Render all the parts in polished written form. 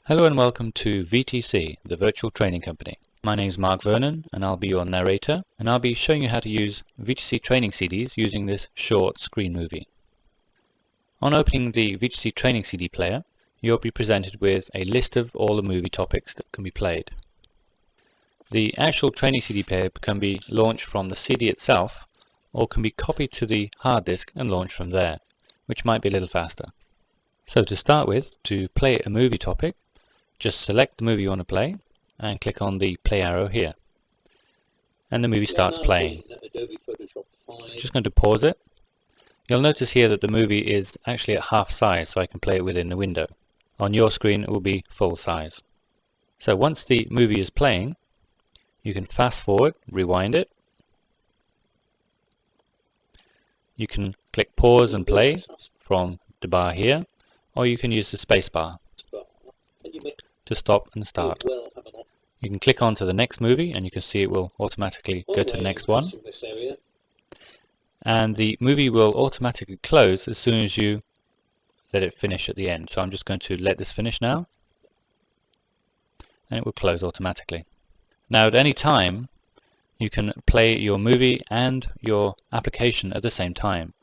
Hello and welcome to VTC, the Virtual Training Company. My name is Mark Vernon and I'll be your narrator, and I'll be showing you how to use VTC training CDs using this short screen movie. On opening the VTC training CD player, you'll be presented with a list of all the movie topics that can be played. The actual training CD player can be launched from the CD itself, or can be copied to the hard disk and launched from there, which might be a little faster. So to start with, to play a movie topic, just select the movie you want to play and click on the play arrow here. And the movie starts playing. Just going to pause it. You'll notice here that the movie is actually at half size, so I can play it within the window. On your screen it will be full size. So once the movie is playing, you can fast forward, rewind it. You can click pause and play from the bar here, or you can use the space bar to stop and start. You can click on to the next movie and you can see it will automatically go to the next one, and the movie will automatically close as soon as you let it finish at the end. So I'm just going to let this finish now, and it will close automatically. Now at any time you can play your movie and your application at the same time.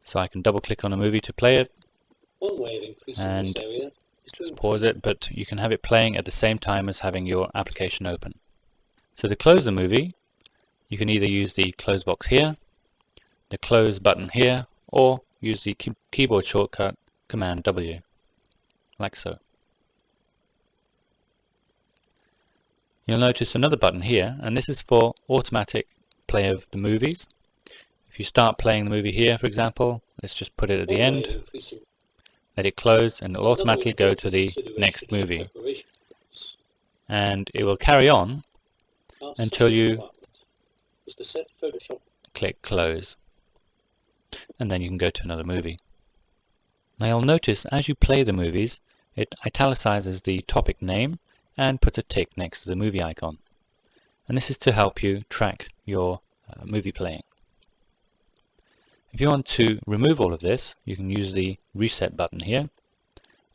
So I can double click on a movie to play it and just pause it, but you can have it playing at the same time as having your application open. So to close the movie, you can either use the close box here, the close button here, or use the keyboard shortcut Command W, like so. You'll notice another button here, and this is for automatic play of the movies. If you start playing the movie here, for example, let's just put it at the end. Let it close and it will automatically go to the next movie, and it will carry on until you click close, and then you can go to another movie. Now you'll notice as you play the movies, it italicizes the topic name and puts a tick next to the movie icon, and this is to help you track your movie playing. If you want to remove all of this, you can use the reset button here,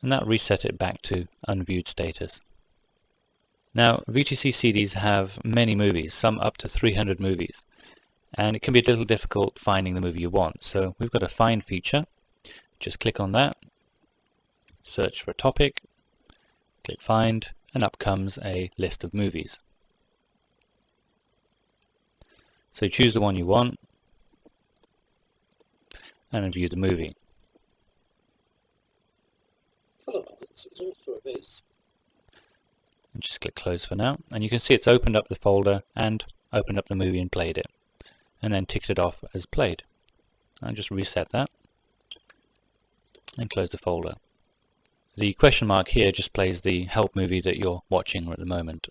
and that will reset it back to unviewed status. Now VTC CDs have many movies, some up to 300 movies, and it can be a little difficult finding the movie you want. So we've got a find feature. Just click on that, search for a topic, click find, and up comes a list of movies. So choose the one you want and then view the movie. And just click close for now, and you can see it's opened up the folder and opened up the movie and played it, and then ticked it off as played. I'll just reset that and close the folder. The question mark here just plays the help movie that you're watching at the moment.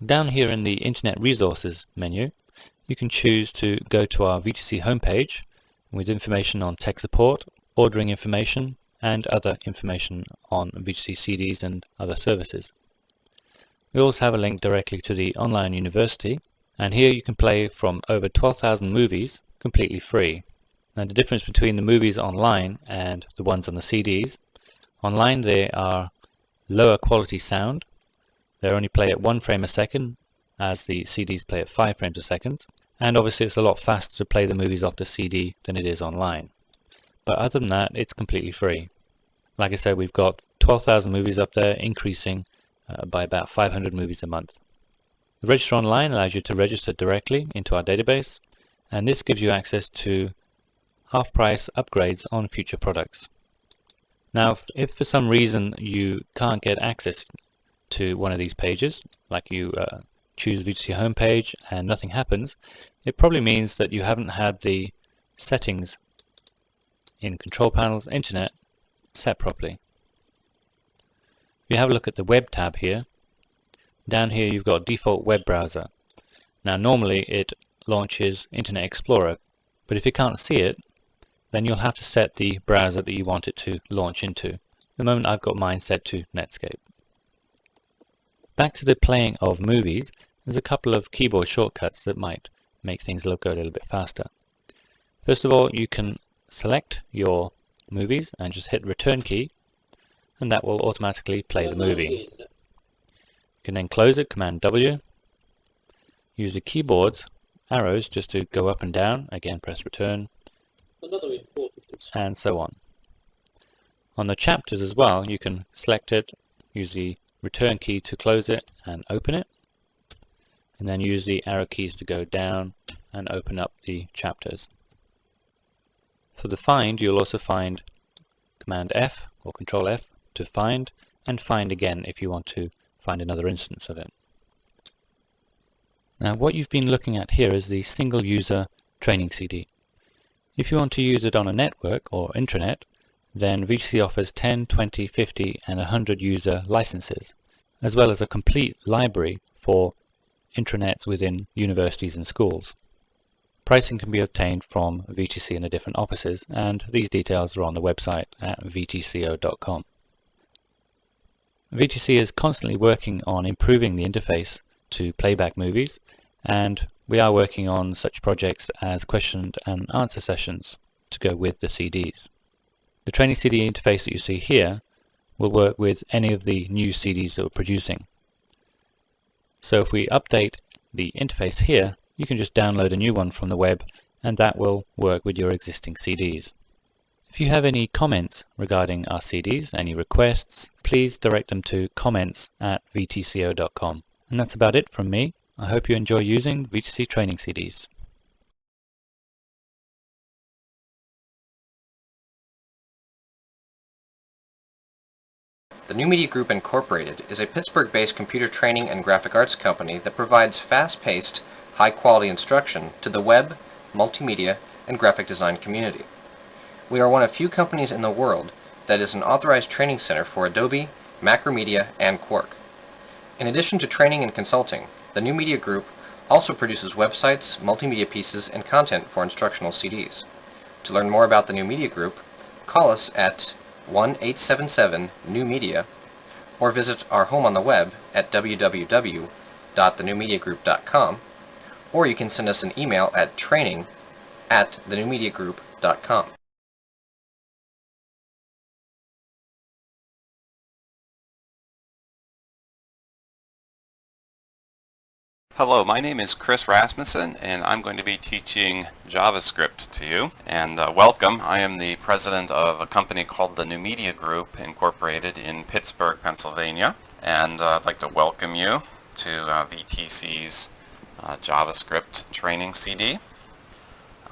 Down here in the Internet Resources menu, you can choose to go to our VTC homepage with information on tech support, ordering information, and other information on VTC CDs and other services. We also have a link directly to the online university, and here you can play from over 12,000 movies completely free. Now the difference between the movies online and the ones on the CDs: online they are lower quality sound, they only play at 1 frame a second, as the CDs play at 5 frames a second. And obviously it's a lot faster to play the movies off the CD than it is online. But other than that, it's completely free. Like I said, we've got 12,000 movies up there, increasing by about 500 movies a month. The Register Online allows you to register directly into our database, and this gives you access to half-price upgrades on future products. Now, if for some reason you can't get access to one of these pages, like you choose VTC homepage and nothing happens, it probably means that you haven't had the settings in Control Panels, Internet set properly. If you have a look at the Web tab here, down here you've got Default Web Browser. Now normally it launches Internet Explorer, but if you can't see it, then you'll have to set the browser that you want it to launch into. At the moment I've got mine set to Netscape. Back to the playing of movies, there's a couple of keyboard shortcuts that might make things go a little bit faster. First of all, you can select your movies and just hit return key, and that will automatically play the movie. You can then close it, Command W, use the keyboard's arrows just to go up and down, again press return, and so on. On the chapters as well, you can select it, use the return key to close it and open it, and then use the arrow keys to go down and open up the chapters. For the find, you'll also find Command F or Control F to find, and find again if you want to find another instance of it. Now what you've been looking at here is the single user training CD. If you want to use it on a network or intranet, then VTC offers 10, 20, 50 and 100 user licenses, as well as a complete library for intranets within universities and schools. Pricing can be obtained from VTC and the different offices, and these details are on the website at vtco.com. VTC is constantly working on improving the interface to playback movies, and we are working on such projects as question and answer sessions to go with the CDs. The training CD interface that you see here will work with any of the new CDs that we're producing. So if we update the interface here, you can just download a new one from the web, and that will work with your existing CDs. If you have any comments regarding our CDs, any requests, please direct them to comments@vtco.com. And that's about it from me. I hope you enjoy using VTC training CDs. The New Media Group Incorporated is a Pittsburgh-based computer training and graphic arts company that provides fast-paced, high-quality instruction to the web, multimedia, and graphic design community. We are one of few companies in the world that is an authorized training center for Adobe, Macromedia, and Quark. In addition to training and consulting, the New Media Group also produces websites, multimedia pieces, and content for instructional CDs. To learn more about the New Media Group, call us at 1-877-NEW-MEDIA or visit our home on the web at www.thenewmediagroup.com, or you can send us an email at training@thenewmediagroup.com. Hello, my name is Chris Rasmussen, and I'm going to be teaching JavaScript to you. And welcome. I am the president of a company called the New Media Group Incorporated in Pittsburgh, Pennsylvania. And I'd like to welcome you to VTC's JavaScript training CD.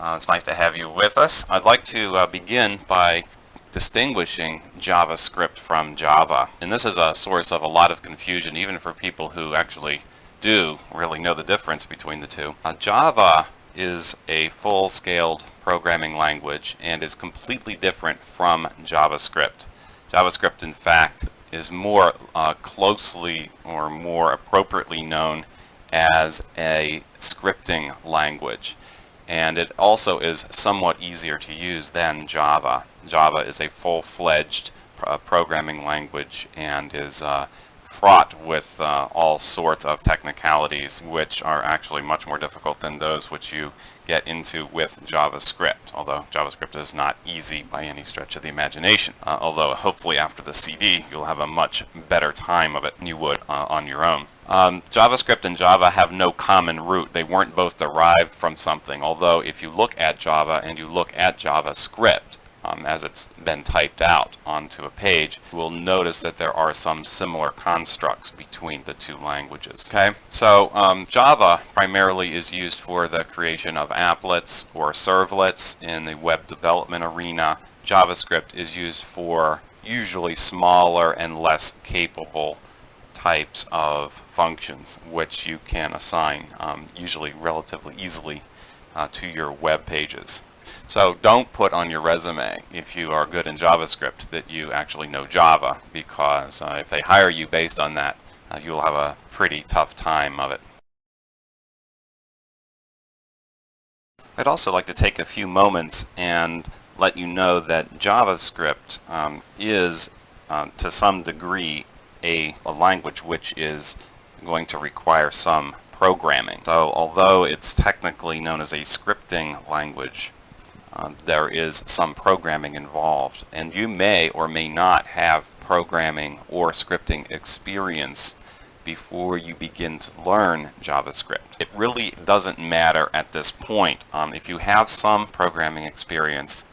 It's nice to have you with us. I'd like to begin by distinguishing JavaScript from Java. And this is a source of a lot of confusion, even for people who actually do really know the difference between the two. Java is a full-scaled programming language and is completely different from JavaScript. JavaScript, in fact, is more closely or more appropriately known as a scripting language, and it also is somewhat easier to use than Java. Java is a full-fledged programming language and is fraught with all sorts of technicalities, which are actually much more difficult than those which you get into with JavaScript, although JavaScript is not easy by any stretch of the imagination, although hopefully after the CD you'll have a much better time of it than you would on your own. JavaScript and Java have no common root. They weren't both derived from something, although if you look at Java and you look at JavaScript, as it's been typed out onto a page, you will notice that there are some similar constructs between the two languages. Okay, so Java primarily is used for the creation of applets or servlets in the web development arena. JavaScript is used for usually smaller and less capable types of functions, which you can assign usually relatively easily to your web pages. So don't put on your resume, if you are good in JavaScript, that you actually know Java, because if they hire you based on that, you'll have a pretty tough time of it. I'd also like to take a few moments and let you know that JavaScript is, to some degree, a language which is going to require some programming. So although it's technically known as a scripting language, there is some programming involved, and you may or may not have programming or scripting experience before you begin to learn JavaScript. It really doesn't matter at this point. If you have some programming experience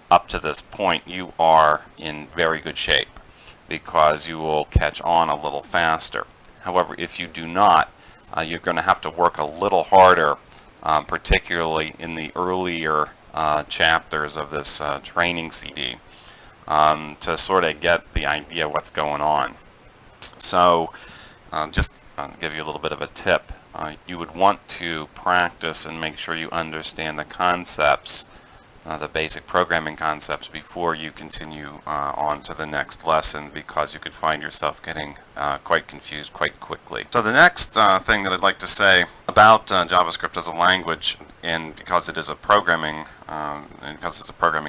up to this point, you are in very good shape because you will catch on a little faster. However, if you do not, you're going to have to work a little harder, particularly in the earlier chapters of this training CD, to sort of get the idea what's going on. So just to give you a little bit of a tip, you would want to practice and make sure you understand the concepts, the basic programming concepts, before you continue on to the next lesson, because you could find yourself getting quite confused quite quickly. So the next thing that I'd like to say about JavaScript as a language, and because it is a programming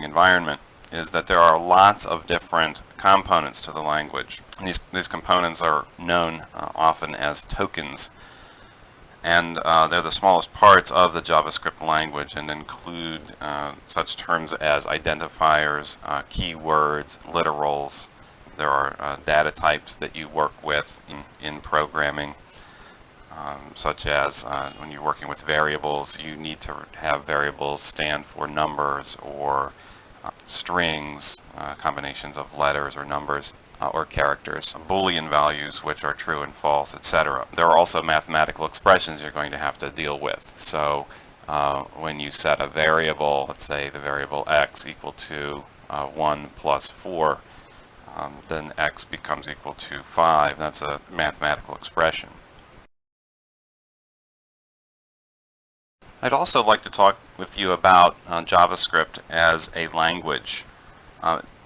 environment, is that there are lots of different components to the language. And these components are known often as tokens, and they're the smallest parts of the JavaScript language and include such terms as identifiers, keywords, literals. There are data types that you work with in programming, such as when you're working with variables, you need to have variables stand for numbers or strings, combinations of letters or numbers or characters, Boolean values which are true and false, etc. There are also mathematical expressions you're going to have to deal with. So when you set a variable, let's say the variable x equal to 1 plus 4, then x becomes equal to 5. That's a mathematical expression. I'd also like to talk with you about JavaScript as a language.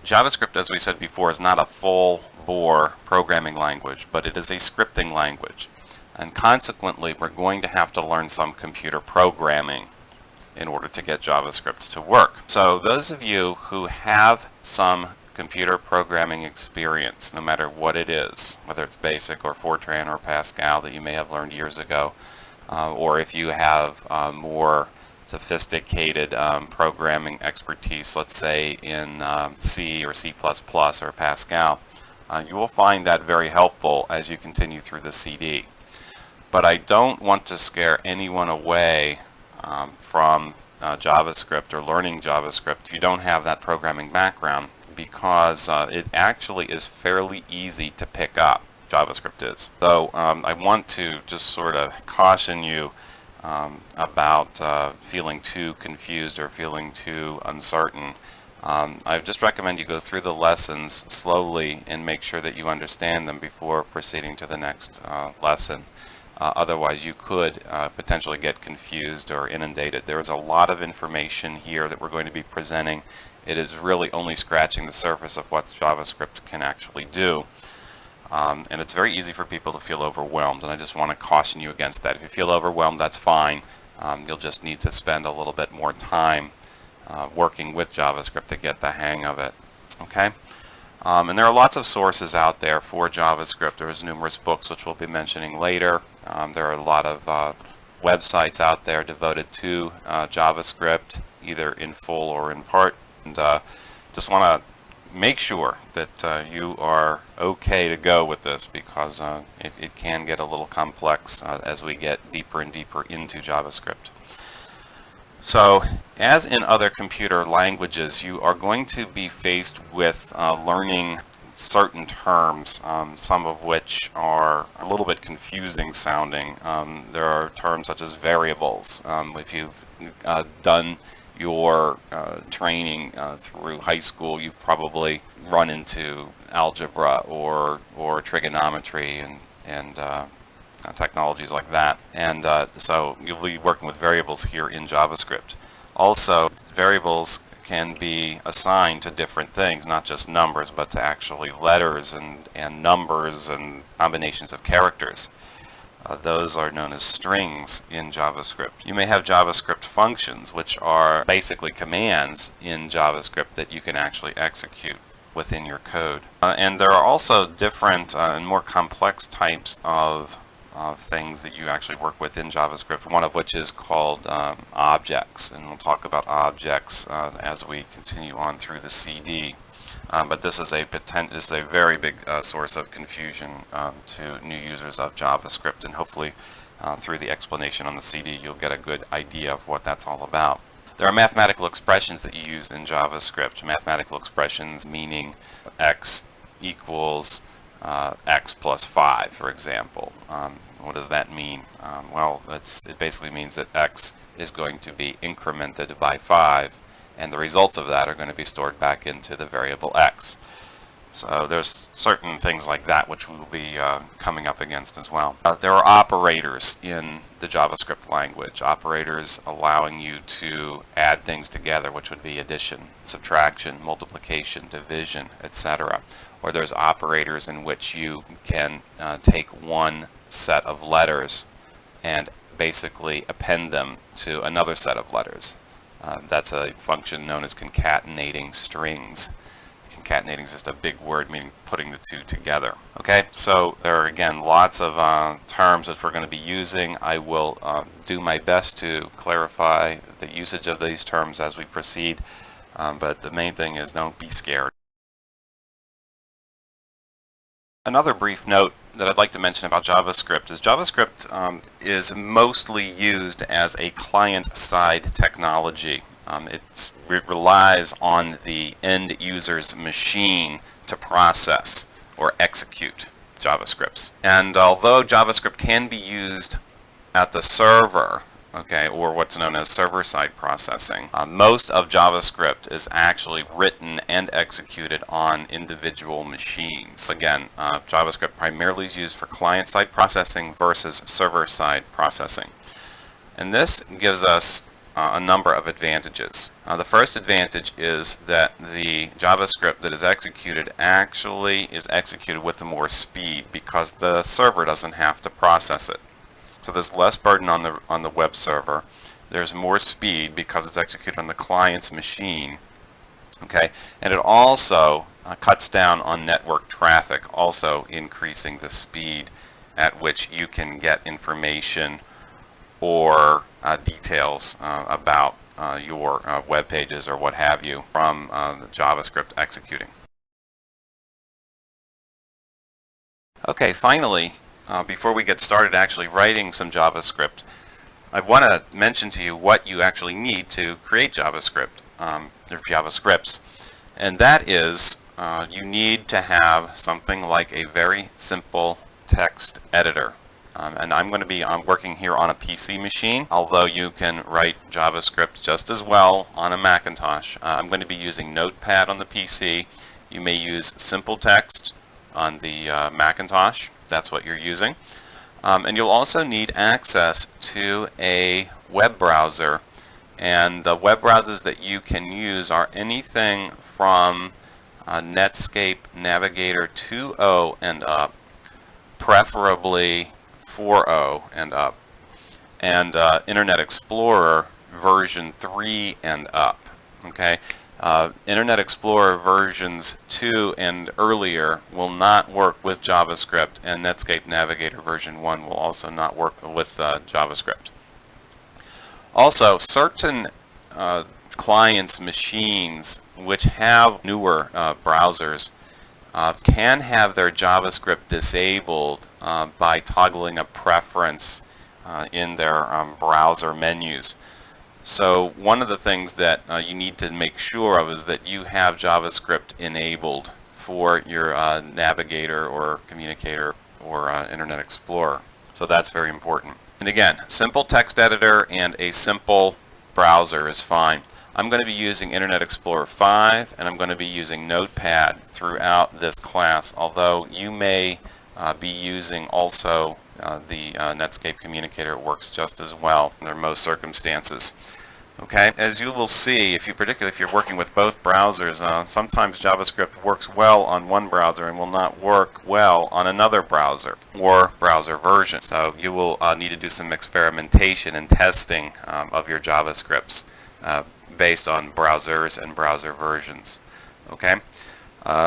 JavaScript, as we said before, is not a full-bore programming language, but it is a scripting language. And consequently, we're going to have to learn some computer programming in order to get JavaScript to work. So those of you who have some computer programming experience, no matter what it is, whether it's BASIC or Fortran or Pascal that you may have learned years ago, or if you have more sophisticated programming expertise, let's say in C or C++ or Pascal, you will find that very helpful as you continue through the CD. But I don't want to scare anyone away from JavaScript or learning JavaScript if you don't have that programming background, because it actually is fairly easy to pick up. JavaScript is. So I want to just sort of caution you about feeling too confused or feeling too uncertain. I just recommend you go through the lessons slowly and make sure that you understand them before proceeding to the next lesson. Otherwise you could potentially get confused or inundated. There is a lot of information here that we're going to be presenting. It is really only scratching the surface of what JavaScript can actually do. And it's very easy for people to feel overwhelmed, and I just want to caution you against that. If you feel overwhelmed, that's fine. You'll just need to spend a little bit more time working with JavaScript to get the hang of it. Okay? And there are lots of sources out there for JavaScript. There's numerous books which we'll be mentioning later. There are a lot of websites out there devoted to JavaScript, either in full or in part. And just want to make sure that you are okay to go with this, because it can get a little complex as we get deeper and deeper into JavaScript. So, as in other computer languages, you are going to be faced with learning certain terms, some of which are a little bit confusing sounding. There are terms such as variables. If you've done your training through high school, you've probably run into algebra or trigonometry and technologies like that. And so you'll be working with variables here in JavaScript. Also, variables can be assigned to different things, not just numbers, but to actually letters and numbers and combinations of characters. Those are known as strings in JavaScript. You may have JavaScript functions, which are basically commands in JavaScript that you can actually execute within your code. And there are also different and more complex types of things that you actually work with in JavaScript, one of which is called objects, and we'll talk about objects as we continue on through the CD. But this is a very big source of confusion to new users of JavaScript, and hopefully through the explanation on the CD you'll get a good idea of what that's all about. There are mathematical expressions that you use in JavaScript. Mathematical expressions meaning x equals x plus 5, for example. What does that mean? Well, it basically means that x is going to be incremented by 5, and the results of that are going to be stored back into the variable x. So there's certain things like that which we will be coming up against as well. There are operators in the JavaScript language, operators allowing you to add things together, which would be addition, subtraction, multiplication, division, etc. Or there's operators in which you can take one set of letters and basically append them to another set of letters. That's a function known as concatenating strings. Concatenating is just a big word meaning putting the two together. Okay, so there are again lots of terms that we're going to be using. I will do my best to clarify the usage of these terms as we proceed, but the main thing is don't be scared. Another brief note that I'd like to mention about JavaScript is JavaScript is mostly used as a client-side technology. It relies on the end user's machine to process or execute JavaScripts. And although JavaScript can be used at the server, okay, or what's known as server-side processing, most of JavaScript is actually written and executed on individual machines. Again, JavaScript primarily is used for client-side processing versus server-side processing. And this gives us a number of advantages. The first advantage is that the JavaScript that is executed actually is executed with more speed because the server doesn't have to process it. So there's less burden on the web server. There's more speed because it's executed on the client's machine. Okay, and it also cuts down on network traffic, also increasing the speed at which you can get information or details about your web pages or what have you from the JavaScript executing. Okay, finally, before we get started actually writing some JavaScript, I want to mention to you what you actually need to create JavaScript, or JavaScripts, and that is you need to have something like a very simple text editor. And I'm working here on a PC machine, although you can write JavaScript just as well on a Macintosh. I'm going to be using Notepad on the PC. You may use simple text on the Macintosh. That's what you're using. And you'll also need access to a web browser. And the web browsers that you can use are anything from Netscape Navigator 2.0 and up, preferably 4.0 and up, and Internet Explorer version 3 and up. Okay, Internet Explorer versions 2 and earlier will not work with JavaScript, and Netscape Navigator version 1 will also not work with JavaScript. Also, certain clients' machines which have newer browsers can have their JavaScript disabled by toggling a preference in their browser menus. So one of the things that you need to make sure of is that you have JavaScript enabled for your Navigator or Communicator or Internet Explorer. So that's very important. And again, simple text editor and a simple browser is fine. I'm going to be using Internet Explorer 5, and I'm going to be using Notepad throughout this class, although you may be using also the Netscape Communicator. It works just as well under most circumstances. Okay, as you will see, particularly if you're working with both browsers, sometimes JavaScript works well on one browser and will not work well on another browser or browser version. So you will need to do some experimentation and testing of your JavaScripts based on browsers and browser versions. Okay,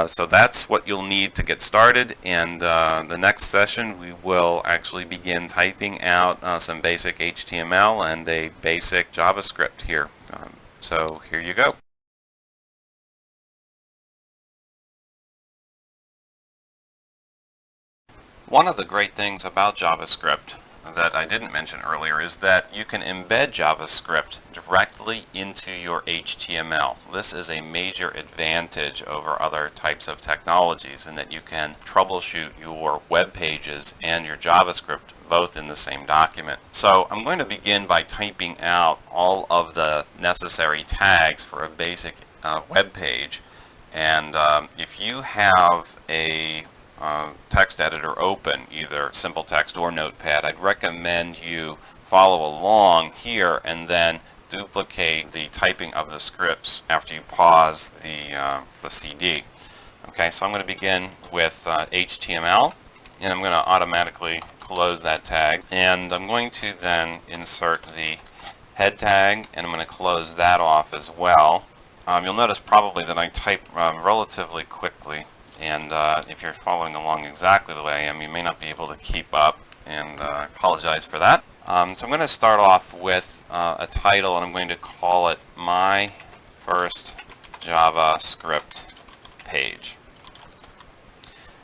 So that's what you'll need to get started, and the next session we will actually begin typing out some basic HTML and a basic JavaScript here. So here you go. One of the great things about JavaScript that I didn't mention earlier is that you can embed JavaScript directly into your HTML. This is a major advantage over other types of technologies in that you can troubleshoot your web pages and your JavaScript both in the same document. So I'm going to begin by typing out all of the necessary tags for a basic web page. And if you have a text editor open, either Simple Text or Notepad, I'd recommend you follow along here and then duplicate the typing of the scripts after you pause the CD. Okay, so I'm going to begin with HTML, and I'm going to automatically close that tag, and I'm going to then insert the head tag, and I'm going to close that off as well. You'll notice probably that I type relatively quickly, and if you're following along exactly the way I am, you may not be able to keep up, and I apologize for that. So I'm going to start off with a title, and I'm going to call it My First JavaScript Page.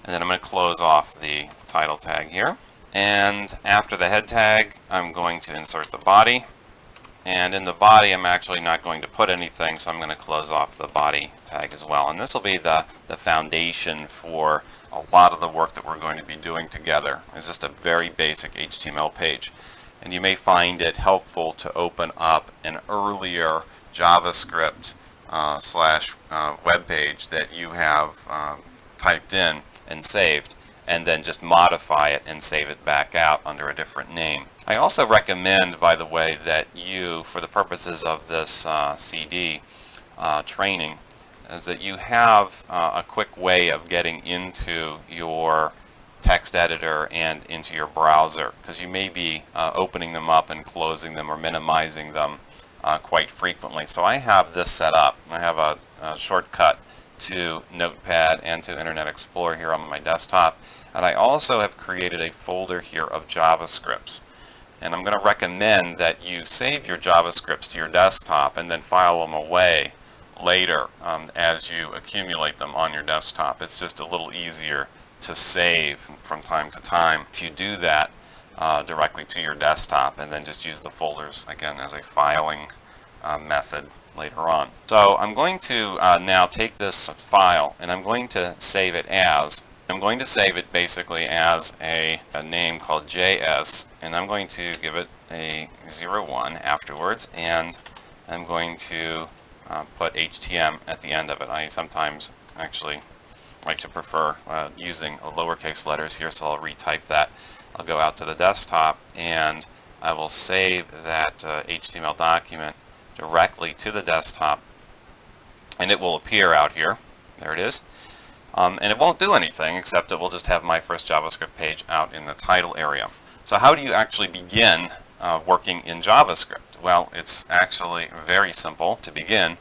And then I'm going to close off the title tag here. And after the head tag, I'm going to insert the body. And in the body, I'm actually not going to put anything, so I'm going to close off the body tag as well. And this will be the foundation for a lot of the work that we're going to be doing together. It's just a very basic HTML page. And you may find it helpful to open up an earlier JavaScript web page that you have typed in and saved, and then just modify it and save it back out under a different name. I also recommend, by the way, that you, for the purposes of this CD training, is that you have a quick way of getting into your text editor and into your browser, because you may be opening them up and closing them or minimizing them quite frequently. So I have this set up. I have a shortcut to Notepad and to Internet Explorer here on my desktop, and I also have created a folder here of JavaScripts. And I'm going to recommend that you save your JavaScripts to your desktop and then file them away later as you accumulate them on your desktop. It's just a little easier to save from time to time if you do that directly to your desktop, and then just use the folders again as a filing method later on. So I'm going to now take this file and I'm going to save it as, I'm going to save it basically as a name called JS, and I'm going to give it a 01 afterwards, and I'm going to put HTM at the end of it. I sometimes actually like to prefer using lowercase letters here, so I'll retype that. I'll go out to the desktop and I will save that HTML document directly to the desktop, and it will appear out here. There it is. And it won't do anything, except it will just have My First JavaScript Page out in the title area. So how do you actually begin working in JavaScript? Well, it's actually very simple to begin,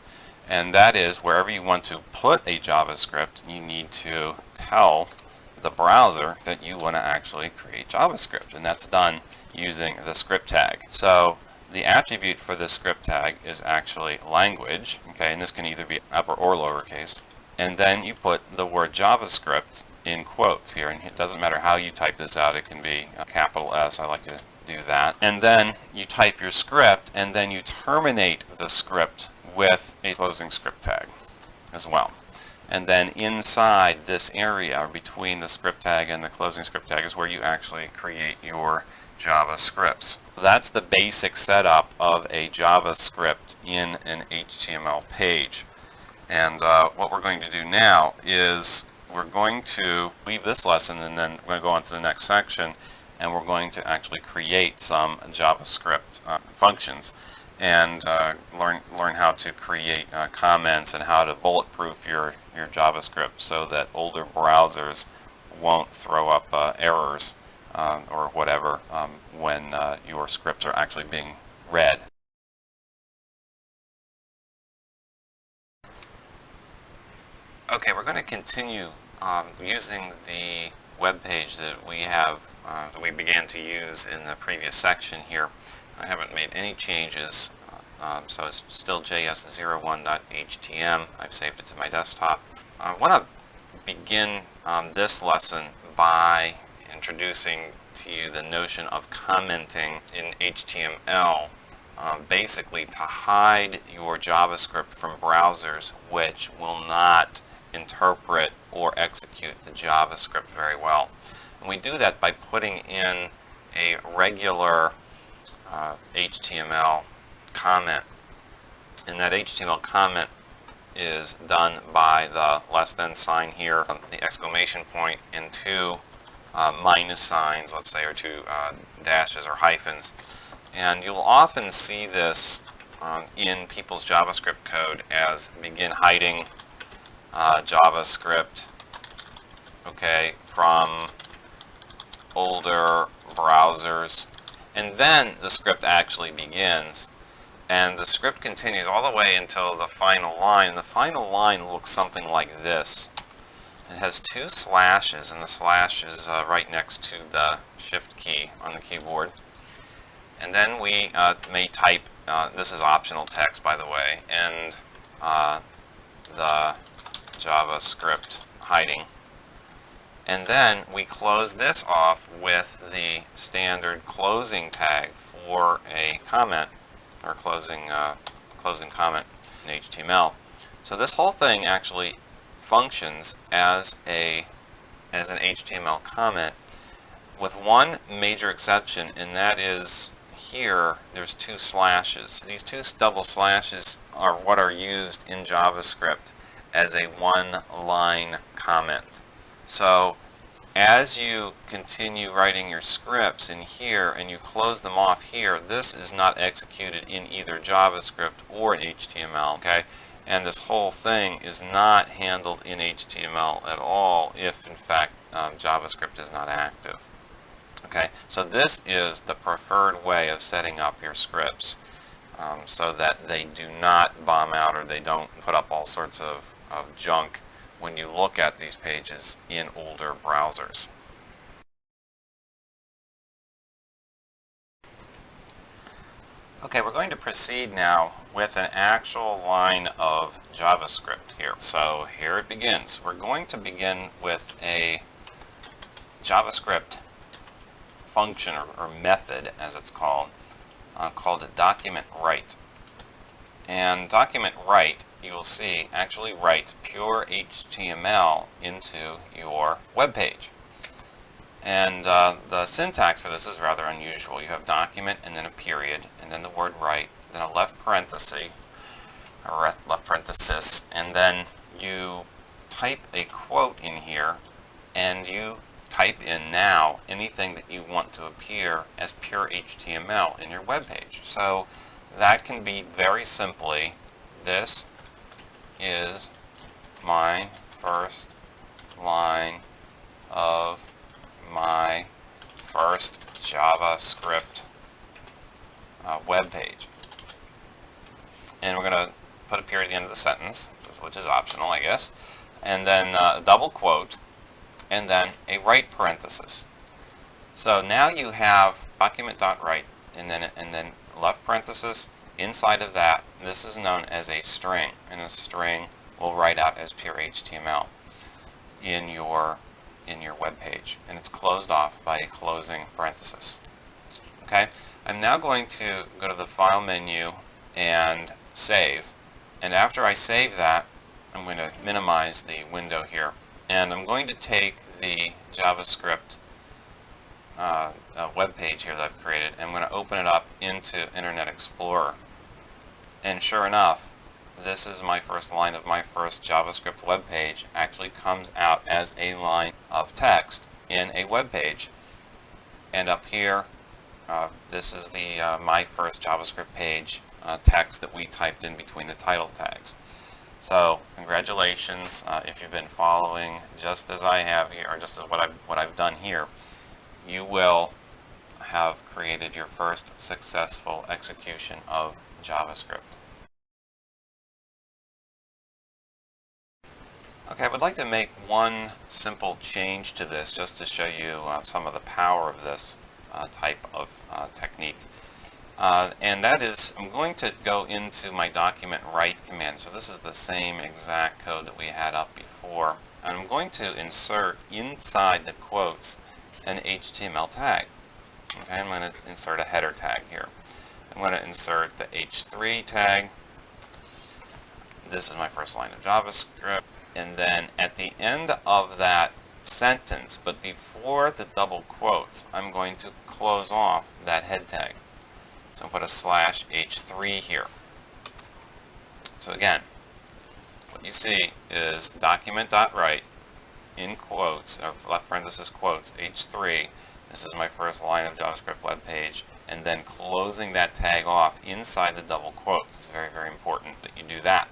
and that is wherever you want to put a JavaScript, you need to tell the browser that you want to actually create JavaScript, and that's done using the script tag. So the attribute for the script tag is actually language, okay, and this can either be upper or lowercase. And then you put the word JavaScript in quotes here, and it doesn't matter how you type this out. It can be a capital S. I like to do that. And then you type your script, and then you terminate the script with a closing script tag as well. And then inside this area, or between the script tag and the closing script tag, is where you actually create your JavaScripts. That's the basic setup of a JavaScript in an HTML page. And what we're going to do now is we're going to leave this lesson, and then we're going to go on to the next section, and we're going to actually create some JavaScript functions and learn how to create comments and how to bulletproof your JavaScript so that older browsers won't throw up errors or whatever when your scripts are actually being read. Okay, we're going to continue using the web page that we have that we began to use in the previous section here. I haven't made any changes, so it's still js01.htm. I've saved it to my desktop. I want to begin this lesson by introducing to you the notion of commenting in HTML, basically to hide your JavaScript from browsers which will not interpret or execute the JavaScript very well. And we do that by putting in a regular HTML comment. And that HTML comment is done by the less than sign here, the exclamation point, and two minus signs, let's say, or two dashes or hyphens. And you'll often see this in people's JavaScript code as begin hiding JavaScript, okay, from older browsers. And then the script actually begins. And the script continues all the way until the final line. The final line looks something like this. It has two slashes, and the slash is right next to the shift key on the keyboard. And then we may type, this is optional text by the way, and the JavaScript hiding. And then we close this off with the standard closing tag for a comment, or closing comment in HTML. So this whole thing actually functions as an HTML comment, with one major exception, and that is here there's two slashes. These two double slashes are what are used in JavaScript as a one-line comment. So as you continue writing your scripts in here and you close them off here, this is not executed in either JavaScript or in HTML, okay? And this whole thing is not handled in HTML at all if, in fact, JavaScript is not active. Okay, so this is the preferred way of setting up your scripts so that they do not bomb out or they don't put up all sorts of junk when you look at these pages in older browsers. Okay, we're going to proceed now with an actual line of JavaScript here. So here it begins. We're going to begin with a JavaScript function or method, as it's called a document write. And document write, you will see, actually writes pure HTML into your web page. And the syntax for this is rather unusual. You have document and then a period and then the word write, then a left parenthesis, and then you type a quote in here and you type in now anything that you want to appear as pure HTML in your web page. So that can be very simply, this is my first line of my first JavaScript web page. And we're going to put a period at the end of the sentence, which is optional, I guess, and then a double quote, and then a right parenthesis. So now you have document.write and then left parenthesis. Inside of that, this is known as a string, and a string will write out as pure HTML in your web page, and it's closed off by a closing parenthesis. Okay, I'm now going to go to the File menu and save, and after I save that, I'm going to minimize the window here, and I'm going to take the JavaScript web page here that I've created, and I'm going to open it up into Internet Explorer. And sure enough, this is my first line of my first JavaScript web page. Actually comes out as a line of text in a web page. And up here, this is the my first JavaScript page text that we typed in between the title tags. So congratulations if you've been following just as I have here, or just as what I've done here. You will have created your first successful execution of JavaScript. Okay, I would like to make one simple change to this just to show you some of the power of this type of technique. And that is, I'm going to go into my document write command. So this is the same exact code that we had up before. And I'm going to insert inside the quotes an HTML tag. Okay, I'm going to insert a header tag here. I'm going to insert the H3 tag. This is my first line of JavaScript. And then at the end of that sentence, but before the double quotes, I'm going to close off that head tag. So I'll put a /H3 here. So again, what you see is document.write in quotes, or left parenthesis quotes, H3. This is my first line of JavaScript web page. And then closing that tag off inside the double quotes. It's very, very important that you do that.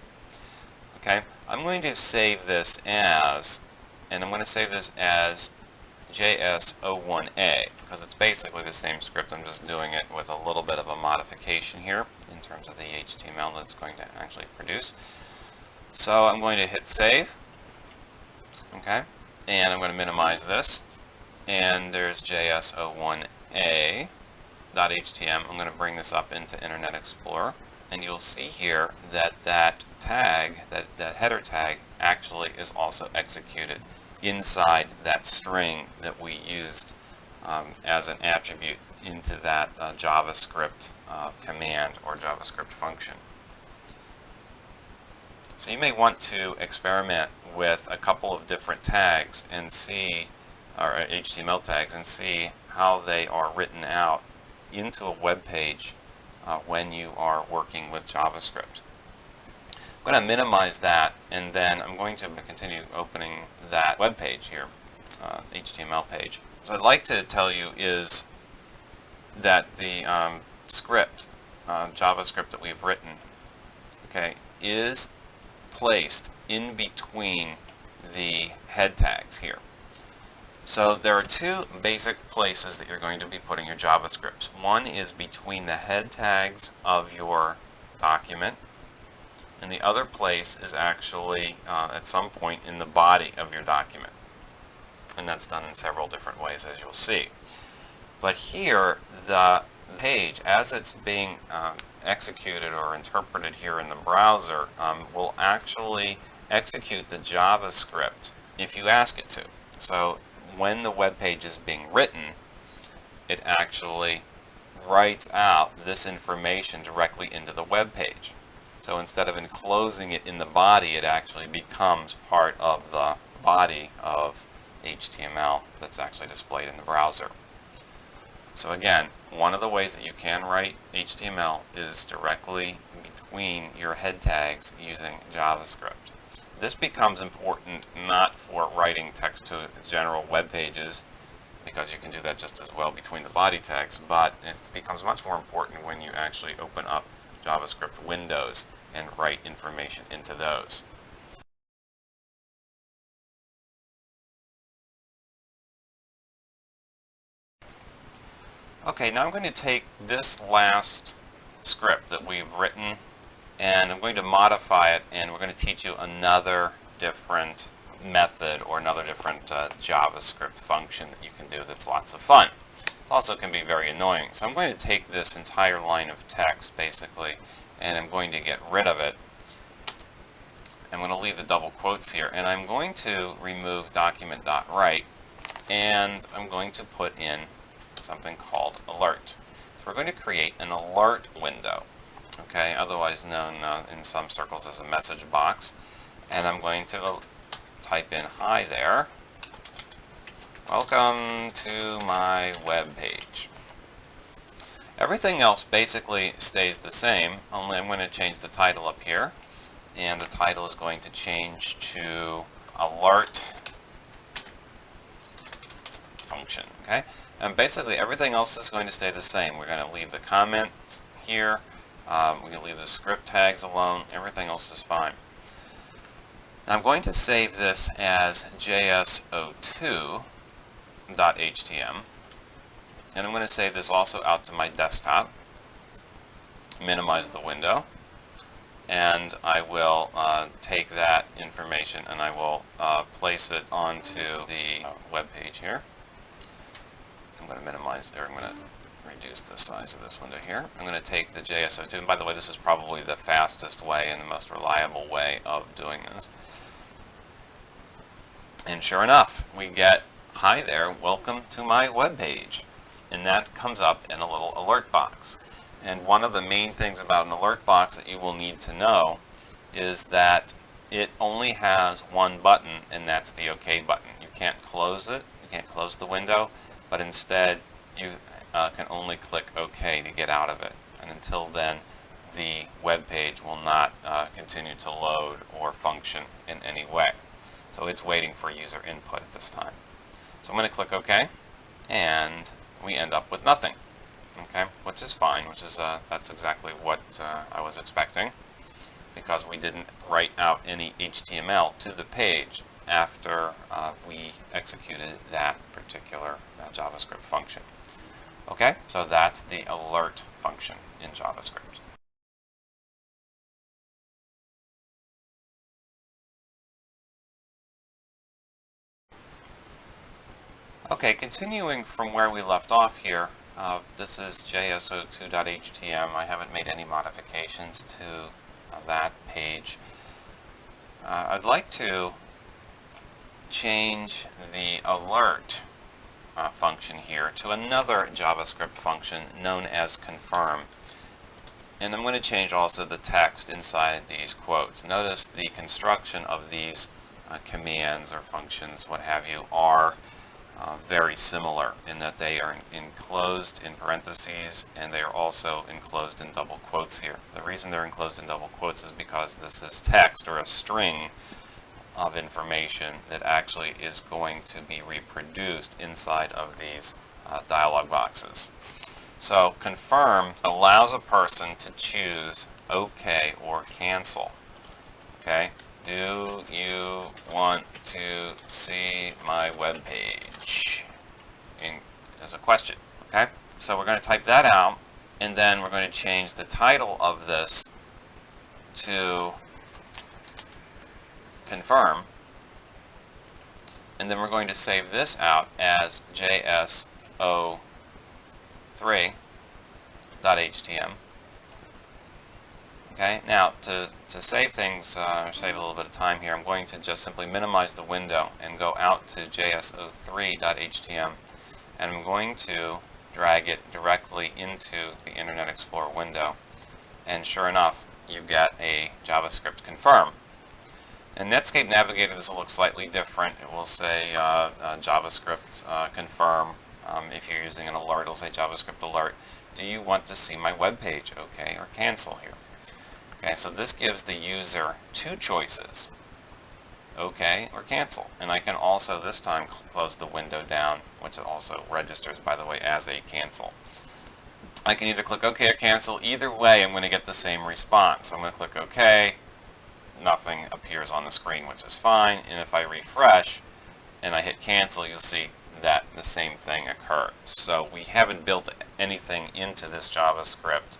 Okay, I'm going to save this as, and I'm going to save this as JS01A, because it's basically the same script. I'm just doing it with a little bit of a modification here in terms of the HTML that it's going to actually produce. So I'm going to hit save, okay, and I'm going to minimize this, and there's JS01A.html. I'm going to bring this up into Internet Explorer. And you'll see here that that tag, that header tag, actually is also executed inside that string that we used as an attribute into that JavaScript command or JavaScript function. So you may want to experiment with a couple of different tags and see, or HTML tags, and see how they are written out into a web page when you are working with JavaScript. I'm going to minimize that, and then I'm going to continue opening that web page here, HTML page. So I'd like to tell you is that the script, JavaScript that we've written, okay, is placed in between the head tags here. So there are two basic places that you're going to be putting your JavaScripts. One is between the head tags of your document, and the other place is actually at some point in the body of your document. And that's done in several different ways, as you'll see. But here, the page, as it's being executed or interpreted here in the browser, will actually execute the JavaScript if you ask it to. So when the web page is being written, it actually writes out this information directly into the web page. So instead of enclosing it in the body, it actually becomes part of the body of HTML that's actually displayed in the browser. So again, one of the ways that you can write HTML is directly between your head tags using JavaScript. This becomes important not for writing text to general web pages, because you can do that just as well between the body tags, but it becomes much more important when you actually open up JavaScript windows and write information into those. Okay, now I'm going to take this last script that we've written, and I'm going to modify it, and we're going to teach you another different method or another different JavaScript function that you can do that's lots of fun. It also can be very annoying. So I'm going to take this entire line of text, basically, and I'm going to get rid of it. I'm going to leave the double quotes here, and I'm going to remove document.write, and I'm going to put in something called alert. So we're going to create an alert window, okay, otherwise known in some circles as a message box. And I'm going to type in, hi there, welcome to my web page. Everything else basically stays the same, only I'm going to change the title up here, and the title is going to change to alert function, okay? And basically everything else is going to stay the same. We're going to leave the comments here, we're going to leave the script tags alone, everything else is fine. Now I'm going to save this as JS02.htm, and I'm going to save this also out to my desktop, minimize the window, and I will take that information and I will place it onto the web page here. I'm going to minimize there. I'm going to reduce the size of this window here. I'm going to take the JSO2, and by the way, this is probably the fastest way and the most reliable way of doing this. And sure enough, we get, "Hi there, welcome to my web page." And that comes up in a little alert box. And one of the main things about an alert box that you will need to know is that it only has one button, and that's the OK button. You can't close it, you can't close the window, but instead you can only click OK to get out of it. And until then, the web page will not continue to load or function in any way. So it's waiting for user input at this time. So I'm going to click OK, and we end up with nothing. Okay, which is fine, which is that's exactly what I was expecting, because we didn't write out any HTML to the page after we executed that particular JavaScript function. Okay, so that's the alert function in JavaScript. Okay, continuing from where we left off here, this is JSO2.htm. I haven't made any modifications to that page. I'd like to change the alert function here to another JavaScript function known as confirm. And I'm going to change also the text inside these quotes. Notice the construction of these commands or functions, what have you, are very similar in that they are enclosed in parentheses, and they are also enclosed in double quotes here. The reason they're enclosed in double quotes is because this is text, or a string of information that actually is going to be reproduced inside of these dialog boxes. So confirm allows a person to choose OK or cancel. Okay? Do you want to see my web page? As a question. Okay? So we're going to type that out, and then we're going to change the title of this to confirm, and then we're going to save this out as JSO3.htm. Okay, now to save things, save a little bit of time here, I'm going to just simply minimize the window and go out to JSO3.htm, and I'm going to drag it directly into the Internet Explorer window, and sure enough, you get a JavaScript confirm. In Netscape Navigator, this will look slightly different. It will say JavaScript confirm. If you're using an alert, it'll say JavaScript alert. Do you want to see my web page? Okay, or cancel here. Okay, so this gives the user two choices, OK or cancel. And I can also this time close the window down, which also registers, by the way, as a cancel. I can either click OK or cancel. Either way, I'm going to get the same response. I'm going to click OK. Nothing appears on the screen, which is fine. And if I refresh and I hit cancel, you'll see that the same thing occurs. So we haven't built anything into this JavaScript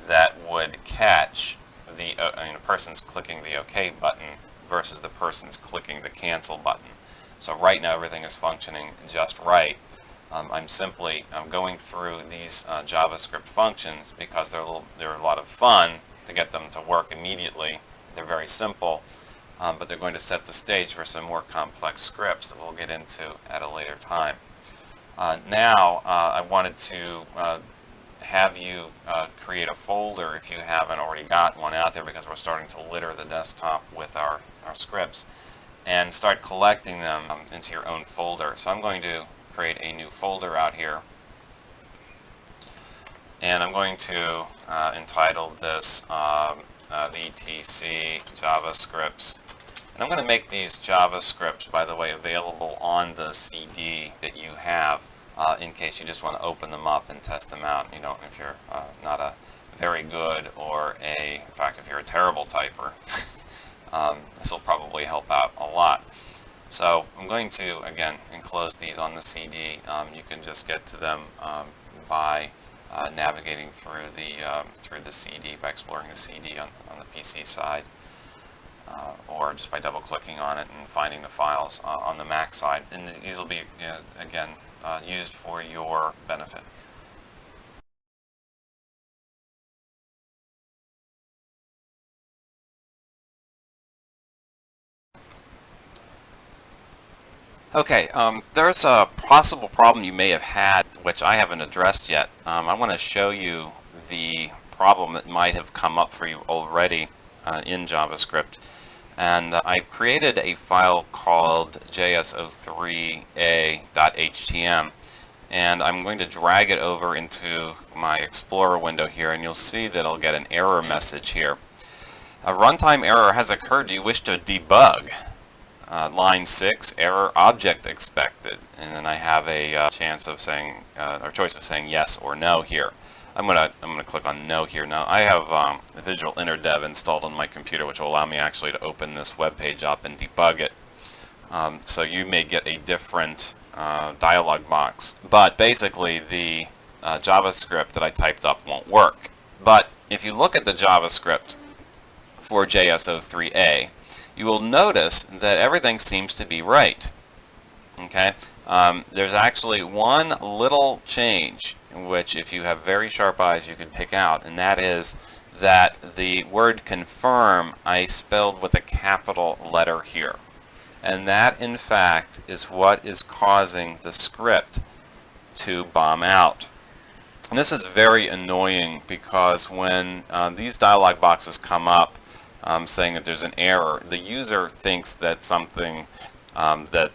that would catch the person's clicking the OK button versus the person's clicking the cancel button. So right now everything is functioning just right. I'm simply going through these JavaScript functions because they're a lot of fun to get them to work immediately. They're very simple, but they're going to set the stage for some more complex scripts that we'll get into at a later time. Now I wanted to have you create a folder if you haven't already got one out there, because we're starting to litter the desktop with our scripts, and start collecting them into your own folder. So I'm going to create a new folder out here, and I'm going to entitle this VTC JavaScripts. And I'm going to make these JavaScripts, by the way, available on the CD that you have in case you just want to open them up and test them out. You don't, if you're not a very good or in fact, if you're a terrible typer, this will probably help out a lot. So I'm going to, again, enclose these on the CD. You can just get to them by navigating through the CD by exploring the CD on the PC side, or just by double-clicking on it and finding the files on the Mac side. And these will be, again, used for your benefit. Okay, there's a possible problem you may have had, which I haven't addressed yet. I want to show you the problem that might have come up for you already in JavaScript. And I've created a file called jso3a.htm, and I'm going to drag it over into my Explorer window here, and you'll see that I'll get an error message here. A runtime error has occurred. Do you wish to debug? Line 6, error object expected, and then I have a chance of saying, or choice of saying yes or no here. I'm gonna click on no here. Now I have Visual InterDev installed on my computer, which will allow me actually to open this web page up and debug it. So you may get a different dialog box, but basically the JavaScript that I typed up won't work. But if you look at the JavaScript for JSO3A, you will notice that everything seems to be right. Okay, there's actually one little change, which if you have very sharp eyes you can pick out, and that is that the word confirm I spelled with a capital letter here. And that in fact is what is causing the script to bomb out. And this is very annoying because when these dialog boxes come up saying that there's an error, the user thinks that something that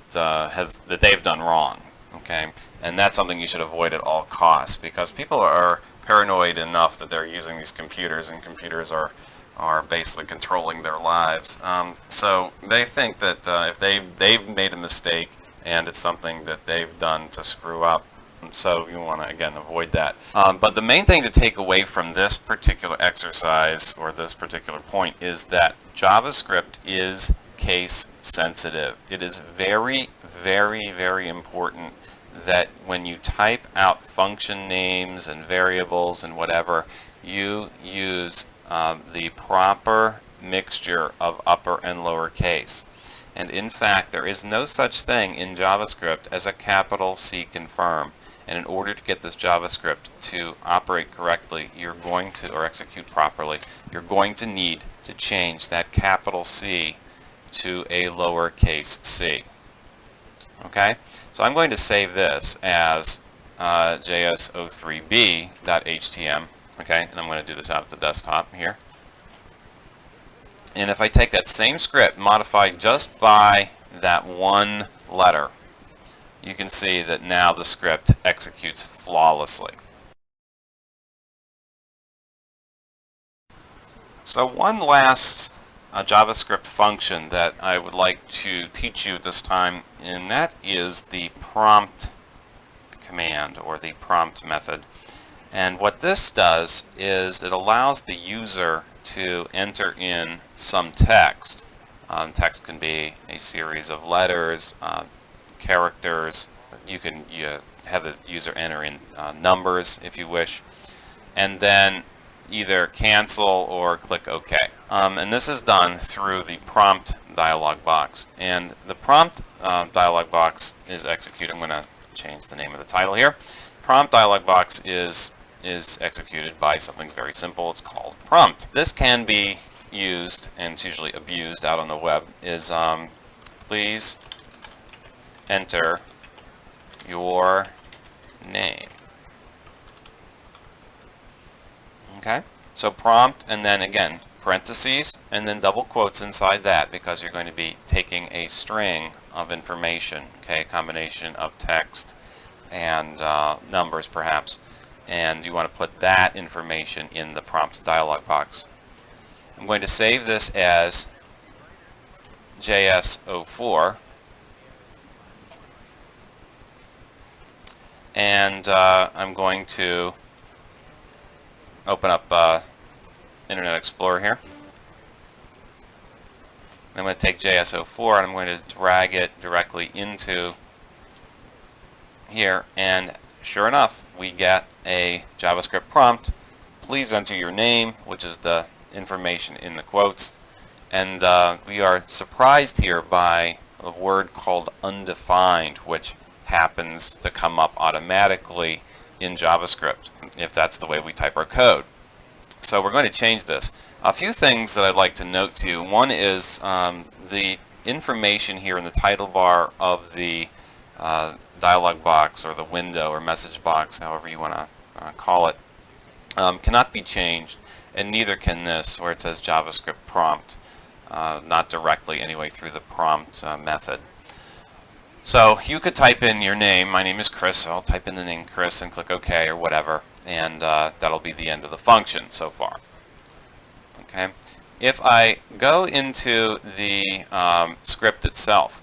they've done wrong. Okay, and that's something you should avoid at all costs, because people are paranoid enough that they're using these computers, and computers are basically controlling their lives. So they think that if they've made a mistake and it's something that they've done to screw up. So you want to, again, avoid that. But the main thing to take away from this particular exercise, or this particular point, is that JavaScript is case sensitive. It is very, very, very important that when you type out function names and variables and whatever, you use the proper mixture of upper and lower case. And in fact, there is no such thing in JavaScript as a capital C confirm. And in order to get this JavaScript to operate correctly, you're going to, or execute properly, you're going to need to change that capital C to a lowercase c. Okay? So I'm going to save this as jso3b.htm. Okay? And I'm going to do this out at the desktop here. And if I take that same script, modified just by that one letter, you can see that now the script executes flawlessly. So one last JavaScript function that I would like to teach you this time, and that is the prompt command, or the prompt method. And what this does is it allows the user to enter in some text. Text can be a series of letters, characters. You can have the user enter in numbers if you wish, and then either cancel or click OK. And this is done through the prompt dialog box. And the prompt dialog box is executed. I'm going to change the name of the title here. Prompt dialog box is executed by something very simple. It's called prompt. This can be used, and it's usually abused out on the web, is please enter your name. Okay, so prompt, and then again parentheses, and then double quotes inside that, because you're going to be taking a string of information, okay, a combination of text and numbers perhaps, and you want to put that information in the prompt dialog box. I'm going to save this as JS04, and I'm going to open up Internet Explorer here. I'm going to take JS04 and I'm going to drag it directly into here, and sure enough, we get a JavaScript prompt. Please enter your name, which is the information in the quotes. And we are surprised here by a word called undefined, which happens to come up automatically in JavaScript if that's the way we type our code. So we're going to change this. A few things that I'd like to note to you. One is the information here in the title bar of the dialog box or the window or message box, however you want to call it, cannot be changed, and neither can this where it says JavaScript prompt, not directly anyway through the prompt method. So you could type in your name. My name is Chris, so I'll type in the name Chris and click OK or whatever, and that'll be the end of the function so far. Okay. If I go into the script itself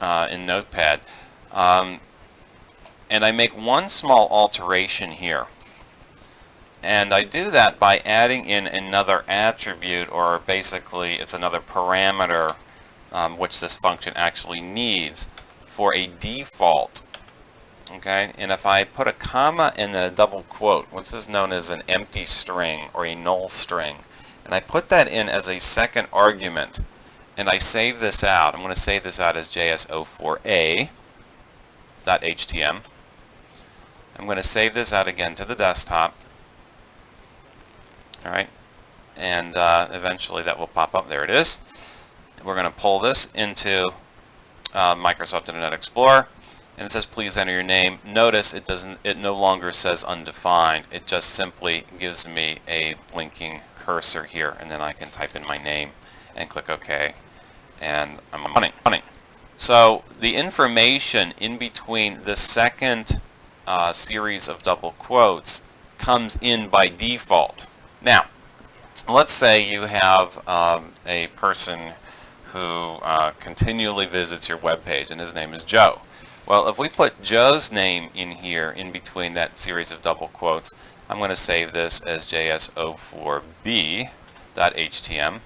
in Notepad, and I make one small alteration here, and I do that by adding in another attribute, or basically it's another parameter which this function actually needs for a default. Okay, and if I put a comma and a double quote, which is known as an empty string or a null string, and I put that in as a second argument, and I save this out. I'm going to save this out as js04a.htm. I'm going to save this out again to the desktop. All right, and eventually that will pop up. There it is. We're going to pull this into Microsoft Internet Explorer, and it says please enter your name. Notice it no longer says undefined. It just simply gives me a blinking cursor here, and then I can type in my name and click OK, and I'm running. So the information in between the second series of double quotes comes in by default. Now, let's say you have a person who continually visits your web page, and his name is Joe. Well, if we put Joe's name in here in between that series of double quotes, I'm going to save this as js04b.htm.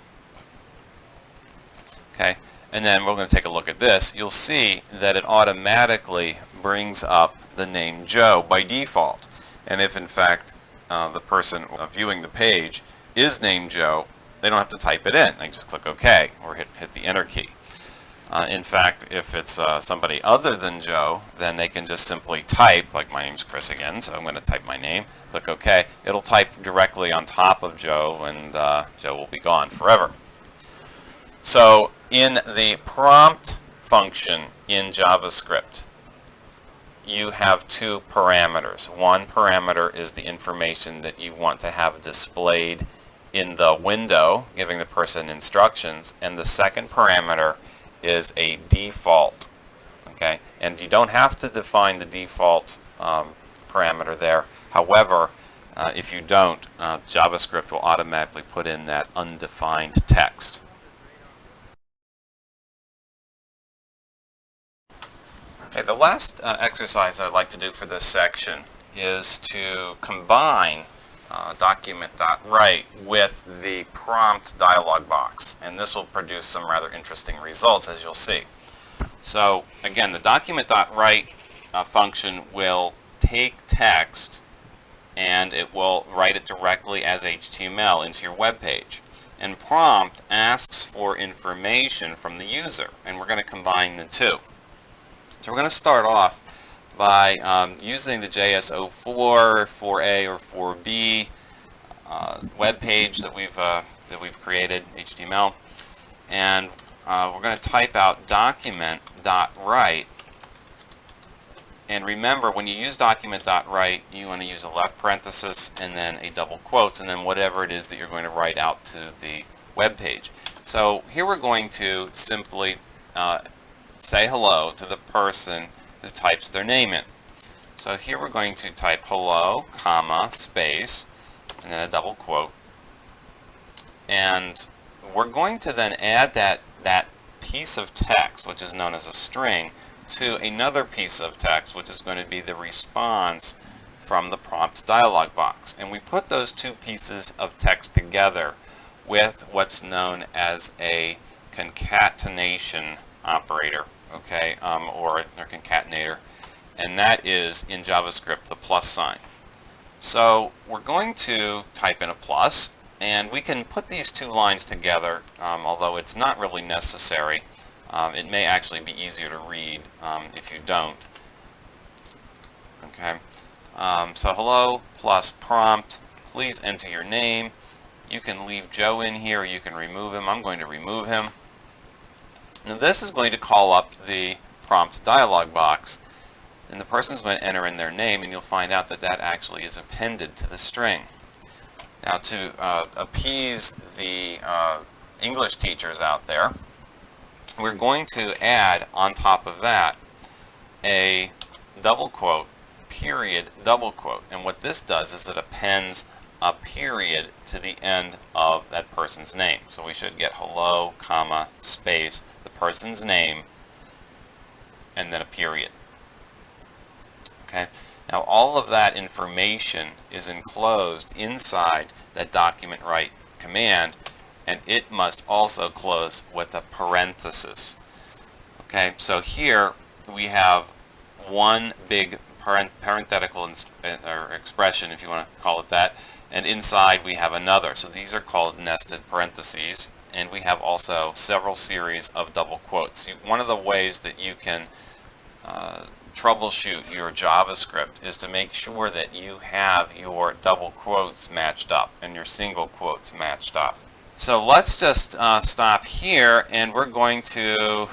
Okay, and then we're going to take a look at this. You'll see that it automatically brings up the name Joe by default. And if in fact the person viewing the page is named Joe, they don't have to type it in. They just click OK or hit the Enter key. In fact, if it's somebody other than Joe, then they can just simply type, like my name's Chris again, so I'm going to type my name, click OK. It'll type directly on top of Joe, and Joe will be gone forever. So in the prompt function in JavaScript, you have two parameters. One parameter is the information that you want to have displayed in the window, giving the person instructions, and the second parameter is a default. Okay, and you don't have to define the default parameter there. However, if you don't, JavaScript will automatically put in that undefined text. Okay, the last exercise I'd like to do for this section is to combine document.write with the prompt dialog box, and this will produce some rather interesting results, as you'll see. So again, the document.write function will take text and it will write it directly as HTML into your web page. And prompt asks for information from the user, and we're going to combine the two. So we're going to start off by using the JS04, 4A, or 4B web page that we've created, HTML, and we're going to type out document.write. And remember, when you use document.write, you want to use a left parenthesis and then a double quotes, and then whatever it is that you're going to write out to the web page. So here we're going to simply say hello to the person who types their name in. So here we're going to type hello, comma, space, and then a double quote. And we're going to then add that piece of text, which is known as a string, to another piece of text, which is going to be the response from the prompt dialog box. And we put those two pieces of text together with what's known as a concatenation operator, okay, or concatenator. and that is in JavaScript the plus sign. So we're going to type in a plus, and we can put these two lines together, although it's not really necessary. It may actually be easier to read if you don't. Okay. So hello plus prompt. Please enter your name. You can leave Joe in here, or you can remove him. I'm going to remove him. Now this is going to call up the prompt dialog box, and the person is going to enter in their name, and you'll find out that that actually is appended to the string. Now to appease the English teachers out there, we're going to add on top of that a double quote, period, double quote. And what this does is it appends a period to the end of that person's name. So we should get hello, comma, space, the person's name, and then a period. Okay. Now all of that information is enclosed inside that document write command, and it must also close with a parenthesis. Okay, so here we have one big parenthetical or expression, if you want to call it that, and inside we have another. So these are called nested parentheses, and we have also several series of double quotes. One of the ways that you can troubleshoot your JavaScript is to make sure that you have your double quotes matched up and your single quotes matched up. So let's just stop here, and we're going to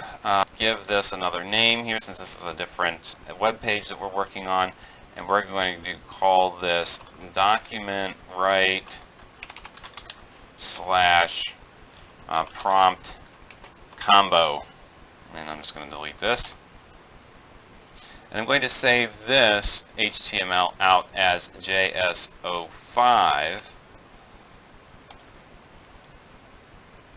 give this another name here, since this is a different web page that we're working on, and we're going to call this document write / prompt combo. And I'm just going to delete this. And I'm going to save this HTML out as JS05.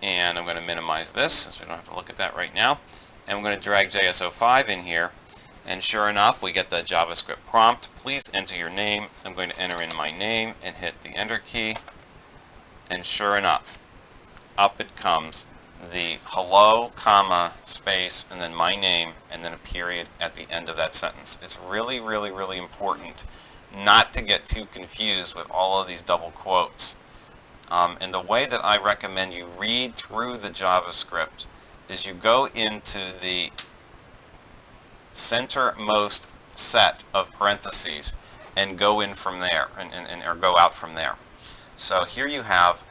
And I'm going to minimize this, since we don't have to look at that right now. And I'm going to drag JS05 in here. And sure enough, we get the JavaScript prompt. Please enter your name. I'm going to enter in my name and hit the Enter key. And sure enough, up it comes, the hello, comma, space, and then my name, and then a period at the end of that sentence. It's really, really, really important not to get too confused with all of these double quotes. And the way that I recommend you read through the JavaScript is you go into the centermost set of parentheses and go in from there, or go out from there. So here you have,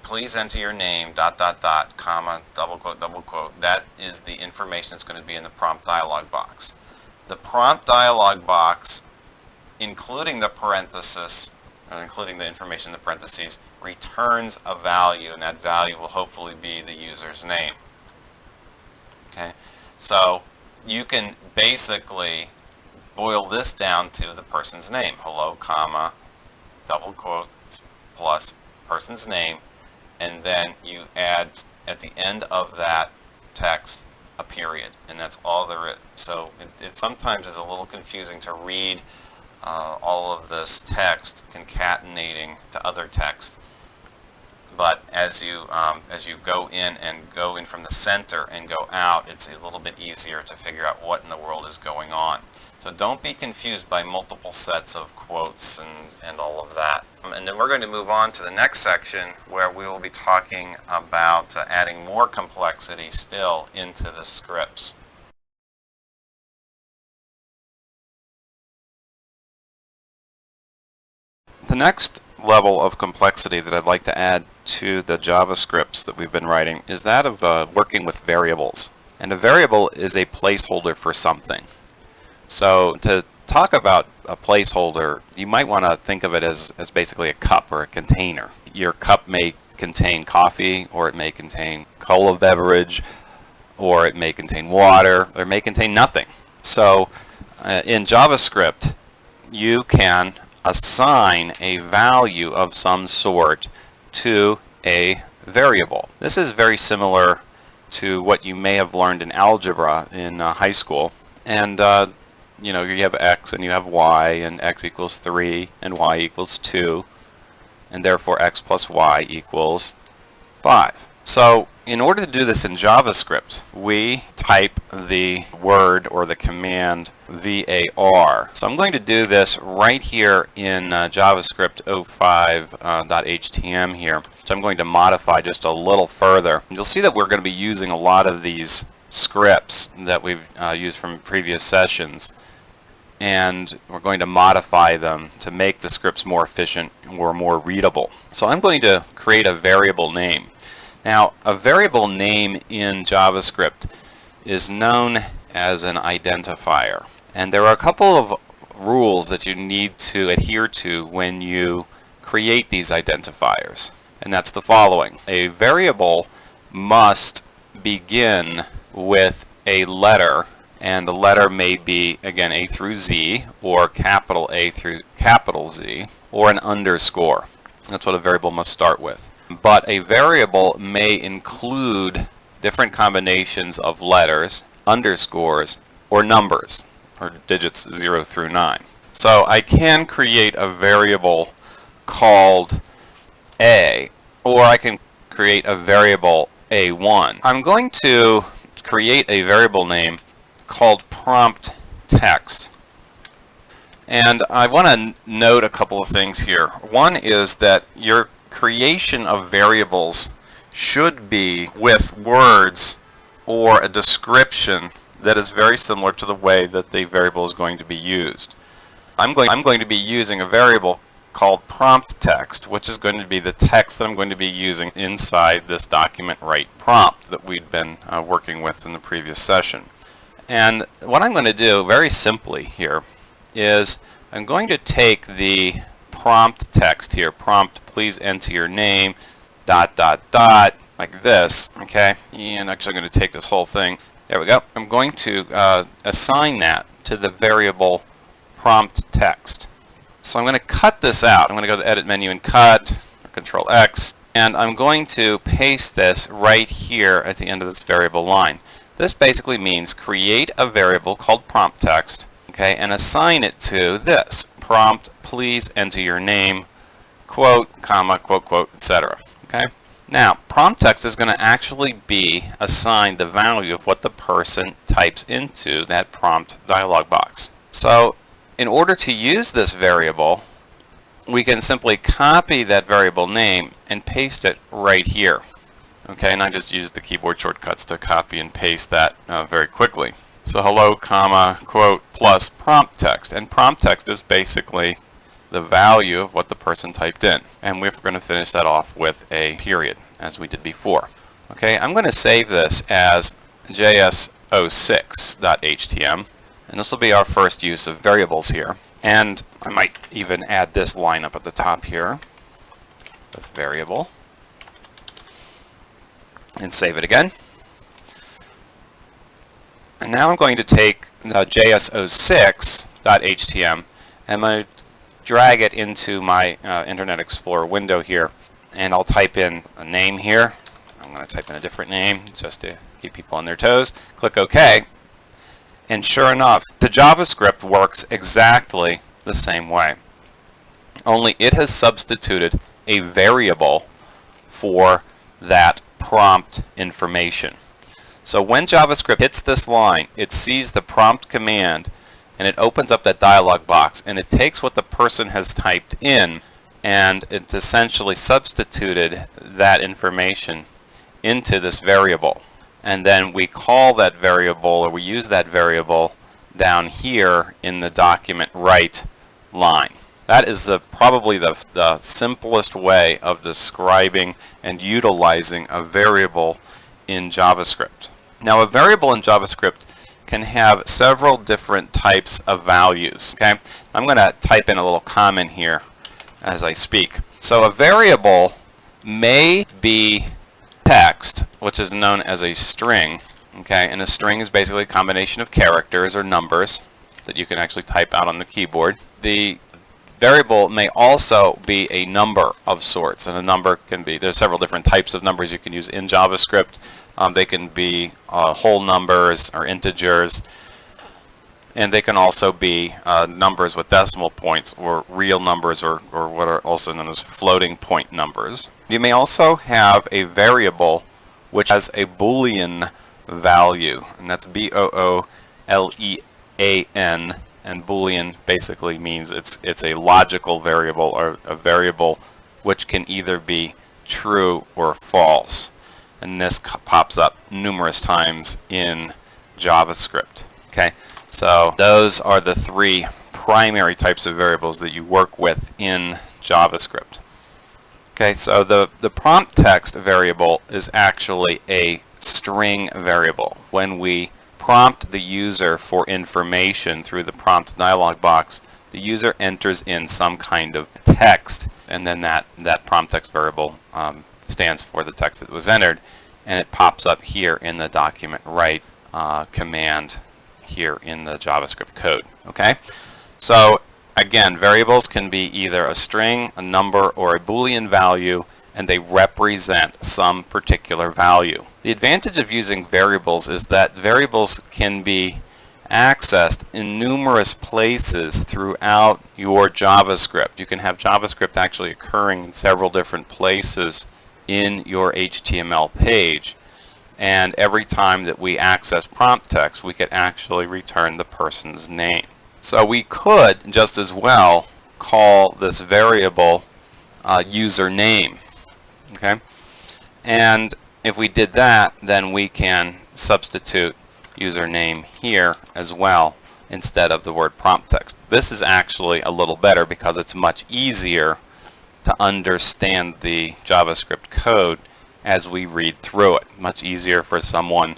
please enter your name, ... comma, double quote. That is the information that's going to be in the prompt dialog box. The prompt dialog box, including the parenthesis, or including the information in the parentheses, returns a value, and that value will hopefully be the user's name. Okay, so you can basically boil this down to the person's name. Hello, comma, double quote, plus person's name, and then you add at the end of that text a period, and that's all there is. So it sometimes is a little confusing to read all of this text concatenating to other text, but as you go in from the center and go out, it's a little bit easier to figure out what in the world is going on. So don't be confused by multiple sets of quotes and all of that. And then we're going to move on to the next section, where we will be talking about adding more complexity still into the scripts. The next level of complexity that I'd like to add to the JavaScripts that we've been writing is that of working with variables. And a variable is a placeholder for something. So to talk about a placeholder, you might want to think of it as basically a cup or a container. Your cup may contain coffee, or it may contain cola beverage, or it may contain water, or it may contain nothing. So in JavaScript, you can assign a value of some sort to a variable. This is very similar to what you may have learned in algebra in high school. And you know, you have x and you have y, and x equals 3 and y equals 2, and therefore x plus y equals 5. So in order to do this in JavaScript, we type the word or the command var. So I'm going to do this right here in JavaScript 05.htm here, which I'm going to modify just a little further. You'll see that we're going to be using a lot of these scripts that we've used from previous sessions, and we're going to modify them to make the scripts more efficient or more readable. So I'm going to create a variable name. Now, a variable name in JavaScript is known as an identifier, and there are a couple of rules that you need to adhere to when you create these identifiers, and that's the following. A variable must begin with a letter, and the letter may be, again, A through Z, or capital A through capital Z, or an underscore. That's what a variable must start with. But a variable may include different combinations of letters, underscores, or numbers, or digits 0 through 9. So I can create a variable called A, or I can create a variable A1. I'm going to create a variable name called prompt text. And I want to note a couple of things here. One is that your creation of variables should be with words or a description that is very similar to the way that the variable is going to be used. I'm going to be using a variable called prompt text, which is going to be the text that I'm going to be using inside this document write prompt that we'd been working with in the previous session. And what I'm going to do very simply here is I'm going to take the prompt text here, prompt please enter your name, ... like this, okay? And actually I'm going to take this whole thing, there we go. I'm going to assign that to the variable prompt text. So I'm going to cut this out. I'm going to go to the edit menu and cut, or Control X, and I'm going to paste this right here at the end of this variable line. This basically means create a variable called prompt text, okay, and assign it to this, prompt please enter your name, quote, comma, quote, quote, etc. Okay? Now, prompt text is going to actually be assigned the value of what the person types into that prompt dialog box. So, in order to use this variable, we can simply copy that variable name and paste it right here. Okay, and I just used the keyboard shortcuts to copy and paste that very quickly. So hello, comma, quote, plus prompt text. And prompt text is basically the value of what the person typed in. And we're going to finish that off with a period, as we did before. Okay, I'm going to save this as JS06.htm. And this will be our first use of variables here. And I might even add this line up at the top here with variable. And save it again. And now I'm going to take the JS06.htm and I'm going to drag it into my Internet Explorer window here, and I'll type in a name here. I'm going to type in a different name just to keep people on their toes. Click OK, and sure enough, the JavaScript works exactly the same way. Only it has substituted a variable for that prompt information. So when JavaScript hits this line, it sees the prompt command and it opens up that dialog box and it takes what the person has typed in and it's essentially substituted that information into this variable. And then we call that variable, or we use that variable down here in the document write line. That is probably the simplest way of describing and utilizing a variable in JavaScript. Now, a variable in JavaScript can have several different types of values. Okay, I'm going to type in a little comment here as I speak. So a variable may be text, which is known as a string. Okay, and a string is basically a combination of characters or numbers that you can actually type out on the keyboard. The variable may also be a number of sorts, and a number can be, there's several different types of numbers you can use in JavaScript. They can be whole numbers or integers, and they can also be numbers with decimal points or real numbers, or what are also known as floating point numbers. You may also have a variable which has a Boolean value, and that's Boolean, and Boolean basically means it's a logical variable, or a variable which can either be true or false. And this pops up numerous times in JavaScript. Okay, so those are the three primary types of variables that you work with in JavaScript. Okay, so the prompt text variable is actually a string variable. When we prompt the user for information through the prompt dialog box, the user enters in some kind of text, and then that prompt text variable stands for the text that was entered, and it pops up here in the document write command here in the JavaScript code. Okay, so again, variables can be either a string, a number, or a Boolean value, and they represent some particular value. The advantage of using variables is that variables can be accessed in numerous places throughout your JavaScript. You can have JavaScript actually occurring in several different places in your HTML page, and every time that we access prompt text, we could actually return the person's name. So we could just as well call this variable username. Okay, and if we did that, then we can substitute username here as well instead of the word prompt text. This is actually a little better because it's much easier to understand the JavaScript code as we read through it. Much easier for someone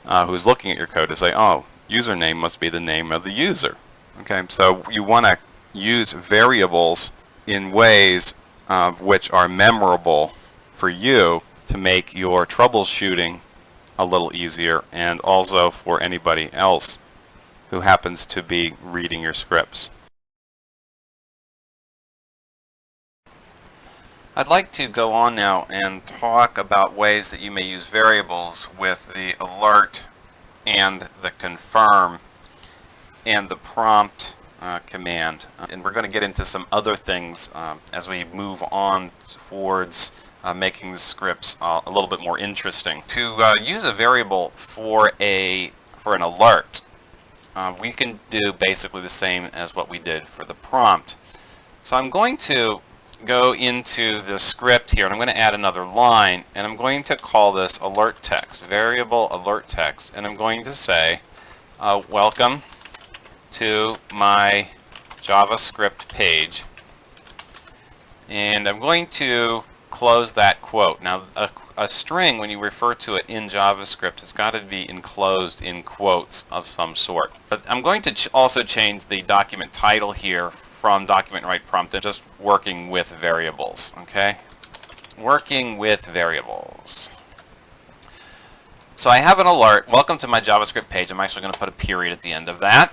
who's looking at your code to say, oh, username must be the name of the user. Okay, so you want to use variables in ways which are memorable for you to make your troubleshooting a little easier, and also for anybody else who happens to be reading your scripts. I'd like to go on now and talk about ways that you may use variables with the alert and the confirm and the prompt command. And we're going to get into some other things as we move on towards making the scripts a little bit more interesting. To use a variable for an alert, we can do basically the same as what we did for the prompt. So I'm going to go into the script here, and I'm going to add another line, and I'm going to call this alert text, variable alert text, and I'm going to say welcome to my JavaScript page, and I'm going to close that quote. Now a string, when you refer to it in JavaScript, has got to be enclosed in quotes of some sort. But I'm going to also change the document title here from document write prompt to just working with variables. Okay, working with variables. So I have an alert, welcome to my JavaScript page. I'm actually going to put a period at the end of that.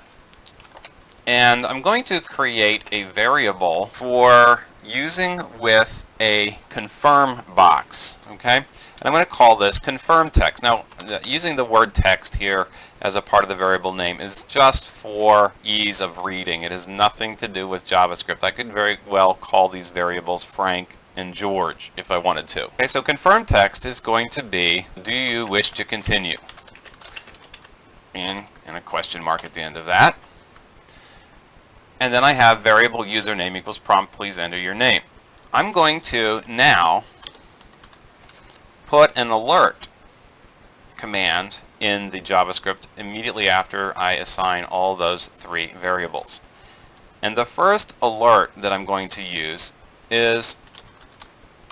And I'm going to create a variable for using with a confirm box. Okay, and I'm going to call this confirm text. Now, using the word text here as a part of the variable name is just for ease of reading. It has nothing to do with JavaScript. I could very well call these variables Frank and George if I wanted to. Okay, so confirm text is going to be, do you wish to continue? And a question mark at the end of that. And then I have variable username equals prompt, please enter your name. I'm going to now put an alert command in the JavaScript immediately after I assign all those three variables. And the first alert that I'm going to use is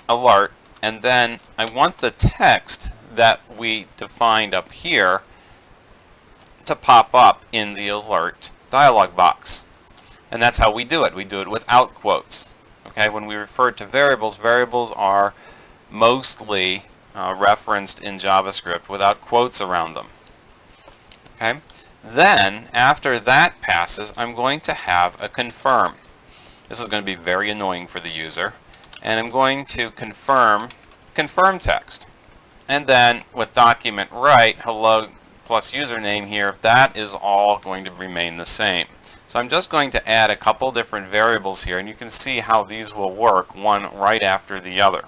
alert, and then I want the text that we defined up here to pop up in the alert dialog box. And that's how we do it. We do it without quotes. Okay, when we refer to variables, variables are mostly referenced in JavaScript without quotes around them. Okay, then after that passes, I'm going to have a confirm. This is going to be very annoying for the user, and I'm going to confirm text. And then with document write, hello plus username here, that is all going to remain the same. So I'm just going to add a couple different variables here, and you can see how these will work one right after the other.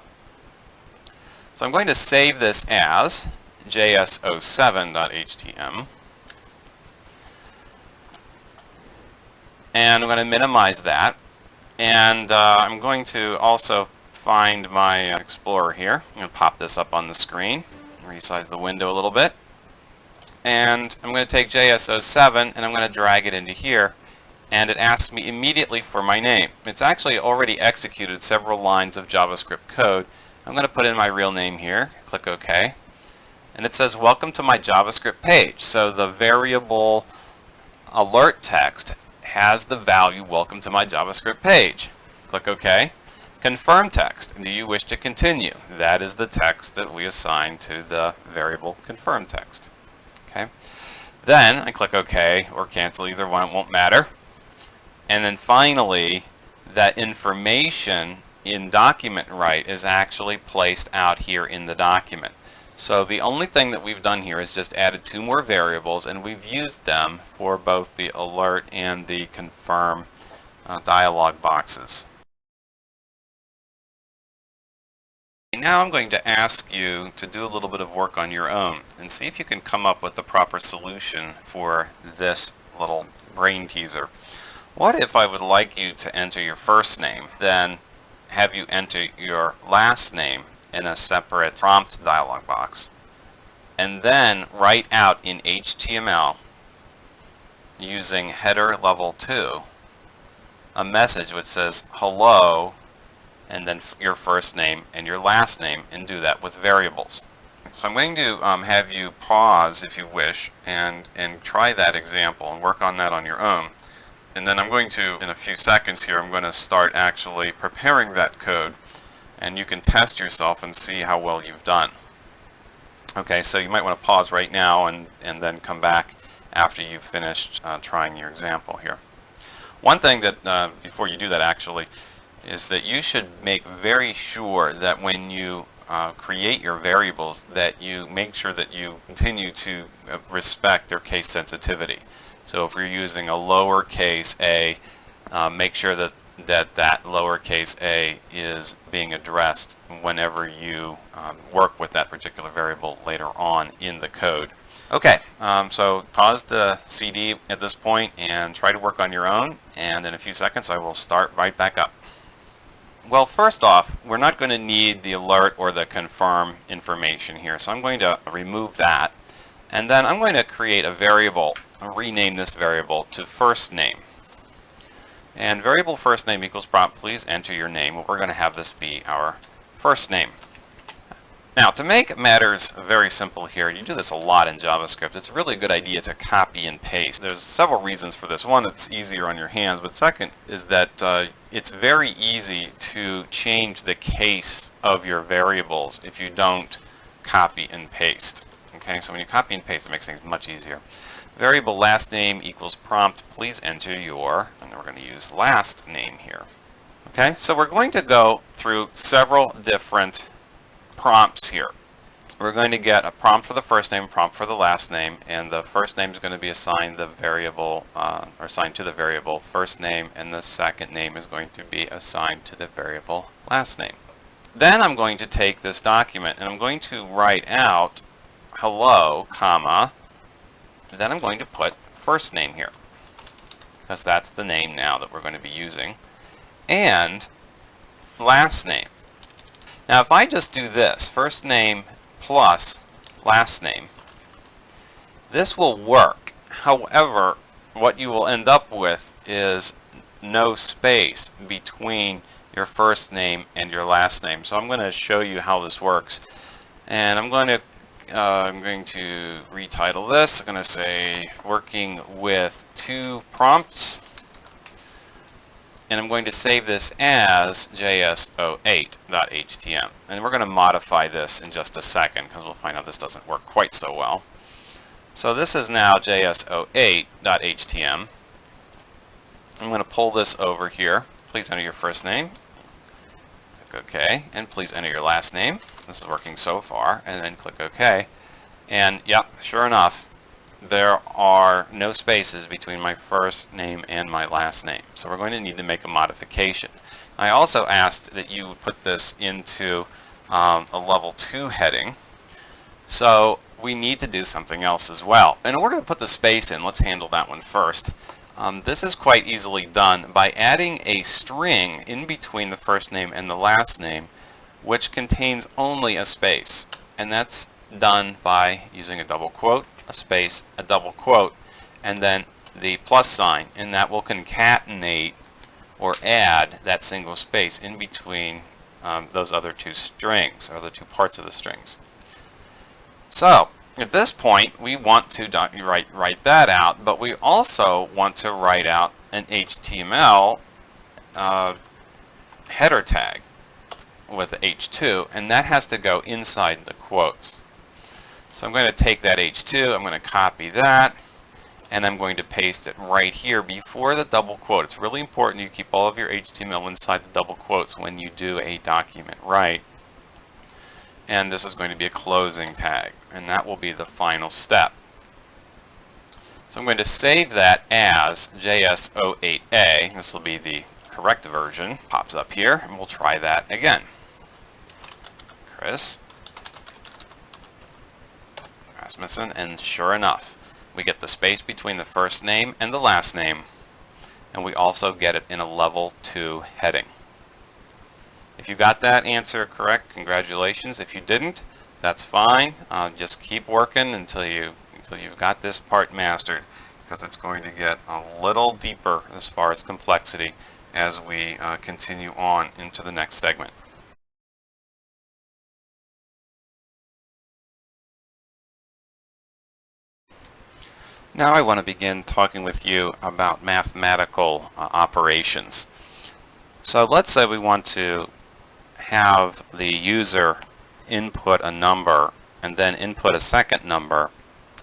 So I'm going to save this as js07.htm. And I'm going to minimize that. And I'm going to also find my Explorer here. I'm going to pop this up on the screen, resize the window a little bit. And I'm going to take JS07 and I'm going to drag it into here. And it asks me immediately for my name. It's actually already executed several lines of JavaScript code. I'm going to put in my real name here, click OK. And it says, welcome to my JavaScript page. So the variable alert text has the value, welcome to my JavaScript page. Click OK. Confirm text, do you wish to continue? That is the text that we assign to the variable confirm text. Okay. Then I click OK or cancel, either one, it won't matter. And then finally, that information in document write is actually placed out here in the document. So the only thing that we've done here is just added 2 more variables, and we've used them for both the alert and the confirm dialog boxes. Now I'm going to ask you to do a little bit of work on your own and see if you can come up with the proper solution for this little brain teaser. What if I would like you to enter your first name, then have you enter your last name in a separate prompt dialog box, and then write out in HTML using header level 2 a message which says hello and then your first name and your last name, and do that with variables. So I'm going to have you pause if you wish and try that example and work on that on your own. And then I'm going to, in a few seconds here, I'm going to start actually preparing that code, and you can test yourself and see how well you've done. Okay, so you might want to pause right now and then come back after you've finished trying your example here. One thing that, before you do that actually, is that you should make very sure that when you create your variables that you make sure that you continue to respect their case sensitivity. So if you're using a lowercase a, make sure that that lowercase a is being addressed whenever you work with that particular variable later on in the code. Okay, so pause the CD at this point and try to work on your own, and in a few seconds I will start right back up. Well, first off, we're not going to need the alert or the confirm information here, so I'm going to remove that, and then I'm going to create a variable. I'll rename this variable to first name. And variable first name equals prompt, please enter your name. Well, we're going to have this be our first name. Now, to make matters very simple here, you do this a lot in JavaScript, it's a really good idea to copy and paste. There's several reasons for this. One, it's easier on your hands, but second is that it's very easy to change the case of your variables if you don't copy and paste. Okay, so when you copy and paste, it makes things much easier. Variable last name equals prompt, please enter your, and we're going to use last name here. Okay, so we're going to go through several different prompts here. We're going to get a prompt for the first name, prompt for the last name, and the first name is going to be assigned the variable, or assigned to the variable first name, and the second name is going to be assigned to the variable last name. Then I'm going to take this document and I'm going to write out hello, comma, then I'm going to put first name here, because that's the name now that we're going to be using, and last name. Now if I just do this, first name plus last name, this will work. However, what you will end up with is no space between your first name and your last name. So I'm going to show you how this works, and I'm going to retitle this. I'm going to say working with 2 prompts, and I'm going to save this as js08.htm. And we're going to modify this in just a second because we'll find out this doesn't work quite so well. So this is now js08.htm. I'm going to pull this over here. Please enter your first name. Click OK, and please enter your last name. This is working so far, and then click OK. And yep, sure enough, there are no spaces between my first name and my last name. So we're going to need to make a modification. I also asked that you put this into a level 2 heading. So we need to do something else as well. In order to put the space in, let's handle that one first. This is quite easily done by adding a string in between the first name and the last name, which contains only a space. And that's done by using a double quote, a space, a double quote, and then the plus sign, and that will concatenate or add that single space in between those other two strings, or the two parts of the strings. So at this point we want to write that out, but we also want to write out an HTML header tag with H2, and that has to go inside the quotes. So I'm going to take that H2, I'm going to copy that, and I'm going to paste it right here before the double quote. It's really important you keep all of your HTML inside the double quotes when you do a document write. And this is going to be a closing tag, and that will be the final step. So I'm going to save that as JS08A. This will be the correct version. Pops up here, and we'll try that again. Chris Rasmussen, and sure enough, we get the space between the first name and the last name, and we also get it in a level 2 heading. If you got that answer correct, congratulations. If you didn't, that's fine. Just keep working until you've got this part mastered, because it's going to get a little deeper as far as complexity as we continue on into the next segment. Now I want to begin talking with you about mathematical operations. So let's say we want to have the user input a number and then input a second number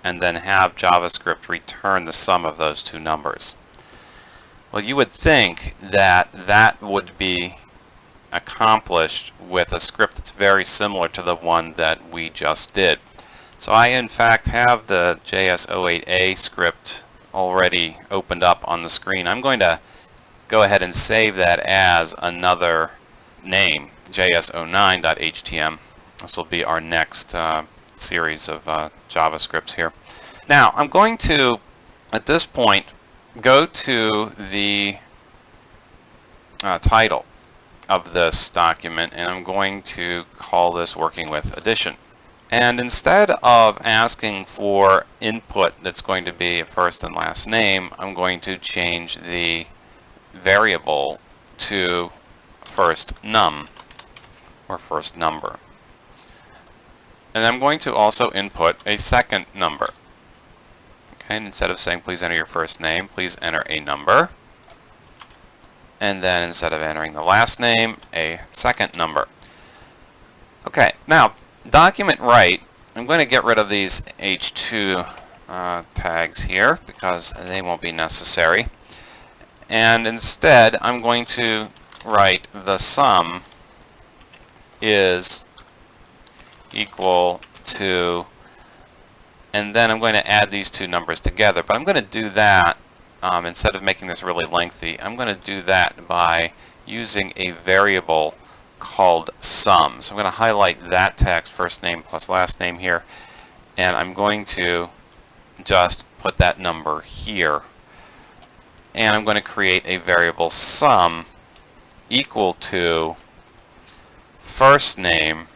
and then have JavaScript return the sum of those two numbers. Well, you would think that that would be accomplished with a script that's very similar to the one that we just did. So I in fact have the JS08A script already opened up on the screen. I'm going to go ahead and save that as another name, js09.htm. This will be our next series of JavaScripts here. Now I'm going to, at this point, go to the title of this document, and I'm going to call this Working with Addition. And instead of asking for input that's going to be a first and last name, I'm going to change the variable to first num, or first number. And I'm going to also input a second number. Okay, and instead of saying please enter your first name, please enter a number. And then instead of entering the last name, a second number. Okay, now document write, I'm going to get rid of these H2 tags here because they won't be necessary. And instead I'm going to write the sum is equal to, and then I'm going to add these two numbers together. But I'm going to do that, instead of making this really lengthy, I'm going to do that by using a variable called sum. So I'm going to highlight that text, first name plus last name here, and I'm going to just put that number here. And I'm going to create a variable sum equal to first num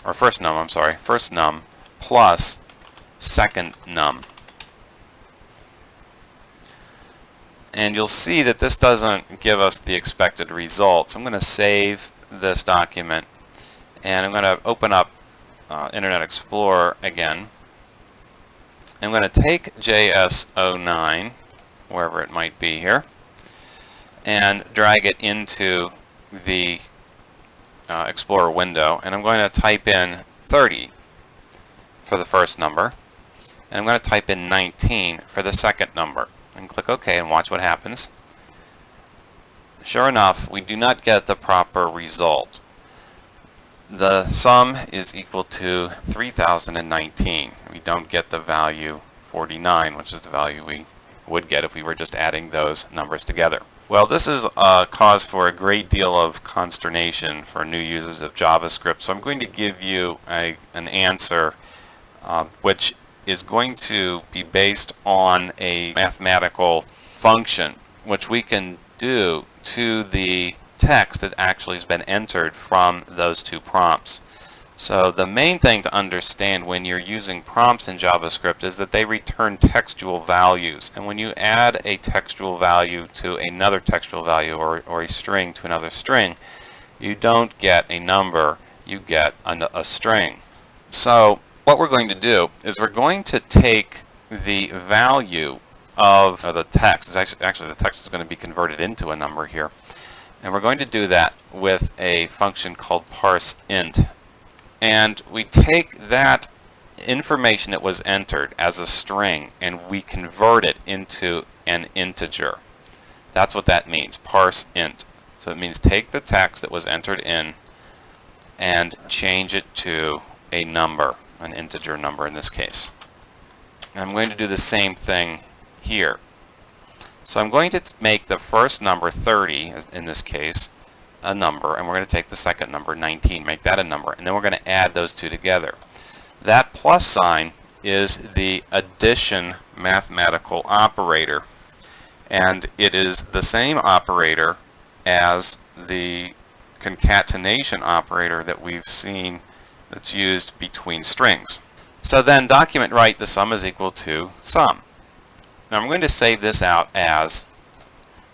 plus second num. And you'll see that this doesn't give us the expected results. I'm going to save this document, and I'm going to open up Internet Explorer again. I'm going to take JS09, wherever it might be here, and drag it into the Explorer window, and I'm going to type in 30 for the first number, and I'm going to type in 19 for the second number, and click OK and watch what happens. Sure enough, we do not get the proper result. The sum is equal to 3019. We don't get the value 49, which is the value we would get if we were just adding those numbers together. Well, this is a cause for a great deal of consternation for new users of JavaScript. So I'm going to give you an answer which is going to be based on a mathematical function which we can do to the text that actually has been entered from those two prompts. So the main thing to understand when you're using prompts in JavaScript is that they return textual values. And when you add a textual value to another textual value or a string to another string, you don't get a number, you get a string. So what we're going to do is we're going to take the value of the text. Actually the text is going to be converted into a number here. And we're going to do that with a function called parseInt. And we take that information that was entered as a string and we convert it into an integer. That's what that means, parseInt. So it means take the text that was entered in and change it to a number, an integer number in this case. And I'm going to do the same thing here. So I'm going to make the first number 30, in this case, a number, and we're going to take the second number 19, make that a number, and then we're going to add those two together. That plus sign is the addition mathematical operator, and it is the same operator as the concatenation operator that we've seen that's used between strings. So then document write the sum is equal to sum. Now I'm going to save this out as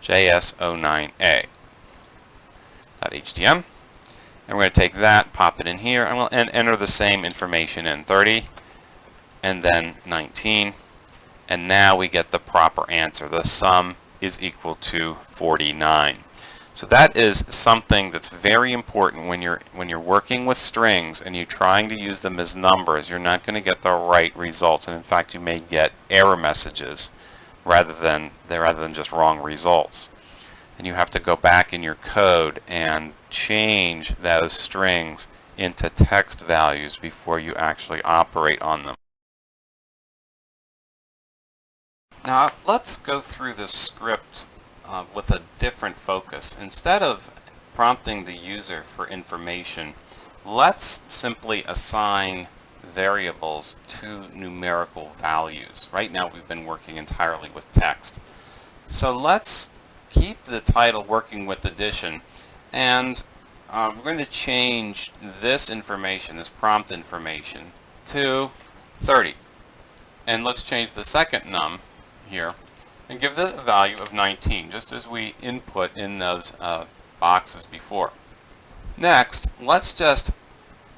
JS09A. .htm, and we're going to take that, pop it in here, and we'll enter the same information in 30 and then 19, and now we get the proper answer. The sum is equal to 49. So that is something that's very important when you're working with strings and you're trying to use them as numbers. You're not going to get the right results, and in fact you may get error messages rather than just wrong results. And you have to go back in your code and change those strings into text values before you actually operate on them. Now let's go through this script with a different focus. Instead of prompting the user for information, let's simply assign variables to numerical values. Right now we've been working entirely with text. So let's keep the title working with addition, and we're going to change this information, this prompt information, to 30. And let's change the second num here and give it a value of 19, just as we input in those boxes before. Next, let's just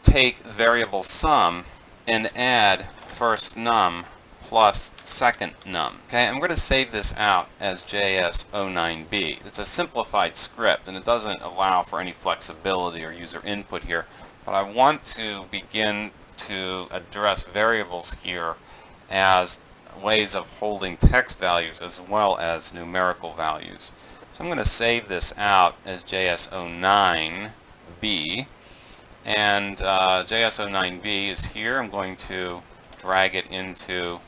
take the variable sum and add first num plus second num. Okay, I'm going to save this out as JS09B. It's a simplified script and it doesn't allow for any flexibility or user input here, but I want to begin to address variables here as ways of holding text values as well as numerical values. So I'm going to save this out as JS09B, and JS09B is here. I'm going to drag it into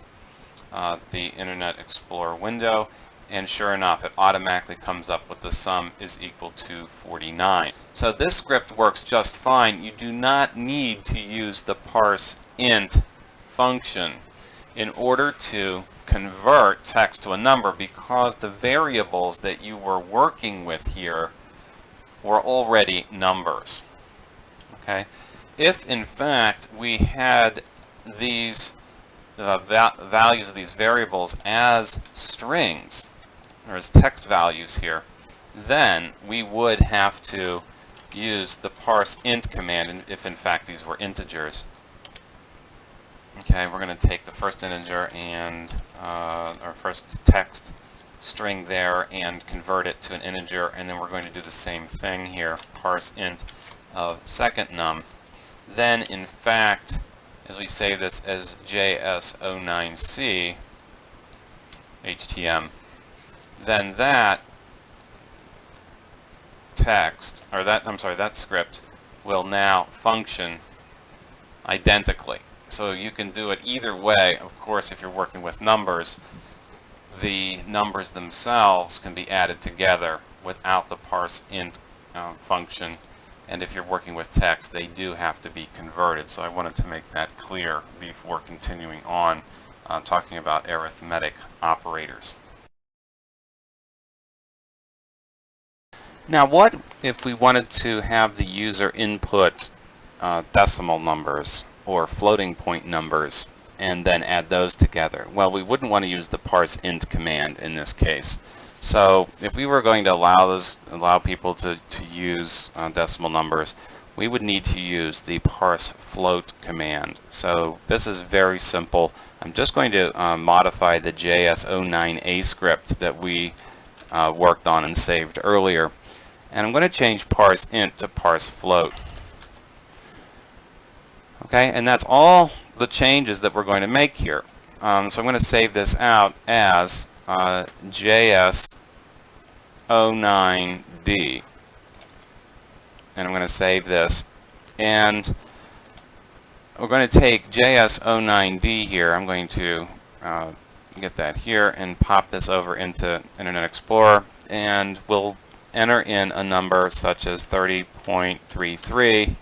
the Internet Explorer window, and sure enough it automatically comes up with the sum is equal to 49. So this script works just fine. You do not need to use the parseInt function in order to convert text to a number, because the variables that you were working with here were already numbers. Okay? If in fact we had these values of these variables as strings, or as text values here, then we would have to use the parseInt command if in fact these were integers. Okay, we're going to take the first integer and our first text string there and convert it to an integer, and then we're going to do the same thing here, parseInt of second num. Then in fact, as we save this as JS09C HTM, then that text, or that script will now function identically. So you can do it either way. Of course, if you're working with numbers, the numbers themselves can be added together without the parse int function, and if you're working with text, they do have to be converted. So I wanted to make that clear before continuing on talking about arithmetic operators. Now, what if we wanted to have the user input decimal numbers or floating point numbers and then add those together? Well, we wouldn't want to use the parse int command in this case. So if we were going to allow people to use decimal numbers, we would need to use the parse float command. So this is very simple. I'm just going to modify the JS09A script that we worked on and saved earlier. And I'm going to change parse int to parse float. Okay, and that's all the changes that we're going to make here. So I'm going to save this out as JS09D. And I'm going to save this. And we're going to take JS09D here. I'm going to get that here and pop this over into Internet Explorer. And we'll enter in a number such as 30.33.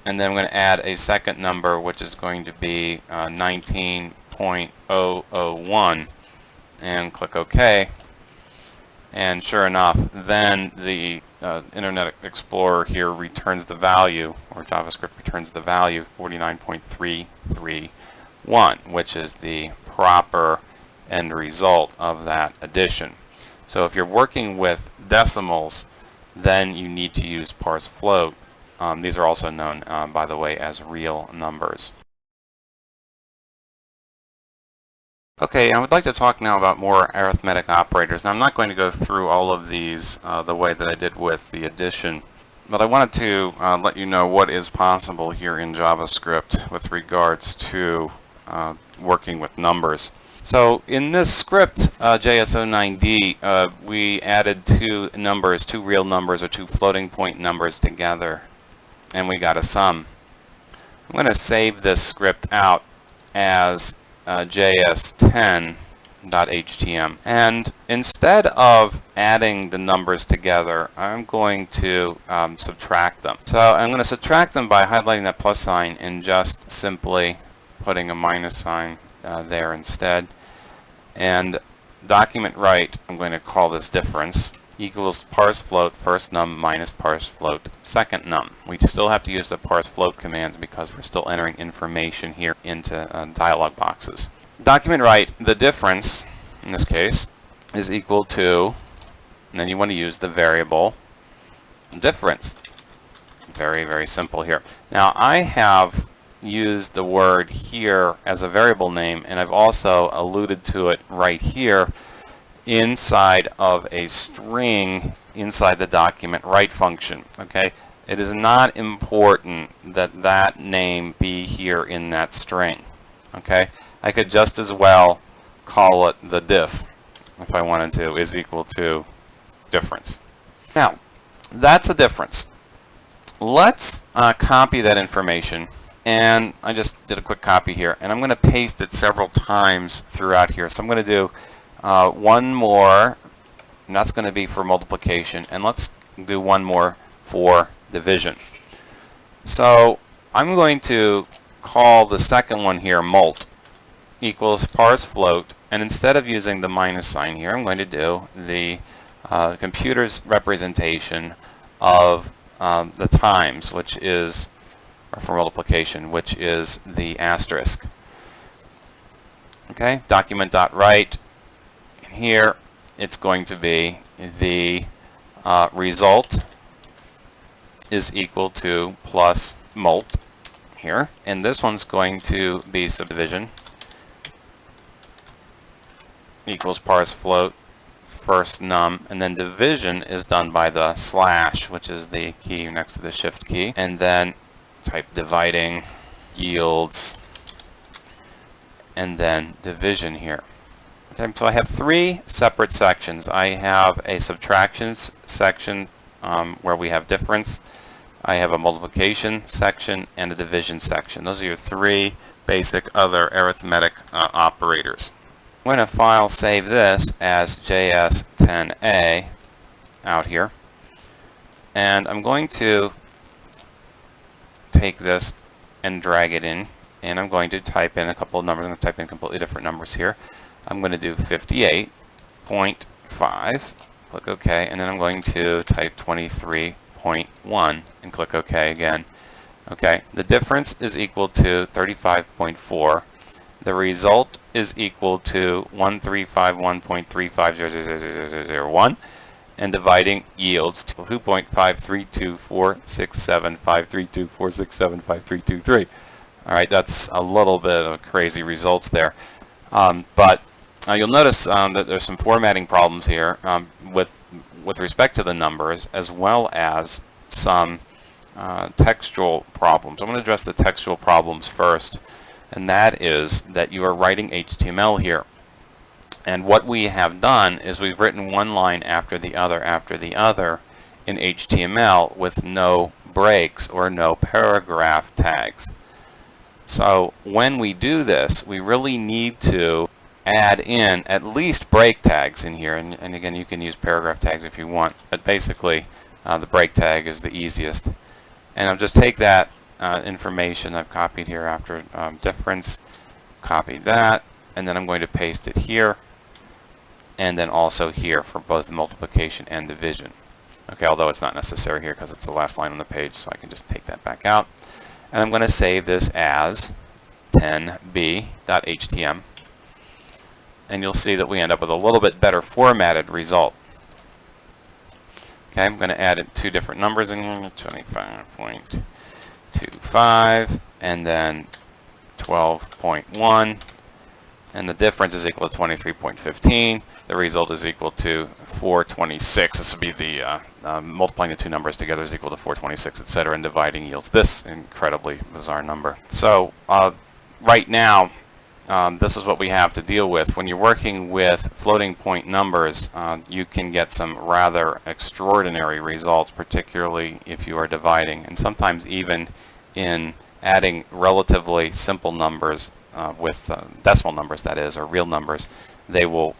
And then I'm going to add a second number, which is going to be 19.001, and click OK. And sure enough, then the Internet Explorer here returns the value, or JavaScript returns the value, 49.331, which is the proper end result of that addition. So if you're working with decimals, then you need to use parse float. These are also known, by the way, as real numbers. Okay, I would like to talk now about more arithmetic operators. Now, I'm not going to go through all of these the way that I did with the addition, but I wanted to let you know what is possible here in JavaScript with regards to working with numbers. So in this script, JS09D, we added two real numbers or two floating point numbers together, and we got a sum. I'm going to save this script out as js10.htm, and instead of adding the numbers together, I'm going to subtract them. So I'm going to subtract them by highlighting that plus sign and just simply putting a minus sign there instead. And document write, I'm going to call this difference, equals parse float first num minus parse float second num. We still have to use the parse float commands because we're still entering information here into dialog boxes. Document write, the difference, in this case, is equal to, and then you want to use the variable difference. Very, very simple here. Now I have used the word here as a variable name, and I've also alluded to it right here inside of a string inside the document write function. Okay, it is not important that that name be here in that string. Okay, I could just as well call it the diff if I wanted to, is equal to difference. Now that's a difference. Let's copy that information. And I just did a quick copy here, and I'm going to paste it several times throughout here. So I'm going to do one more, and that's going to be for multiplication, and let's do one more for division. So I'm going to call the second one here mult equals parse float, and instead of using the minus sign here, I'm going to do the computer's representation of the times, which is for multiplication, which is the asterisk. Okay, document.write. Here it's going to be the result is equal to plus mult here, and this one's going to be subdivision equals parse float first num, and then division is done by the slash, which is the key next to the shift key, and then type dividing yields and then division here. Okay, so I have three separate sections. I have a subtractions section where we have difference. I have a multiplication section and a division section. Those are your three basic other arithmetic operators. I'm going to file save this as JS10A out here, and I'm going to take this and drag it in, and I'm going to type in a couple of numbers. I'm going to type in completely different numbers here. I'm going to do 58.5, click OK, and then I'm going to type 23.1 and click OK again. Okay, the difference is equal to 35.4. The result is equal to 1351.3500001, and dividing yields to 2.53246753246753223. All right, that's a little bit of crazy results there, but you'll notice that there's some formatting problems here with respect to the numbers, as well as some textual problems. I'm going to address the textual problems first, and that is that you are writing HTML here. And what we have done is we've written one line after the other in HTML with no breaks or no paragraph tags. So when we do this, we really need to add in at least break tags in here, and again, you can use paragraph tags if you want, but basically the break tag is the easiest. And I'll just take that information I've copied here after difference, copied that, and then I'm going to paste it here, and then also here for both multiplication and division. Okay, although it's not necessary here because it's the last line on the page, so I can just take that back out. And I'm going to save this as 10b.htm, and you'll see that we end up with a little bit better formatted result. Okay, I'm going to add two different numbers in here, 25.25 and then 12.1, and the difference is equal to 23.15. The result is equal to 426. This would be the multiplying the two numbers together is equal to 426, etc., and dividing yields this incredibly bizarre number. So right now, this is what we have to deal with. When you're working with floating point numbers, you can get some rather extraordinary results, particularly if you are dividing, and sometimes even in adding relatively simple numbers with decimal numbers, that is, or real numbers. They will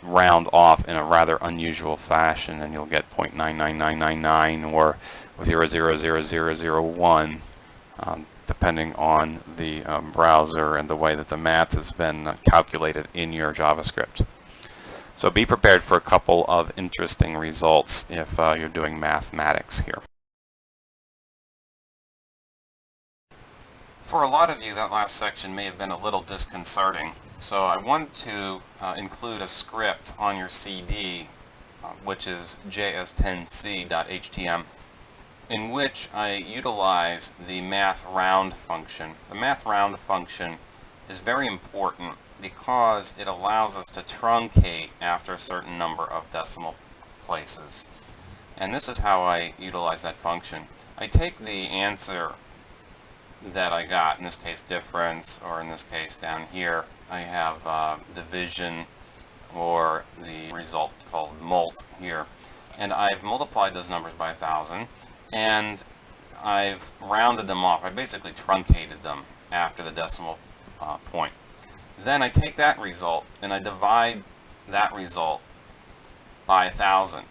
round off in a rather unusual fashion, and you'll get 0.99999 or 0.00001, depending on the browser and the way that the math has been calculated in your JavaScript. So be prepared for a couple of interesting results if you're doing mathematics here. For a lot of you, that last section may have been a little disconcerting. So I want to include a script on your CD, which is js10c.htm, in which I utilize the math round function. The math round function is very important because it allows us to truncate after a certain number of decimal places. And this is how I utilize that function. I take the answer that I got, in this case difference, or in this case down here I have division, or the result called mult here, and I've multiplied those numbers by 1,000, and I've rounded them off. I basically truncated them after the decimal point. Then I take that result and I divide that result by 1,000,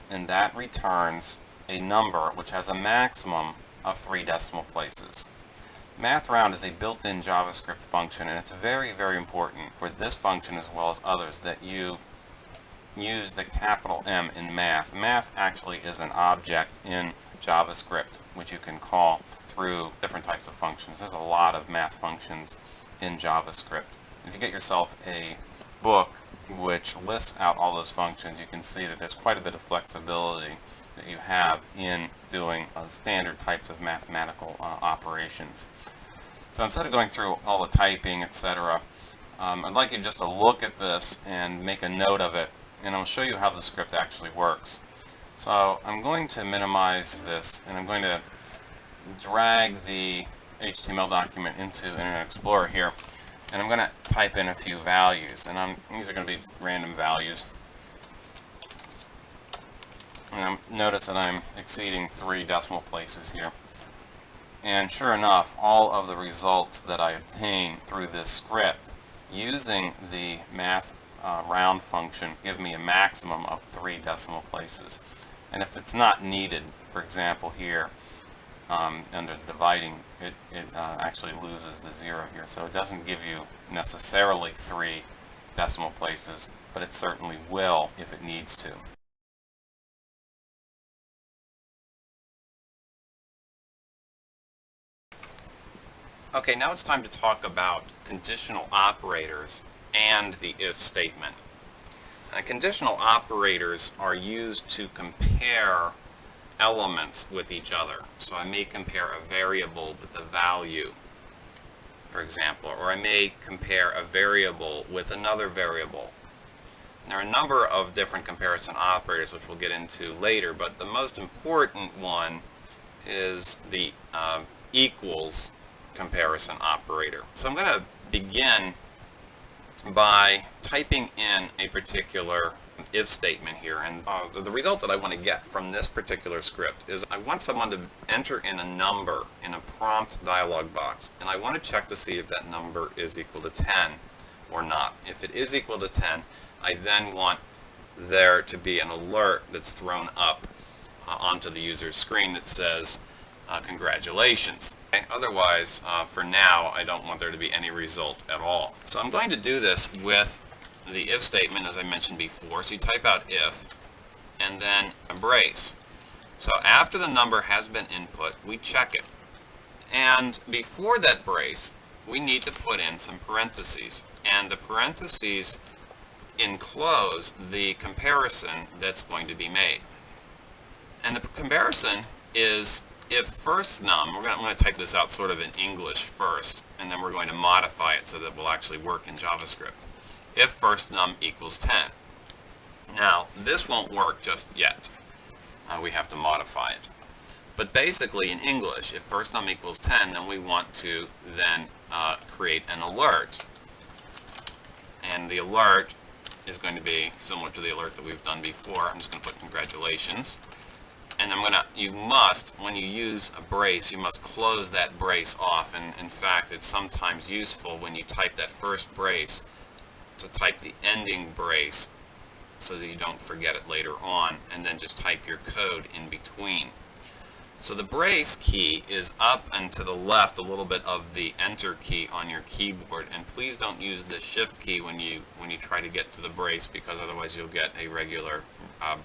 and that returns a number which has a maximum of 3 decimal places. MathRound is a built-in JavaScript function, and it's very, very important for this function as well as others that you use the capital M in math. Math actually is an object in JavaScript which you can call through different types of functions. There's a lot of math functions in JavaScript. If you get yourself a book which lists out all those functions, you can see that there's quite a bit of flexibility that you have in doing standard types of mathematical operations. So instead of going through all the typing, etc., I'd like you just to look at this and make a note of it, and I'll show you how the script actually works. So I'm going to minimize this, and I'm going to drag the HTML document into Internet Explorer here, and I'm going to type in a few values, and these are going to be random values. And notice that I'm exceeding 3 decimal places here. And sure enough, all of the results that I obtain through this script using the math round function give me a maximum of 3 decimal places. And if it's not needed, for example here, under dividing, it actually loses the 0 here. So it doesn't give you necessarily 3 decimal places, but it certainly will if it needs to. Okay, now it's time to talk about conditional operators and the if statement. Conditional operators are used to compare elements with each other. So I may compare a variable with a value, for example, or I may compare a variable with another variable. And there are a number of different comparison operators which we'll get into later, but the most important one is the equals comparison operator. So I'm going to begin by typing in a particular if statement here, and the result that I want to get from this particular script is I want someone to enter in a number in a prompt dialog box, and I want to check to see if that number is equal to 10 or not. If it is equal to 10, I then want there to be an alert that's thrown up onto the user's screen that says congratulations. Okay? Otherwise, for now, I don't want there to be any result at all. So I'm going to do this with the if statement, as I mentioned before. So you type out if, and then a brace. So after the number has been input, we check it. And before that brace, we need to put in some parentheses. And the parentheses enclose the comparison that's going to be made. And the comparison is if first num, I'm going to type this out sort of in English first, and then we're going to modify it so that it will actually work in JavaScript. If first num equals 10. Now, this won't work just yet. We have to modify it. But basically, in English, if first num equals 10, then we want to then create an alert. And the alert is going to be similar to the alert that we've done before. I'm just going to put congratulations. And you must, when you use a brace, you must close that brace off. And in fact, it's sometimes useful when you type that first brace to type the ending brace so that you don't forget it later on, and then just type your code in between. So the brace key is up and to the left a little bit of the enter key on your keyboard, and please don't use the shift key when you try to get to the brace, because otherwise you'll get a regular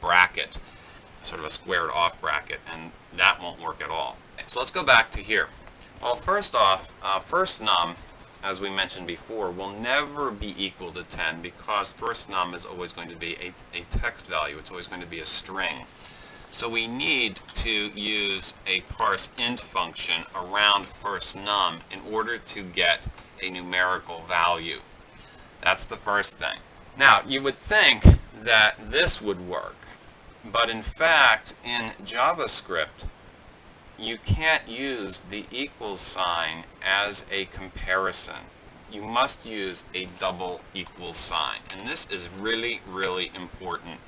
bracket, sort of a squared off bracket, and that won't work at all. So let's go back to here. Well, first off, first num, as we mentioned before, will never be equal to 10 because first num is always going to be a text value. It's always going to be a string. So we need to use a parse int function around first num in order to get a numerical value. That's the first thing. Now, you would think that this would work, but in fact, in JavaScript, you can't use the equals sign as a comparison. You must use a double equals sign. And this is really, really important.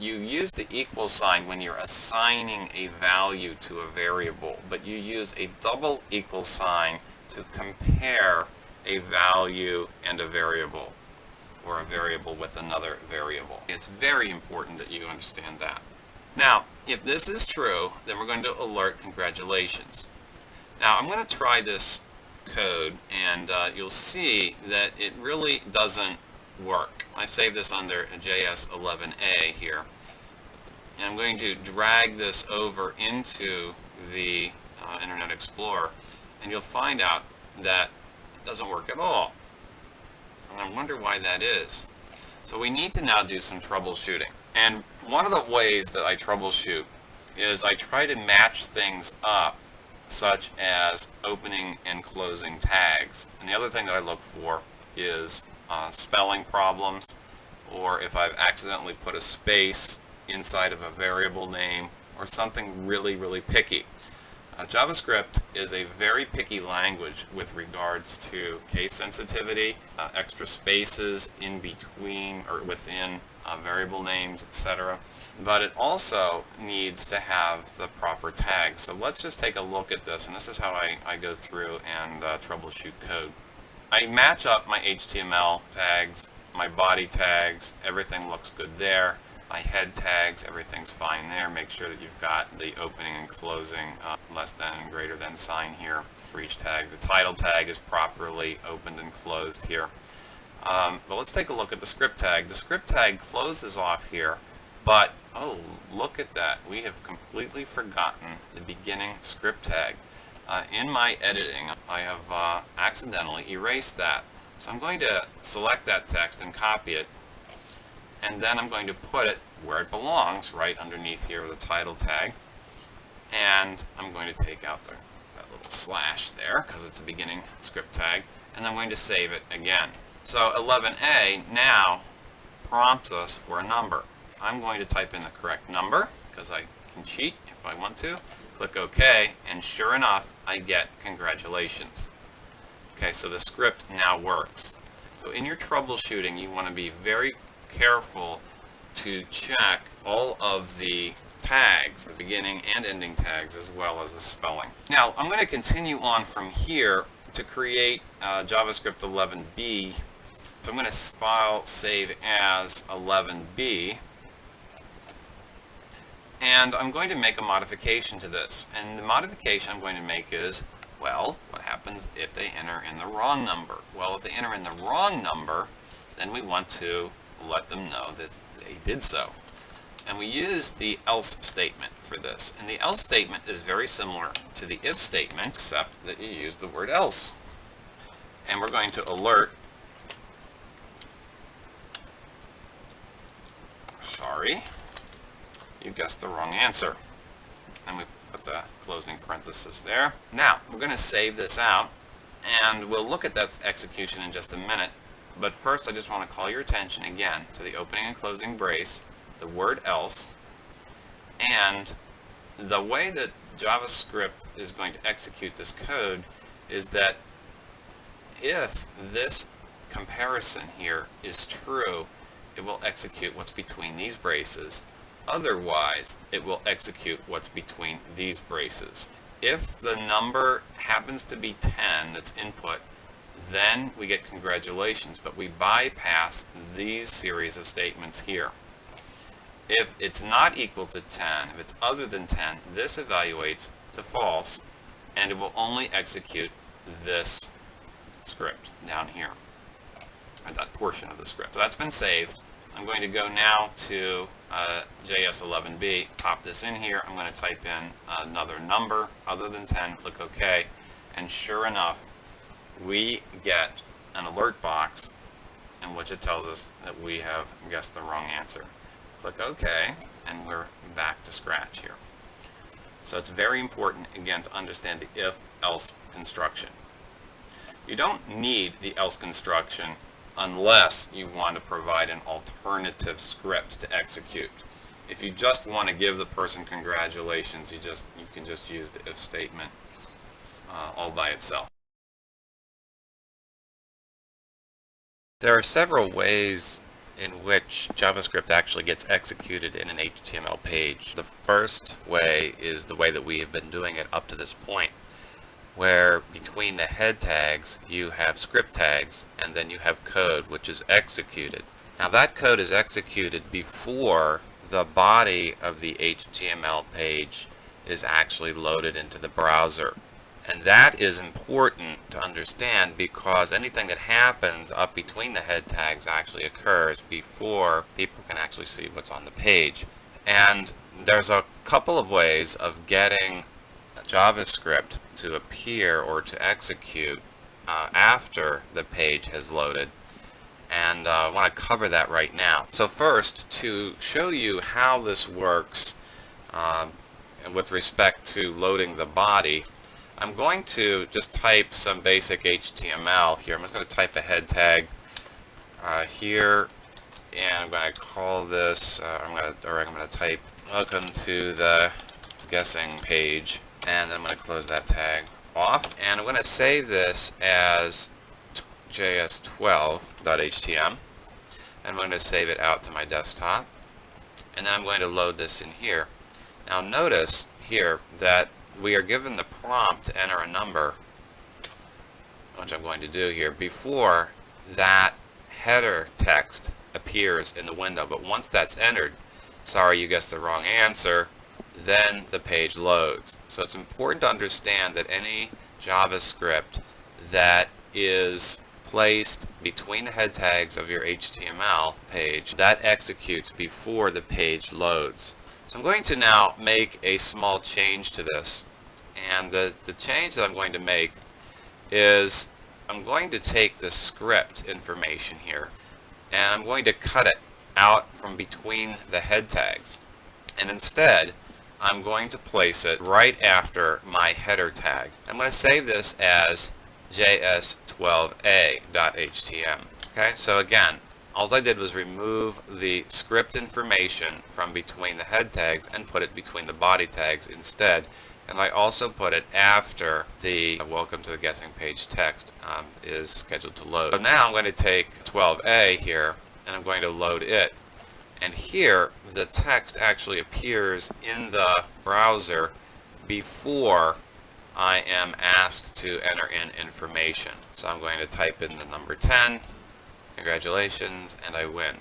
You use the equals sign when you're assigning a value to a variable, but you use a double equals sign to compare a value and a variable, or a variable with another variable. It's very important that you understand that. Now, if this is true, then we're going to alert congratulations. Now, I'm going to try this code, and you'll see that it really doesn't work. I saved this under JS 11a here, and I'm going to drag this over into the Internet Explorer, and you'll find out that it doesn't work at all. And I wonder why that is. So we need to now do some troubleshooting. And one of the ways that I troubleshoot is I try to match things up, such as opening and closing tags. And the other thing that I look for is spelling problems, or if I've accidentally put a space inside of a variable name, or something really, really picky. JavaScript is a very picky language with regards to case sensitivity, extra spaces in between or within variable names, etc. But it also needs to have the proper tags. So let's just take a look at this, and this is how I go through and troubleshoot code. I match up my HTML tags, my body tags, everything looks good there. My head tags, everything's fine there. Make sure that you've got the opening and closing less than and greater than sign here for each tag. The title tag is properly opened and closed here. But let's take a look at the script tag. The script tag closes off here, but oh, look at that. We have completely forgotten the beginning script tag. In my editing, I have accidentally erased that. So I'm going to select that text and copy it, and then I'm going to put it where it belongs, right underneath here with the title tag. And I'm going to take out that little slash there because it's a beginning script tag, and I'm going to save it again. So 11a now prompts us for a number. I'm going to type in the correct number because I can cheat if I want to. Click OK, and sure enough, I get congratulations. Okay, so the script now works. So in your troubleshooting, you want to be very careful to check all of the tags, the beginning and ending tags, as well as the spelling. Now, I'm going to continue on from here to create JavaScript 11b. So I'm going to file save as 11b. And I'm going to make a modification to this. And the modification I'm going to make is, well, what happens if they enter in the wrong number? Well, if they enter in the wrong number, then we want to let them know that they did so. And we use the else statement for this. And the else statement is very similar to the if statement, except that you use the word else. And we're going to alert, sorry, you guessed the wrong answer. And we put the closing parenthesis there. Now, we're going to save this out, and we'll look at that execution in just a minute. But first, I just want to call your attention again to the opening and closing brace, the word else, and the way that JavaScript is going to execute this code is that if this comparison here is true, it will execute what's between these braces. Otherwise, it will execute what's between these braces. If the number happens to be 10 that's input, then we get congratulations, but we bypass these series of statements here. If it's not equal to 10, if it's other than 10, this evaluates to false, and it will only execute this script down here, or that portion of the script. So that's been saved. I'm going to go now to JS11b, pop this in here. I'm going to type in another number other than 10, click OK, and sure enough, we get an alert box in which it tells us that we have guessed the wrong answer. Click OK, and we're back to scratch here. So it's very important, again, to understand the if-else construction. You don't need the else construction unless you want to provide an alternative script to execute. If you just want to give the person congratulations, you can just use the if statement all by itself. There are several ways in which JavaScript actually gets executed in an HTML page. The first way is the way that we have been doing it up to this point, where between the head tags you have script tags and then you have code which is executed. Now that code is executed before the body of the HTML page is actually loaded into the browser. And that is important to understand because anything that happens up between the head tags actually occurs before people can actually see what's on the page. And there's a couple of ways of getting JavaScript to appear or to execute after the page has loaded, and I want to cover that right now. So first, to show you how this works with respect to loading the body, I'm going to just type some basic HTML here. I'm just going to type a head tag here, and I'm going to call this, I'm going to type welcome to the guessing page, and then I'm going to close that tag off, and I'm going to save this as js12.htm, and I'm going to save it out to my desktop, and then I'm going to load this in here. Now notice here that we are given the prompt to enter a number which I'm going to do here, before that header text appears in the window. But once that's entered, sorry, you guessed the wrong answer, then the page loads. So it's important to understand that any JavaScript that is placed between the head tags of your HTML page, that executes before the page loads. So I'm going to now make a small change to this. And the change that I'm going to make is I'm going to take the script information here and I'm going to cut it out from between the head tags. And instead, I'm going to place it right after my header tag. I'm going to save this as js12a.htm. Okay, so again, all I did was remove the script information from between the head tags and put it between the body tags instead. And I also put it after the welcome to the guessing page text is scheduled to load. So now I'm going to take 12a here and I'm going to load it. And here the text actually appears in the browser before I am asked to enter in information. So I'm going to type in the number 10, congratulations, and I win.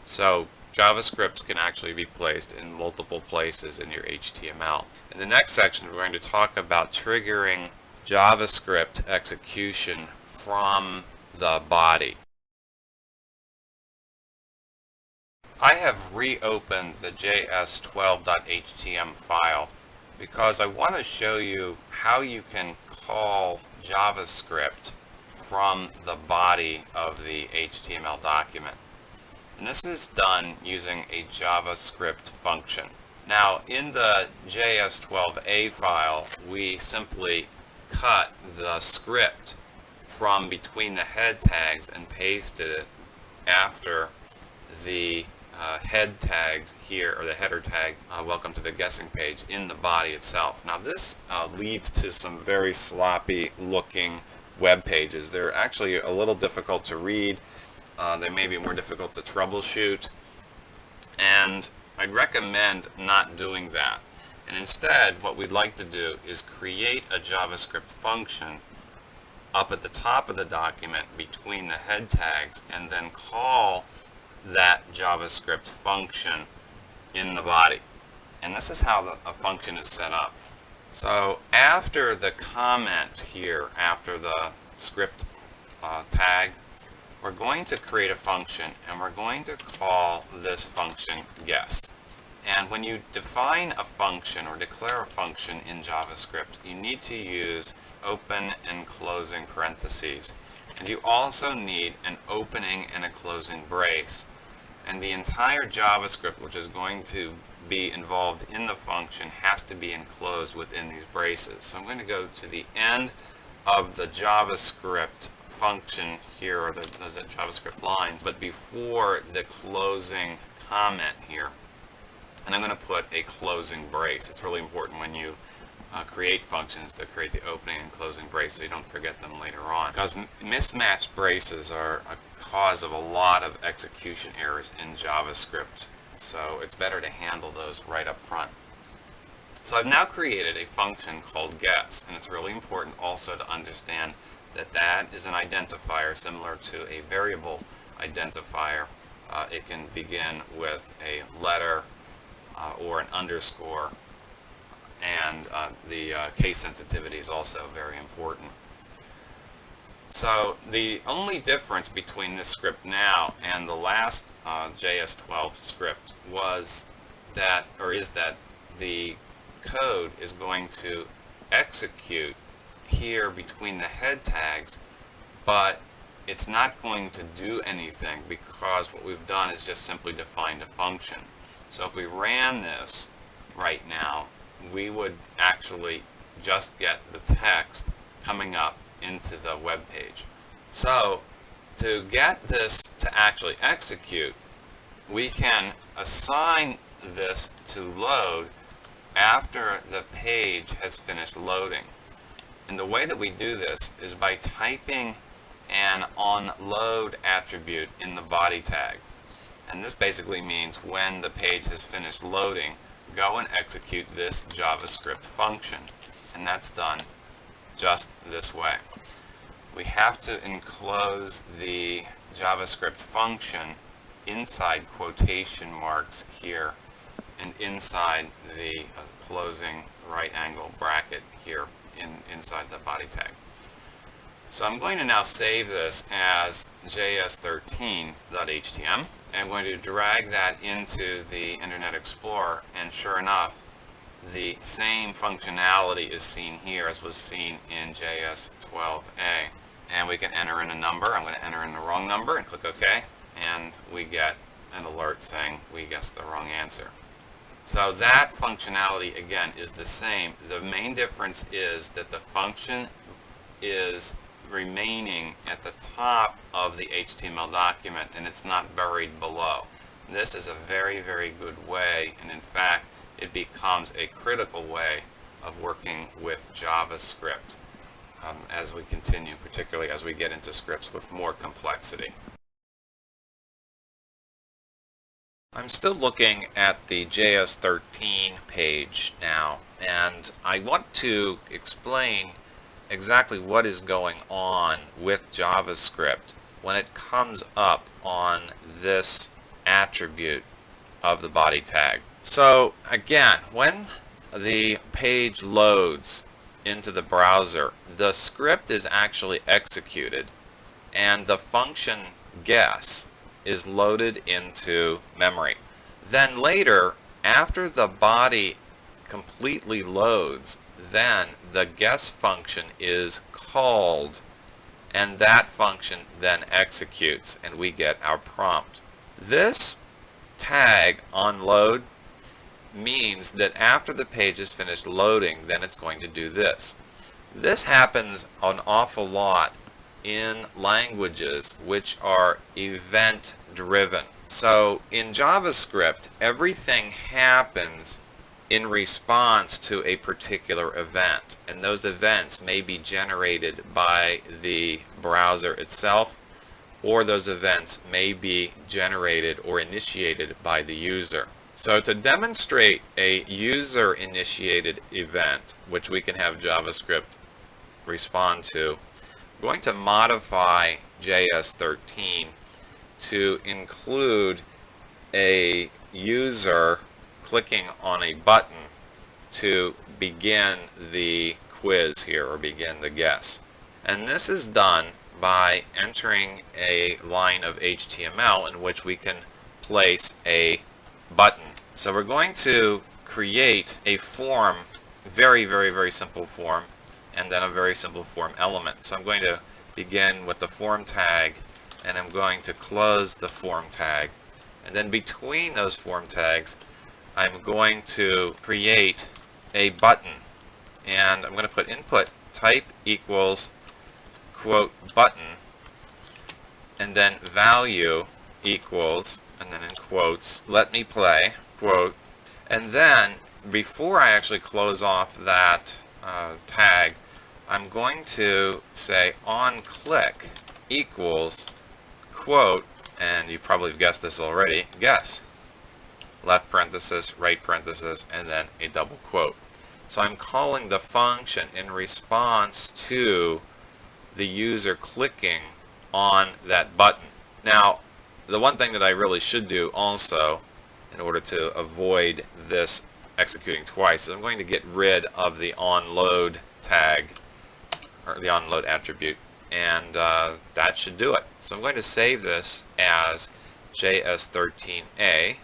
So JavaScript can actually be placed in multiple places in your HTML. In the next section, we're going to talk about triggering JavaScript execution from the body. I have reopened the js12.htm file because I want to show you how you can call JavaScript from the body of the HTML document. And this is done using a JavaScript function. Now, in the js12a file, we simply cut the script from between the head tags and pasted it after the head tags here, or the header tag, welcome to the guessing page, in the body itself. Now this leads to some very sloppy looking web pages. They're actually a little difficult to read. They may be more difficult to troubleshoot, and I'd recommend not doing that. And instead, what we'd like to do is create a JavaScript function up at the top of the document between the head tags and then call that JavaScript function in the body. And this is how a function is set up. So after the comment here, after the script tag, we're going to create a function and we're going to call this function guess. And when you define a function or declare a function in JavaScript, you need to use open and closing parentheses. And you also need an opening and a closing brace. And the entire JavaScript, which is going to be involved in the function, has to be enclosed within these braces. So I'm going to go to the end of the JavaScript function here, or those JavaScript lines, but before the closing comment here. And I'm going to put a closing brace. It's really important when you create functions to create the opening and closing brace so you don't forget them later on. Because mismatched braces are a cause of a lot of execution errors in JavaScript. So it's better to handle those right up front. So I've now created a function called guess, and it's really important also to understand that that is an identifier similar to a variable identifier. It can begin with a letter or an underscore, and the case sensitivity is also very important. So the only difference between this script now and the last JS12 script was that, or is that, the code is going to execute here between the head tags, but it's not going to do anything because what we've done is just simply defined a function. So if we ran this right now, we would actually just get the text coming up into the web page. So to get this to actually execute, we can assign this to load after the page has finished loading. And the way that we do this is by typing an onLoad attribute in the body tag. And this basically means when the page has finished loading, go and execute this JavaScript function. And that's done just this way. we have to enclose the JavaScript function inside quotation marks here and inside the closing right angle bracket here inside the body tag. So I'm going to now save this as js13.htm. I'm going to drag that into the Internet Explorer, and sure enough, the same functionality is seen here as was seen in JS12a. And we can enter in a number. I'm going to enter in the wrong number and click OK, and we get an alert saying we guessed the wrong answer. So that functionality, again, is the same. The main difference is that the function is remaining at the top of the HTML document and it's not buried below. This is a very, very good way, and in fact it becomes a critical way of working with JavaScript as we continue, particularly as we get into scripts with more complexity. I'm still looking at the JS13 page now, and I want to explain exactly what is going on with JavaScript when it comes up on this attribute of the body tag. So again, when the page loads into the browser, the script is actually executed and the function guess is loaded into memory. Then later, after the body completely loads, then the guess function is called, and that function then executes, and we get our prompt. This tag onload means that after the page is finished loading, then it's going to do this. This happens an awful lot in languages which are event driven. So in JavaScript, everything happens in response to a particular event, and those events may be generated by the browser itself, or those events may be generated or initiated by the user. So to demonstrate a user initiated event, which we can have JavaScript respond to, I'm going to modify JS13 to include a user clicking on a button to begin the quiz here, or begin the guess. And this is done by entering a line of HTML in which we can place a button. So we're going to create a form, very, very, very simple form, and then a very simple form element. So I'm going to begin with the form tag, and I'm going to close the form tag. And then between those form tags, I'm going to create a button, and I'm going to put input type equals quote button, and then value equals, and then in quotes, let me play, quote, and then before I actually close off that tag, I'm going to say on click equals quote, and you probably have guessed this already, guess. Left parenthesis, right parenthesis, and then a double quote. So I'm calling the function in response to the user clicking on that button. Now, the one thing that I really should do also, in order to avoid this executing twice, is I'm going to get rid of the onload tag, or the onload attribute, and that should do it. So I'm going to save this as JS13a,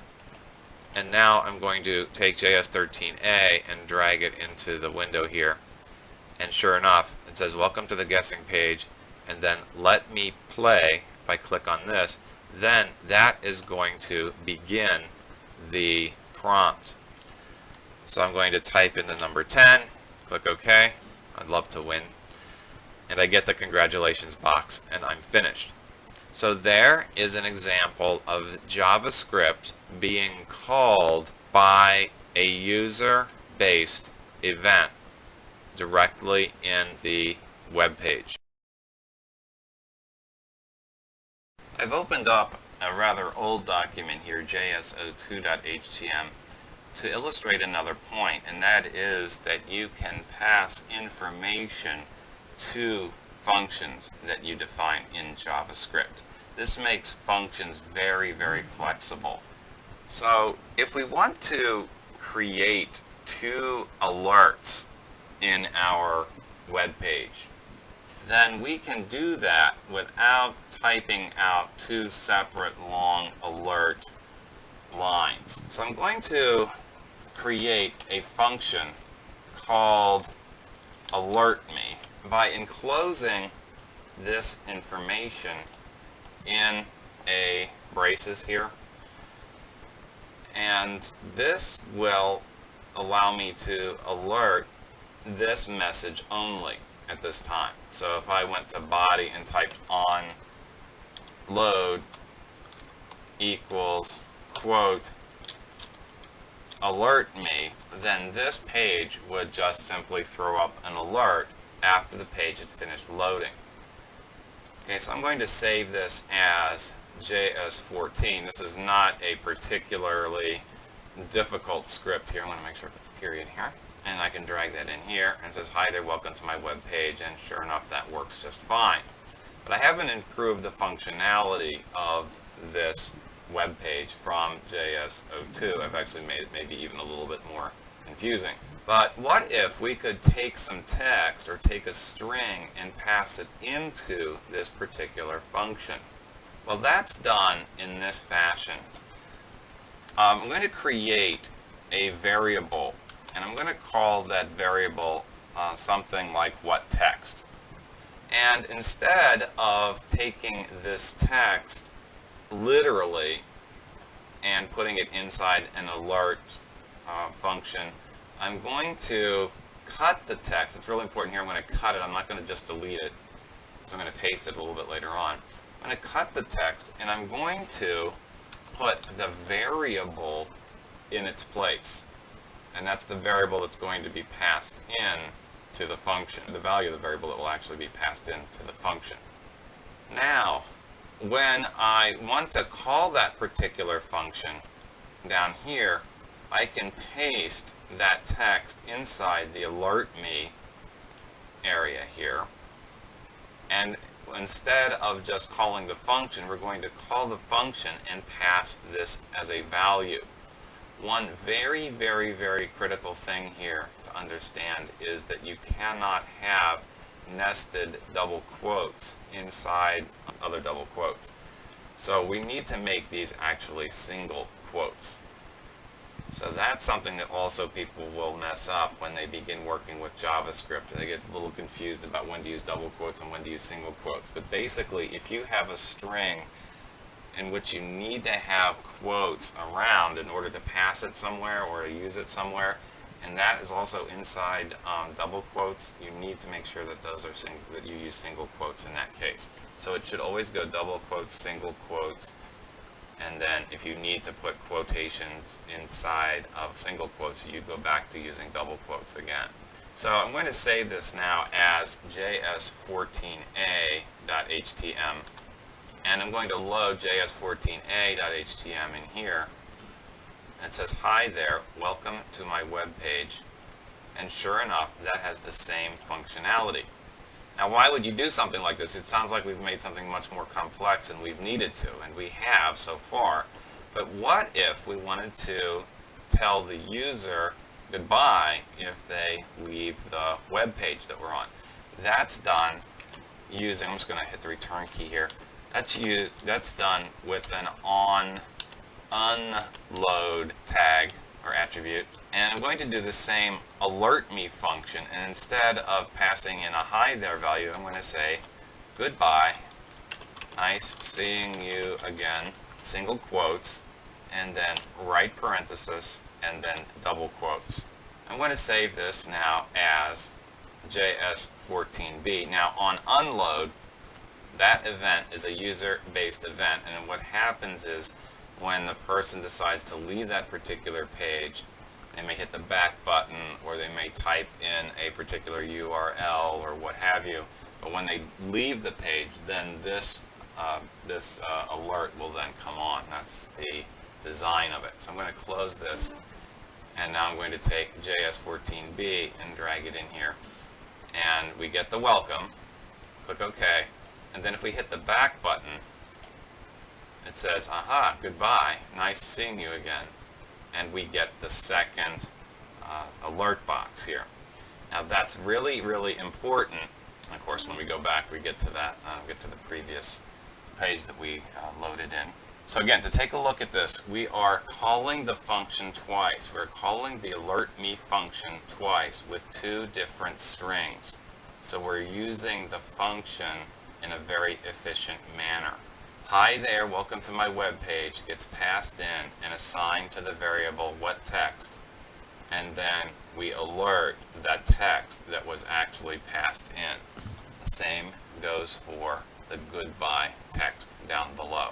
and now I'm going to take JS13a and drag it into the window here, and sure enough it says welcome to the guessing page, and then let me play. If I click on this, then that is going to begin the prompt. So I'm going to type in the number 10, click OK. I'd love to win, and I get the congratulations box, and I'm finished. So there is an example of JavaScript being called by a user-based event directly in the web page. I've opened up a rather old document here, js02.htm, to illustrate another point, and that is that you can pass information to functions that you define in JavaScript. This makes functions very, very flexible. So if we want to create two alerts in our web page, then we can do that without typing out two separate long alert lines. So I'm going to create a function called alert me by enclosing this information in a braces here, and this will allow me to alert this message only at this time. So if I went to body and typed on load equals quote alert me, then this page would just simply throw up an alert after the page had finished loading. Okay, so I'm going to save this as JS14. This is not a particularly difficult script here. I want to make sure I put the period here. And I can drag that in here, and it says, hi there, welcome to my web page, and sure enough, that works just fine. But I haven't improved the functionality of this web page from JS02. I've actually made it maybe even a little bit more confusing. But what if we could take some text or take a string and pass it into this particular function? Well, that's done in this fashion. I'm going to create a variable, and I'm going to call that variable something like what text. And instead of taking this text literally and putting it inside an alert function, I'm going to cut the text. It's really important here. I'm going to cut it. I'm not going to just delete it. So I'm going to paste it a little bit later on. I'm going to cut the text, and I'm going to put the variable in its place. And that's the variable that's going to be passed in to the function, the value of the variable that will actually be passed into the function. Now, when I want to call that particular function down here, I can paste that text inside the alert me area here. And instead of just calling the function, we're going to call the function and pass this as a value. One very, very, very critical thing here to understand is that you cannot have nested double quotes inside other double quotes. So we need to make these actually single quotes. So that's something that also people will mess up when they begin working with JavaScript. They get a little confused about when to use double quotes and when to use single quotes. But basically, if you have a string in which you need to have quotes around in order to pass it somewhere or to use it somewhere, and that is also inside double quotes, you need to make sure that those are that you use single quotes in that case. So it should always go double quotes, single quotes, and then if you need to put quotations inside of single quotes, you go back to using double quotes again. So I'm going to save this now as js14a.htm, and I'm going to load js14a.htm in here. And it says, hi there, welcome to my web page. And sure enough, that has the same functionality. Now, why would you do something like this? It sounds like we've made something much more complex than we've needed to, and we have so far. But what if we wanted to tell the user goodbye if they leave the web page that we're on? That's done using, I'm just going to hit the return key here. That's done with an onUnload tag or attribute. And I'm going to do the same alert me function, and instead of passing in a hi there value, I'm going to say goodbye, nice seeing you again, single quotes, and then right parenthesis, and then double quotes. I'm going to save this now as JS14b. Now on unload, that event is a user-based event, and what happens is when the person decides to leave that particular page, they may hit the back button, or they may type in a particular URL or what have you. But when they leave the page, then this alert will then come on. That's the design of it. So I'm going to close this, and now I'm going to take JS14b and drag it in here. And we get the welcome. click OK, and then if we hit the back button, it says, aha, goodbye, nice seeing you again. And we get the second alert box here. Now that's really, really important. Of course, when we go back, we get to that, get to the previous page that we loaded in. So again, to take a look at this, we are calling the function twice. We're calling the alert me function twice with two different strings. So we're using the function in a very efficient manner. Hi there, welcome to my web page gets passed in and assigned to the variable what text, and then we alert that text that was actually passed in. The same goes for the goodbye text down below.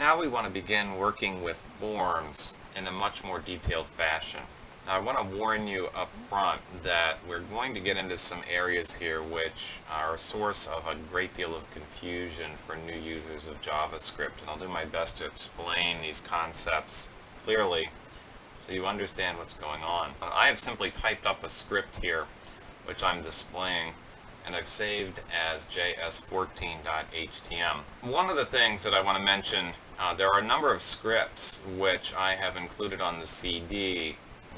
Now we want to begin working with forms in a much more detailed fashion. Now I want to warn you up front that we're going to get into some areas here which are a source of a great deal of confusion for new users of JavaScript, and I'll do my best to explain these concepts clearly so you understand what's going on. I have simply typed up a script here which I'm displaying, and I've saved as js14.htm. One of the things that I want to mention, there are a number of scripts which I have included on the CD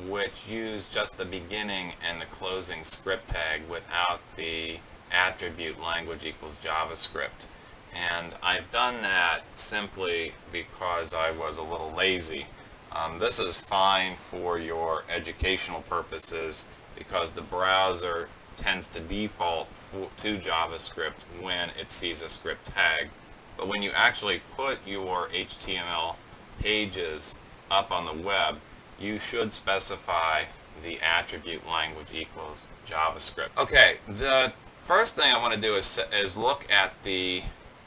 which use just the beginning and the closing script tag without the attribute language equals JavaScript. And I've done that simply because I was a little lazy. This is fine for your educational purposes because the browser tends to default to JavaScript when it sees a script tag. But when you actually put your HTML pages up on the web, you should specify the attribute language equals JavaScript. Okay, the first thing I want to do is look at the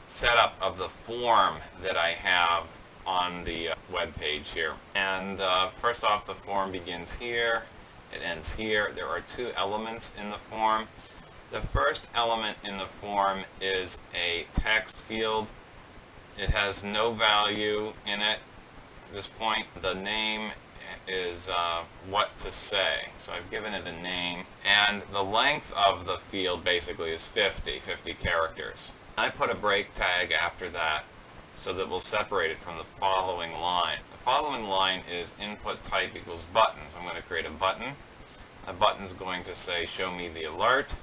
setup of the form that I have on the web page here. And first off, the form begins here, it ends here. There are two elements in the form. The first element in the form is a text field. It has no value in it at this point. The name is what to say. So I've given it a name, and the length of the field basically is 50 characters. I put a break tag after that so that we'll separate it from the following line. The following line is input type equals button. So I'm going to create a button. A button's going to say show me the alert,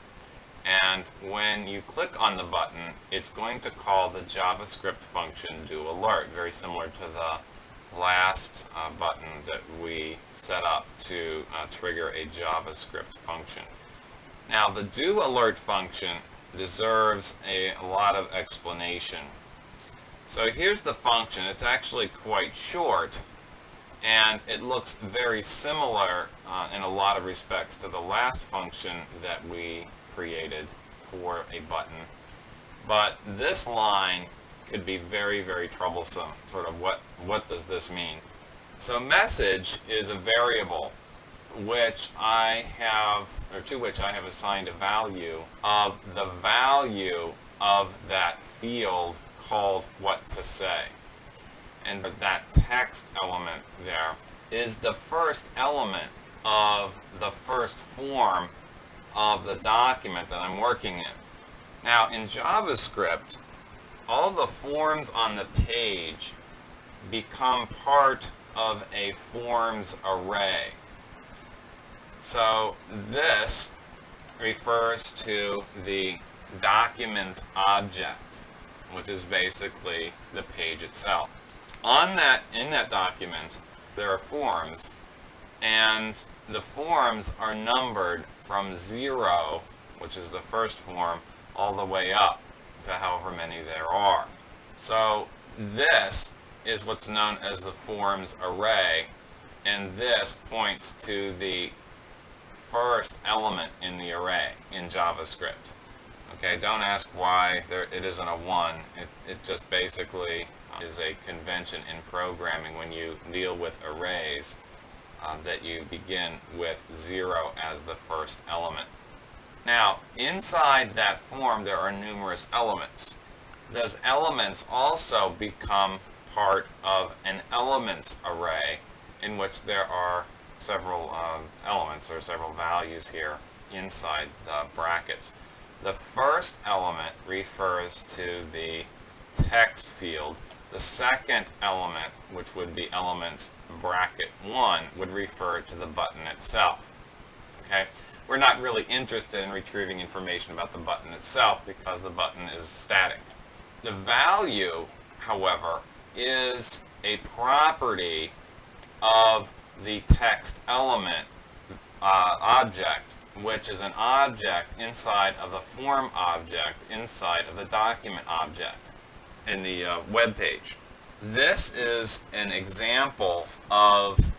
and when you click on the button, it's going to call the JavaScript function doAlert, very similar to the last button that we set up to trigger a JavaScript function. Now the doAlert function deserves a lot of explanation. So here's the function. It's actually quite short, and it looks very similar in a lot of respects to the last function that we created for a button. But this line could be very, very troublesome. Sort of what does this mean? So message is a variable which I have, or to which I have assigned a value of the value of that field called what to say. And that text element there is the first element of the first form of the document that I'm working in. Now in JavaScript, all the forms on the page become part of a forms array. So this refers to the document object, which is basically the page itself. In that document, there are forms, and the forms are numbered from 0, which is the first form, all the way up to however many there are. So this is what's known as the forms array, and this points to the first element in the array in JavaScript. Okay, don't ask why it isn't a 1. It just basically is a convention in programming when you deal with arrays that you begin with 0 as the first element. Now, inside that form there are numerous elements. Those elements also become part of an elements array in which there are several elements or several values here inside the brackets. The first element refers to the text field. The second element, which would be elements bracket 1, would refer to the button itself. Okay? We're not really interested in retrieving information about the button itself because the button is static. The value, however, is a property of the text element object, which is an object inside of the form object inside of the document object in the web page. This is an example of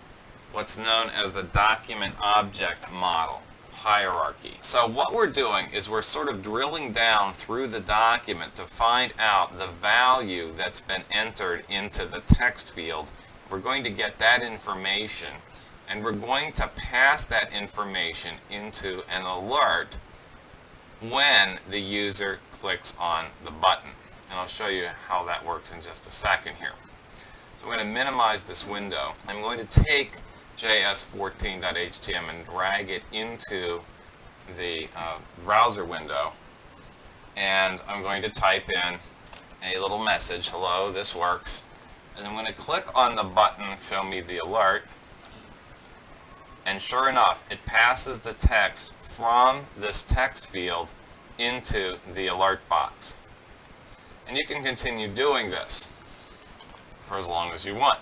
what's known as the document object model hierarchy. So what we're doing is we're sort of drilling down through the document to find out the value that's been entered into the text field. We're going to get that information, and we're going to pass that information into an alert when the user clicks on the button. And I'll show you how that works in just a second here. So I'm going to minimize this window. I'm going to take js14.htm and drag it into the browser window, and I'm going to type in a little message, hello, this works, and I'm going to click on the button, show me the alert, and sure enough, it passes the text from this text field into the alert box. And you can continue doing this for as long as you want.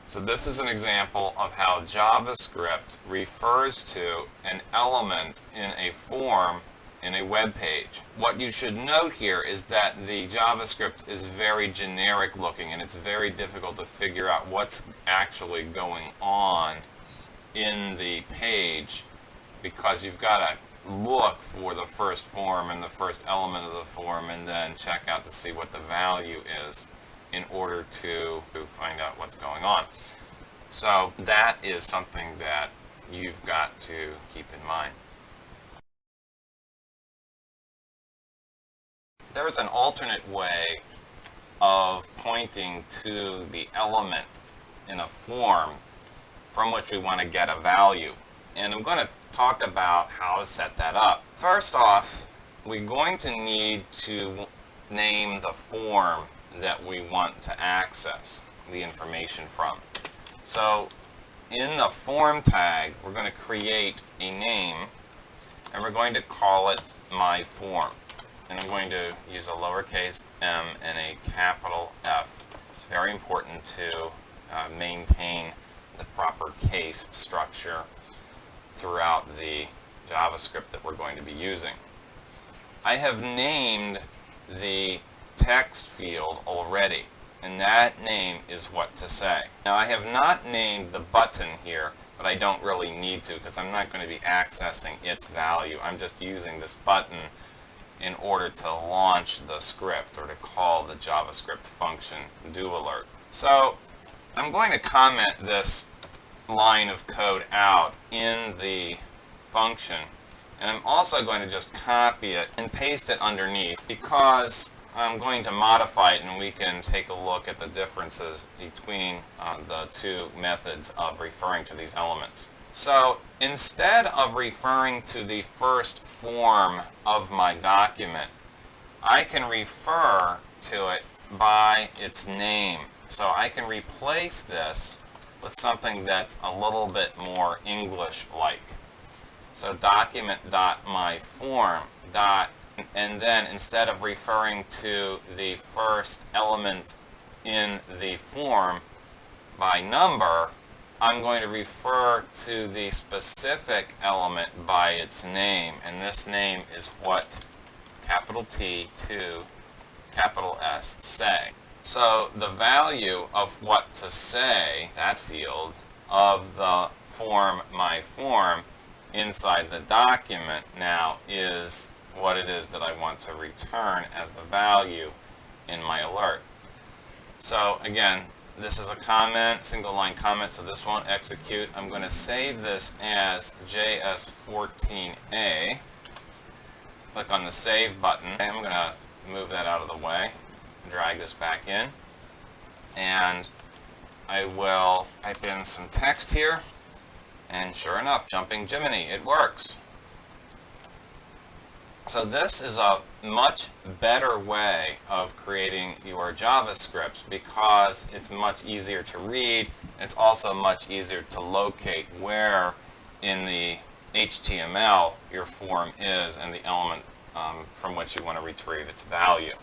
So this is an example of how JavaScript refers to an element in a form in a web page. What you should note here is that the JavaScript is very generic looking, and it's very difficult to figure out what's actually going on in the page, because you've got to look for the first form and the first element of the form and then check out to see what the value is in order to find out what's going on. So that is something that you've got to keep in mind. There's an alternate way of pointing to the element in a form from which we want to get a value. And I'm going to talk about how to set that up. First off, we're going to need to name the form that we want to access the information from. So in the form tag, we're going to create a name, and we're going to call it my form. And I'm going to use a lowercase m and a capital F. It's very important to maintain the proper case structure throughout the JavaScript that we're going to be using. I have named the text field already, and that name is what to say. Now I have not named the button here, but I don't really need to because I'm not going to be accessing its value. I'm just using this button in order to launch the script or to call the JavaScript function doAlert. So I'm going to comment this line of code out in the function, and I'm also going to just copy it and paste it underneath because I'm going to modify it, and we can take a look at the differences between the two methods of referring to these elements. So instead of referring to the first form of my document, I can refer to it by its name. So I can replace this with something that's a little bit more English-like. So document.myForm and then instead of referring to the first element in the form by number, I'm going to refer to the specific element by its name, and this name is what capital T to capital S say. So the value of what to say, that field, of the form my form inside the document now is what it is that I want to return as the value in my alert. So again, this is a comment, single line comment, so this won't execute. I'm going to save this as JS14A. Click on the save button. I'm going to move that out of the way, drag this back in, and I will type in some text here, And sure enough, jumping Jiminy, it works. So this is a much better way of creating your JavaScript because it's much easier to read. It's also much easier to locate where in the HTML your form is and the element from which you want to retrieve its value.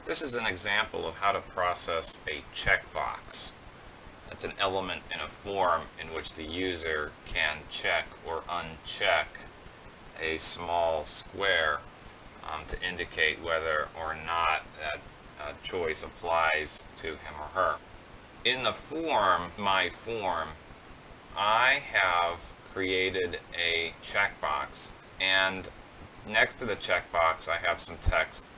This is an example of how to process a checkbox. That's an element in a form in which the user can check or uncheck a small square to indicate whether or not that choice applies to him or her. In the form, my form, I have created a checkbox, and next to the checkbox I have some text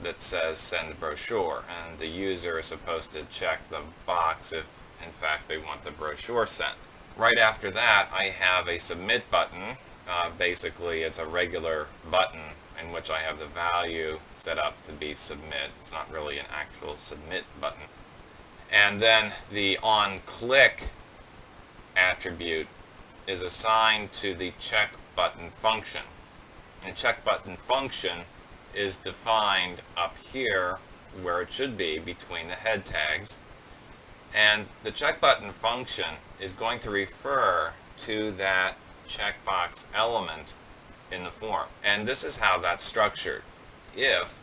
that says send brochure, and the user is supposed to check the box if in fact they want the brochure sent. Right after that I have a submit button. Basically it's a regular button in which I have the value set up to be submit. It's not really an actual submit button. And then the onClick attribute is assigned to the check button function. The check button function is defined up here where it should be between the head tags, and the check button function is going to refer to that checkbox element in the form. And this is how that's structured. If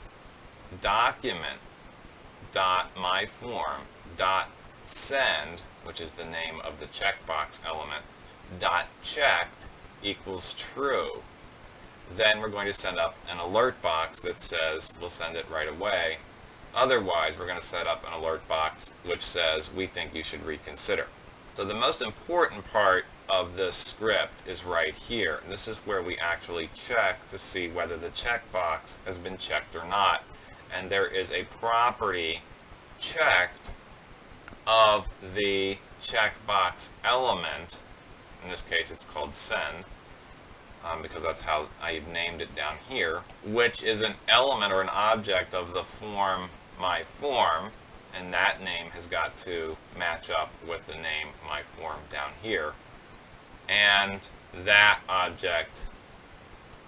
document.myform.send, which is the name of the checkbox element, .checked equals true, then we're going to send up an alert box that says we'll send it right away. Otherwise, we're going to set up an alert box which says we think you should reconsider. So the most important part of this script is right here. And this is where we actually check to see whether the checkbox has been checked or not. And there is a property checked of the checkbox element. In this case, it's called send. Because that's how I've named it down here, which is an element or an object of the form my form, and that name has got to match up with the name my form down here, and that object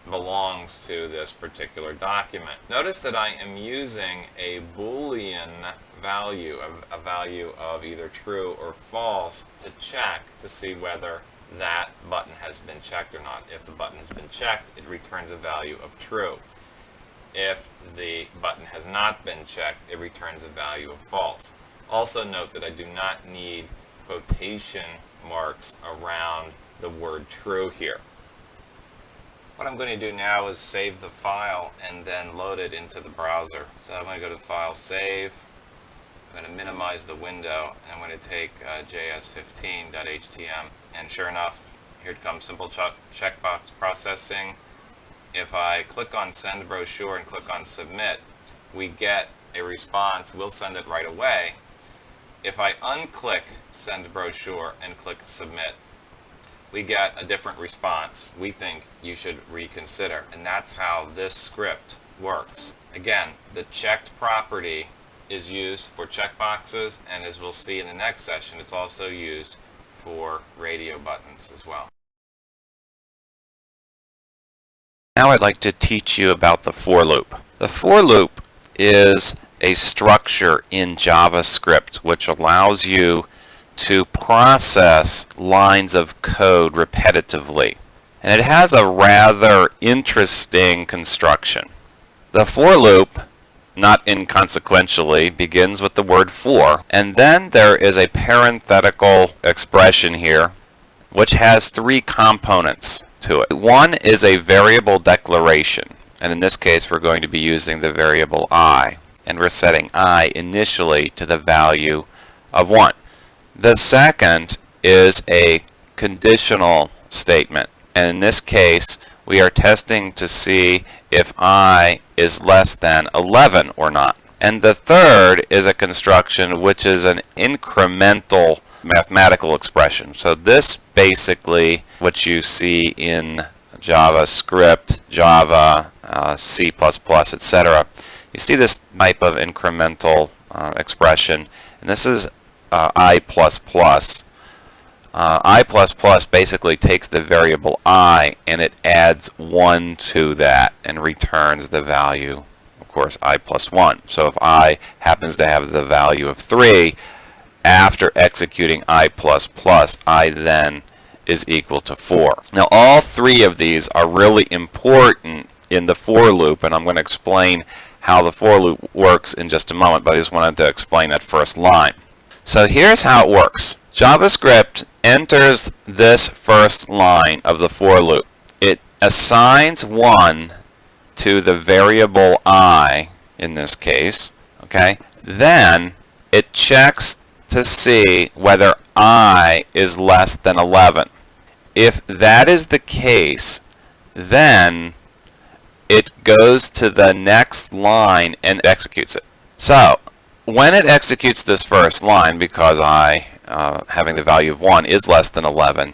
belongs to this particular document. Notice that I am using a Boolean value, a value of either true or false, to check to see whether that button has been checked or not. If the button has been checked, it returns a value of true. If the button has not been checked, it returns a value of false. Also note that I do not need quotation marks around the word true here. What I'm going to do now is save the file and then load it into the browser. So I'm going to go to File, Save. I'm going to minimize the window, and I'm going to take js15.htm, and sure enough, here it comes, simple checkbox processing. If I click on send brochure and click on submit, we get a response, we'll send it right away. If I unclick send brochure and click submit, we get a different response. We think you should reconsider, and that's how this script works. Again, the checked property is used for checkboxes, and as we'll see in the next session, it's also used for radio buttons as well. Now I'd like to teach you about the for loop. The for loop is a structure in JavaScript which allows you to process lines of code repetitively. And it has a rather interesting construction. The for loop, not inconsequentially, begins with the word for, and then there is a parenthetical expression here which has three components to it. One is a variable declaration, and in this case we're going to be using the variable I, and we're setting I initially to the value of 1. The second is a conditional statement, and in this case we are testing to see if I is less than 11 or not. And the third is a construction which is an incremental mathematical expression. So this basically, what you see in JavaScript, Java, C++, etc. You see this type of incremental expression, and this is I++. I++ basically takes the variable I and it adds 1 to that and returns the value, of course, I plus 1. So if I happens to have the value of 3, after executing I++, I then is equal to 4. Now all three of these are really important in the for loop, and I'm going to explain how the for loop works in just a moment, but I just wanted to explain that first line. So here's how it works. JavaScript enters this first line of the for loop. It assigns 1 to the variable I, in this case, okay? Then it checks to see whether I is less than 11. If that is the case, then it goes to the next line and executes it. So when it executes this first line, because I, having the value of 1, is less than 11,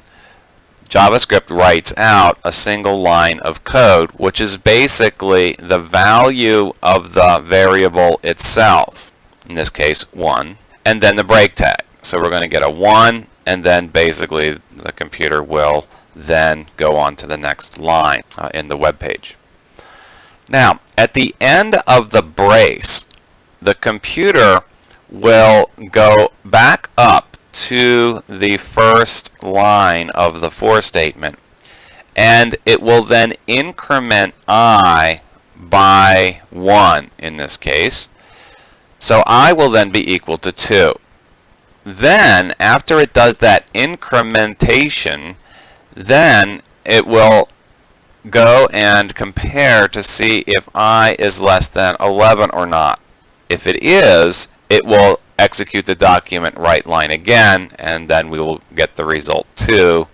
JavaScript writes out a single line of code, which is basically the value of the variable itself, in this case 1, and then the break tag. So we're going to get a 1, and then basically the computer will then go on to the next line in the web page. Now, at the end of the brace, the computer will go back up to the first line of the for statement, and it will then increment I by 1 in this case. So I will then be equal to 2. Then, after it does that incrementation, then it will go and compare to see if I is less than 11 or not. If it is, it will execute the document write line again, and then we will get the result 2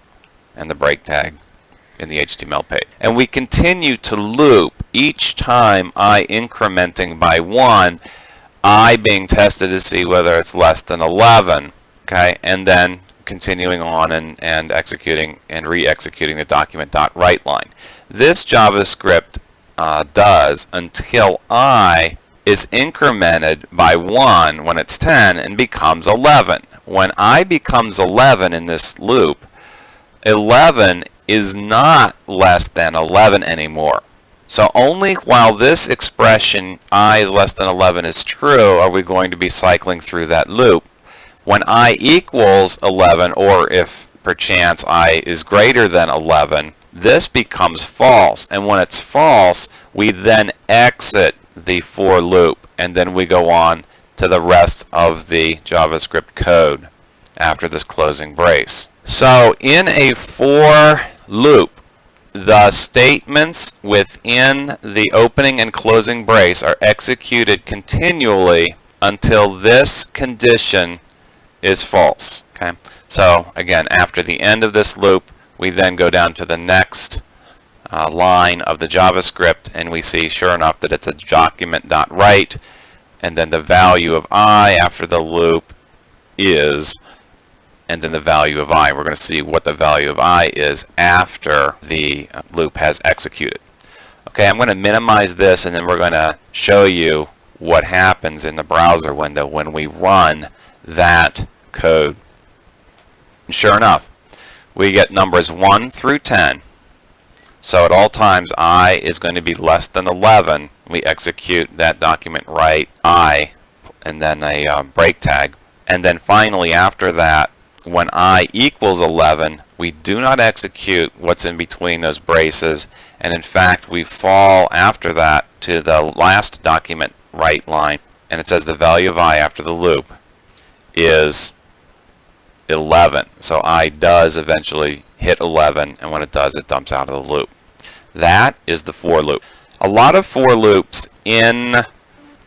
and the break tag in the HTML page. And we continue to loop each time I incrementing by 1, I being tested to see whether it's less than 11, okay, and then continuing on and executing and re-executing the document.write line. This JavaScript does until I is incremented by 1 when it's 10 and becomes 11. When I becomes 11 in this loop, 11 is not less than 11 anymore. So only while this expression I is less than 11 is true are we going to be cycling through that loop. When I equals 11, or if perchance I is greater than 11, this becomes false. And when it's false, we then exit the for loop, and then we go on to the rest of the JavaScript code after this closing brace. So in a for loop, the statements within the opening and closing brace are executed continually until this condition is false. Okay? So again, after the end of this loop, we then go down to the next line of the JavaScript, and we see sure enough that it's a document.write, and then the value of I after the loop is, and then the value of I. We're going to see what the value of I is after the loop has executed. Okay, I'm going to minimize this, and then we're going to show you what happens in the browser window when we run that code. And sure enough, we get numbers 1 through 10. So at all times I is going to be less than 11. We execute that document write I and then a break tag. And then finally after that, when I equals 11, we do not execute what's in between those braces, and in fact we fall after that to the last document write line, and it says the value of I after the loop is 11. So I does eventually hit 11, and when it does, it dumps out of the loop. That is the for loop. A lot of for loops in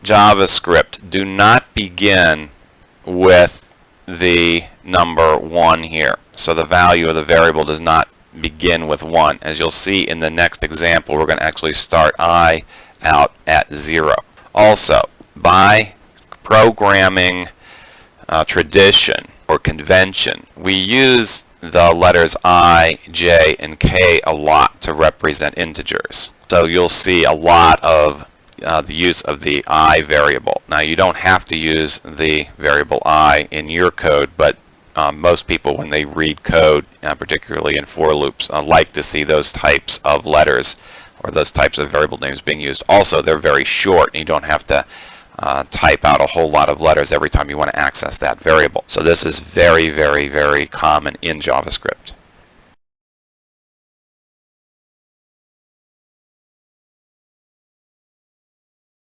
JavaScript do not begin with the number 1 here. So the value of the variable does not begin with 1. As you'll see in the next example, we're going to actually start I out at 0. Also, by programming tradition or convention, we use the letters I, J, and K a lot to represent integers. So you'll see a lot of the use of the I variable. Now you don't have to use the variable I in your code, but most people when they read code, particularly in for loops, like to see those types of letters or those types of variable names being used. Also, they're very short and you don't have to type out a whole lot of letters every time you want to access that variable. So this is very, very, very common in JavaScript.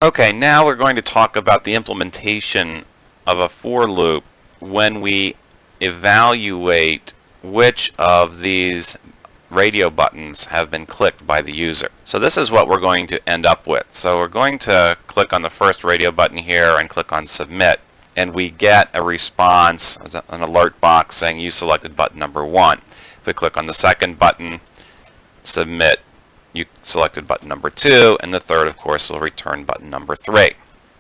Okay, now we're going to talk about the implementation of a for loop when we evaluate which of these radio buttons have been clicked by the user. So this is what we're going to end up with. So we're going to click on the first radio button here and click on submit, and we get a response, an alert box saying you selected button number 1. If we click on the second button, submit, you selected button number 2, and the third, of course, will return button number 3.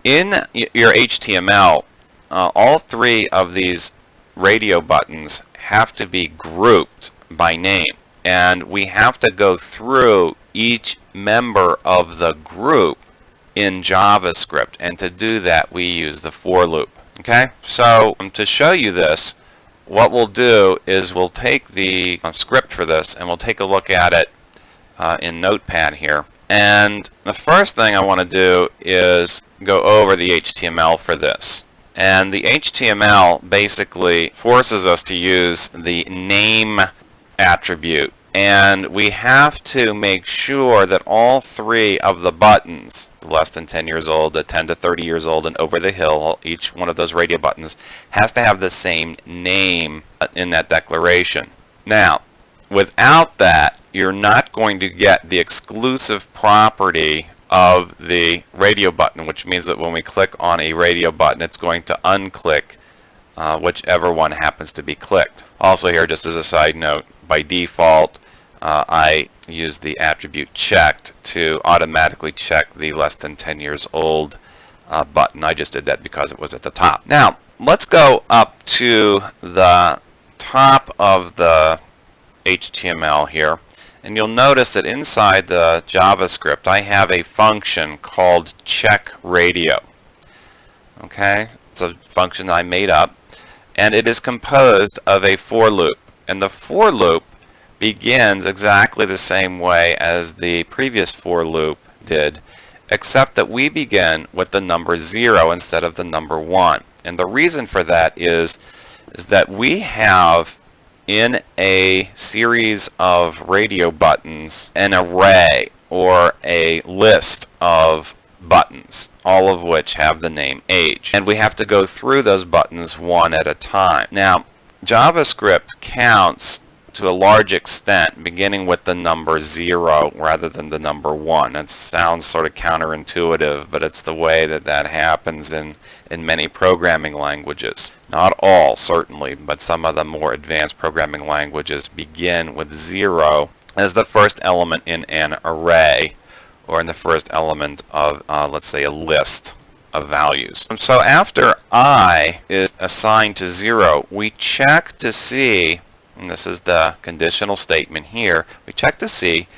In your HTML, all 3 of these radio buttons have to be grouped by name, and we have to go through each member of the group in JavaScript, and to do that we use the for loop. Okay, so to show you this, what we'll do is we'll take the script for this and we'll take a look at it in Notepad here. And the first thing I want to do is go over the HTML for this. And the HTML basically forces us to use the name attribute. And we have to make sure that all 3 of the buttons, less than 10 years old, the 10 to 30 years old, and over the hill, each one of those radio buttons has to have the same name in that declaration. Now, without that, you're not going to get the exclusive property of the radio button, which means that when we click on a radio button, it's going to unclick whichever one happens to be clicked. Also here, just as a side note, by default, I use the attribute checked to automatically check the less than 10 years old button. I just did that because it was at the top. Now, let's go up to the top of the HTML here, and you'll notice that inside the JavaScript I have a function called check radio. Okay, it's a function I made up, and it is composed of a for loop, and the for loop begins exactly the same way as the previous for loop did, except that we begin with the number 0 instead of the number 1. And the reason for that is that we have in a series of radio buttons an array or a list of buttons, all of which have the name age. And we have to go through those buttons one at a time. Now, JavaScript counts to a large extent beginning with the number 0 rather than the number 1. It sounds sort of counterintuitive, but it's the way that happens in many programming languages. Not all, certainly, but some of the more advanced programming languages begin with 0 as the first element in an array, or in the first element of, let's say, a list of values. So after I is assigned to 0, we check to see, and this is the conditional statement here, we check to see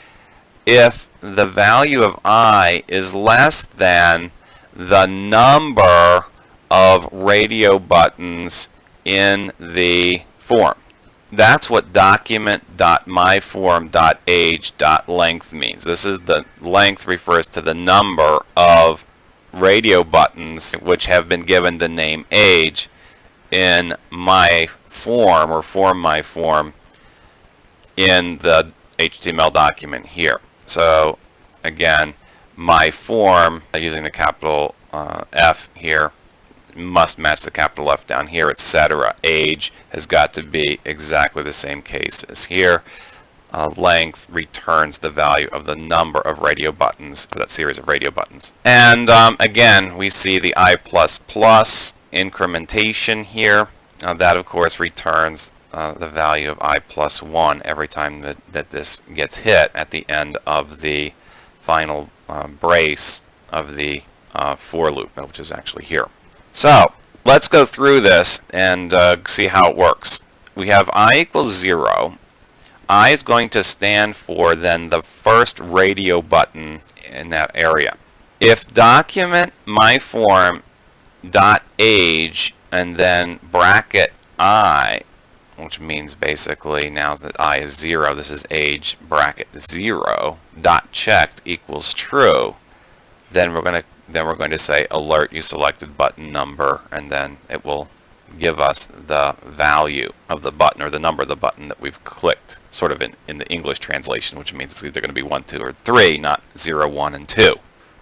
if the value of I is less than the number of radio buttons in the form. That's what document.myform.age.length means. This is the length refers to the number of radio buttons which have been given the name age in my form or form my form in the HTML document here. So again, my form, using the capital F here, must match the capital F down here, etc. Age has got to be exactly the same case as here. Length returns the value of the number of radio buttons for that series of radio buttons. And again, we see the I++ incrementation here. That, of course, returns the value of I+1 every time that this gets hit at the end of the final brace of the for loop, which is actually here. So let's go through this and see how it works. We have I equals 0. I is going to stand for then the first radio button in that area. if document myform dot age and then bracket I, which means basically now that I is 0, this is age bracket 0 dot checked equals true, then we're going to say alert you selected button number, and then it will give us the value of the button or the number of the button that we've clicked, sort of in the English translation, which means it's either going to be 1, 2, or 3, not 0, 1, and 2.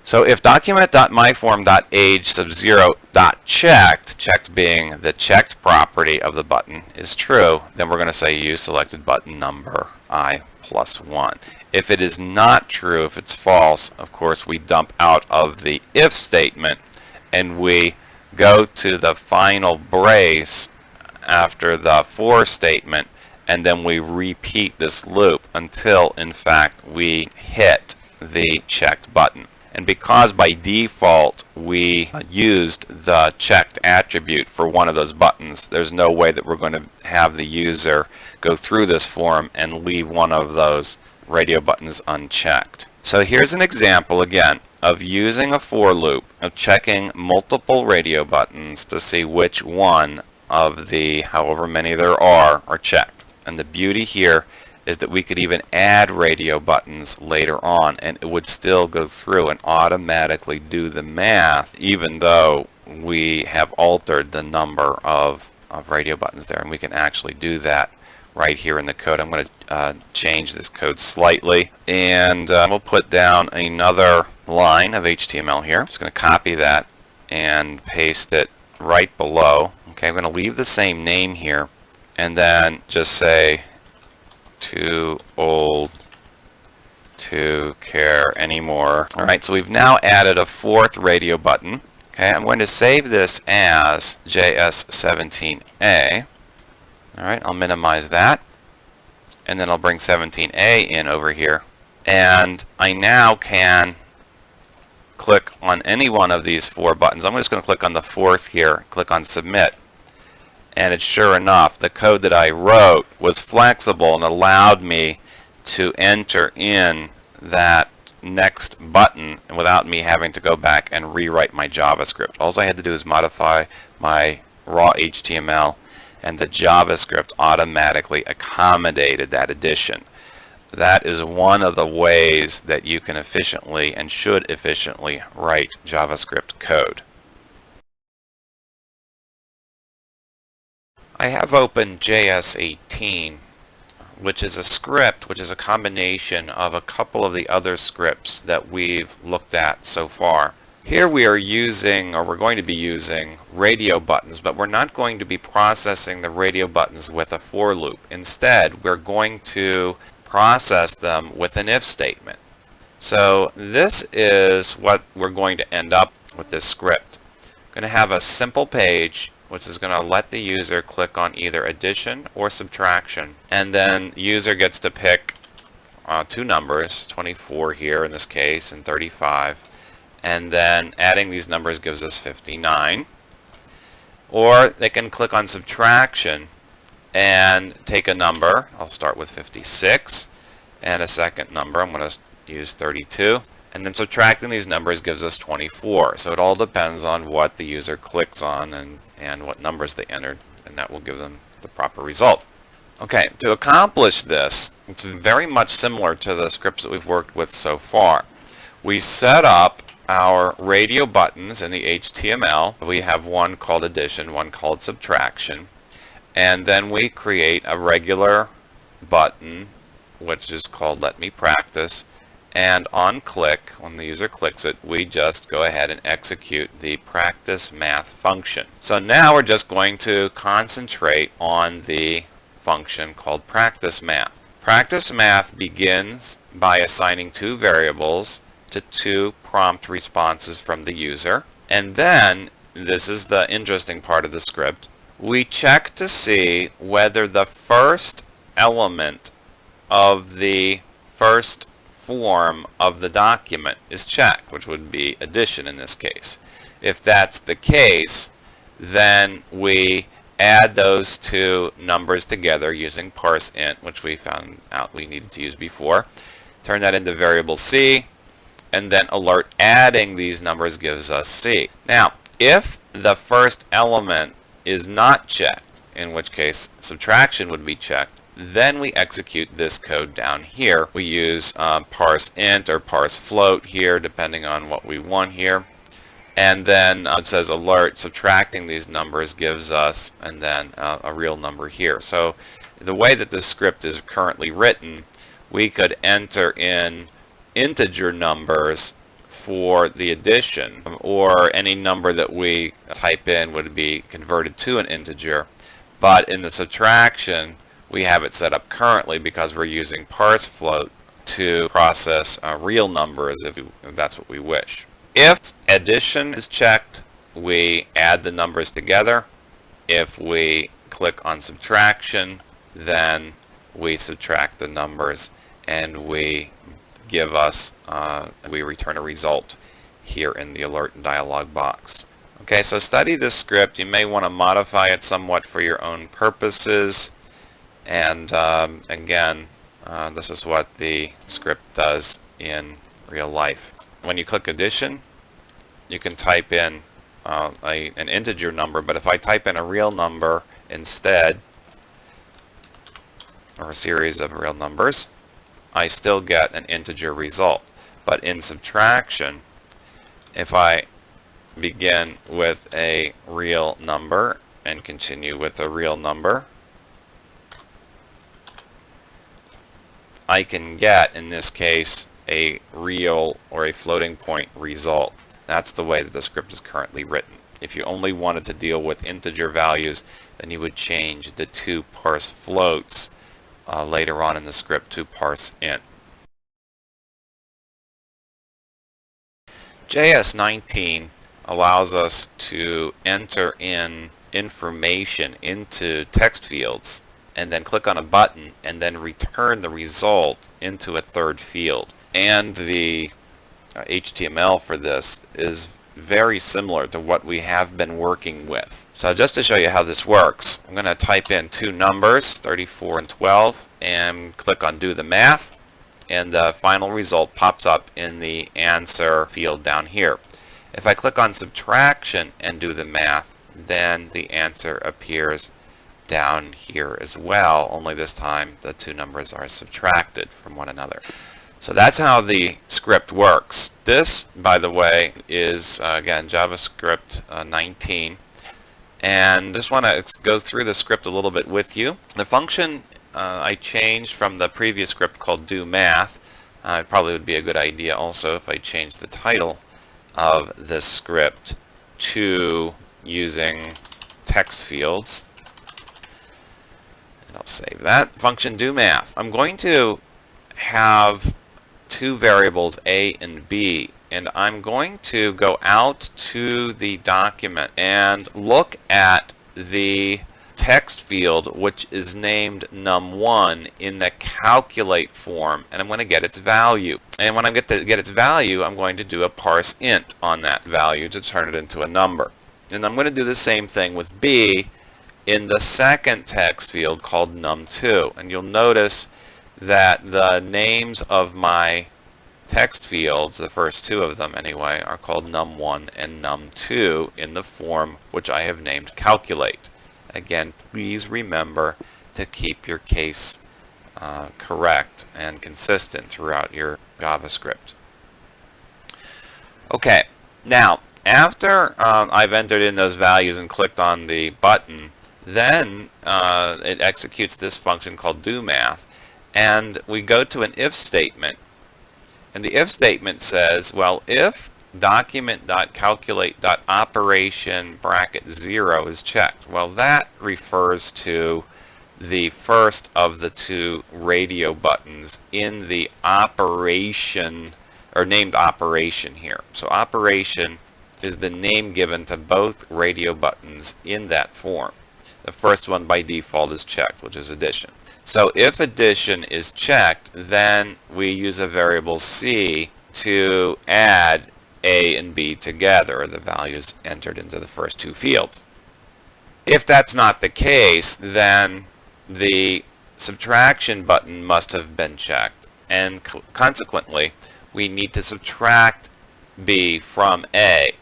So if document.myform.age sub 0.checked, checked being the checked property of the button, is true, then we're going to say you selected button number I plus 1. If it is not true, if it's false, of course we dump out of the if statement and we go to the final brace after the for statement, and then we repeat this loop until in fact we hit the checked button. And because by default we used the checked attribute for one of those buttons, there's no way that we're going to have the user go through this form and leave one of those radio buttons unchecked. So here's an example again of using a for loop, of checking multiple radio buttons to see which one of the however many there are checked. And the beauty here is that we could even add radio buttons later on and it would still go through and automatically do the math even though we have altered the number of radio buttons there, and we can actually do that right here in the code. I'm going to change this code slightly, and we'll put down another line of HTML here. I'm just going to copy that and paste it right below. Okay, I'm going to leave the same name here and then just say too old to care anymore. Alright, so we've now added a fourth radio button. Okay, I'm going to save this as JS17A. Alright, I'll minimize that. And then I'll bring 17A in over here. And I now can click on any one of these four buttons. I'm just going to click on the fourth here, click on Submit. And it's sure enough, the code that I wrote was flexible and allowed me to enter in that next button without me having to go back and rewrite my JavaScript. All I had to do is modify my raw HTML, and the JavaScript automatically accommodated that addition. That is one of the ways that you can efficiently and should efficiently write JavaScript code. I have opened JS18, which is a script which is a combination of a couple of the other scripts that we've looked at so far. Here we are using, or we're going to be using, radio buttons, but we're not going to be processing the radio buttons with a for loop. Instead, we're going to process them with an if statement. So this is what we're going to end up with this script. I'm going to have a simple page which is going to let the user click on either addition or subtraction, and then the user gets to pick two numbers, 24 here in this case and 35, and then adding these numbers gives us 59. Or they can click on subtraction and take a number. I'll start with 56 and a second number. I'm going to use 32. And then subtracting these numbers gives us 24. So it all depends on what the user clicks on and what numbers they entered, and that will give them the proper result. Okay, to accomplish this, it's very much similar to the scripts that we've worked with so far. We set up our radio buttons in the HTML. We have one called addition, one called subtraction, and then we create a regular button which is called Let Me Practice. And on click, when the user clicks it, we just go ahead and execute the practice math function. So now we're just going to concentrate on the function called practice math. Practice math begins by assigning two variables to two prompt responses from the user. And then, this is the interesting part of the script, we check to see whether the first element of the first form of the document is checked, which would be addition in this case. If that's the case, then we add those two numbers together using parseInt, which we found out we needed to use before. Turn that into variable C, and then alert adding these numbers gives us C. Now, if the first element is not checked, in which case subtraction would be checked, then we execute this code down here. We use parse int or parse float here, depending on what we want here. And then it says alert, subtracting these numbers gives us, and then a real number here. So the way that this script is currently written, we could enter in integer numbers for the addition, or any number that we type in would be converted to an integer. But in the subtraction, we have it set up currently because we're using parse float to process real numbers if that's what we wish. If addition is checked, we add the numbers together. If we click on subtraction, then we subtract the numbers and we return a result here in the alert dialog box. Okay, so study this script. You may want to modify it somewhat for your own purposes. And again, this is what the script does in real life. When you click addition, you can type in an integer number, but if I type in a real number instead, or a series of real numbers, I still get an integer result. But in subtraction, if I begin with a real number and continue with a real number, I can get, in this case, a real or a floating point result. That's the way that the script is currently written. If you only wanted to deal with integer values, then you would change the to parse floats later on in the script to parse int. JS19 allows us to enter in information into text fields and then click on a button and then return the result into a third field. And the HTML for this is very similar to what we have been working with. So just to show you how this works, I'm going to type in two numbers, 34 and 12, and click on do the math, and the final result pops up in the answer field down here. If I click on subtraction and do the math, then the answer appears down here as well, only this time the two numbers are subtracted from one another. So that's how the script works. This, by the way, is again JavaScript 19, and just want to go through the script a little bit with you. The function I changed from the previous script called do math. It probably would be a good idea also if I changed the title of this script to using text fields. And I'll save that. Function do math. I'm going to have two variables A and B, and I'm going to go out to the document and look at the text field which is named num1 in the calculate form, and I'm going to get its value. And when I get its value, I'm going to do a parse int on that value to turn it into a number. And I'm going to do the same thing with B in the second text field called num2. And you'll notice that the names of my text fields, the first two of them anyway, are called num1 and num2 in the form which I have named calculate. Again, please remember to keep your case correct and consistent throughout your JavaScript. Okay, now after I've entered in those values and clicked on the button, then it executes this function called doMath, and we go to an if statement. And the if statement says, well, if document.calculate.operation bracket 0 is checked. Well, that refers to the first of the two radio buttons in the operation, or named operation here. So operation is the name given to both radio buttons in that form. The first one by default is checked, which is addition. So if addition is checked, then we use a variable C to add A and B together, the values entered into the first two fields. If that's not the case, then the subtraction button must have been checked, and consequently we need to subtract B from A.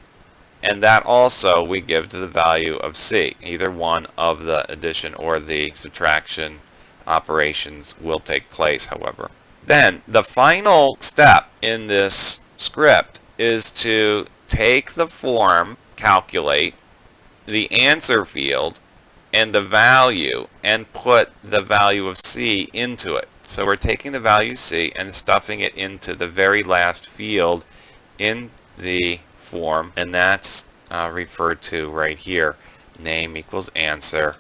And that also we give to the value of C. Either one of the addition or the subtraction operations will take place, however. Then the final step in this script is to take the form, calculate, the answer field, and the value, and put the value of C into it. So we're taking the value C and stuffing it into the very last field in the form, and that's referred to right here. Name equals answer,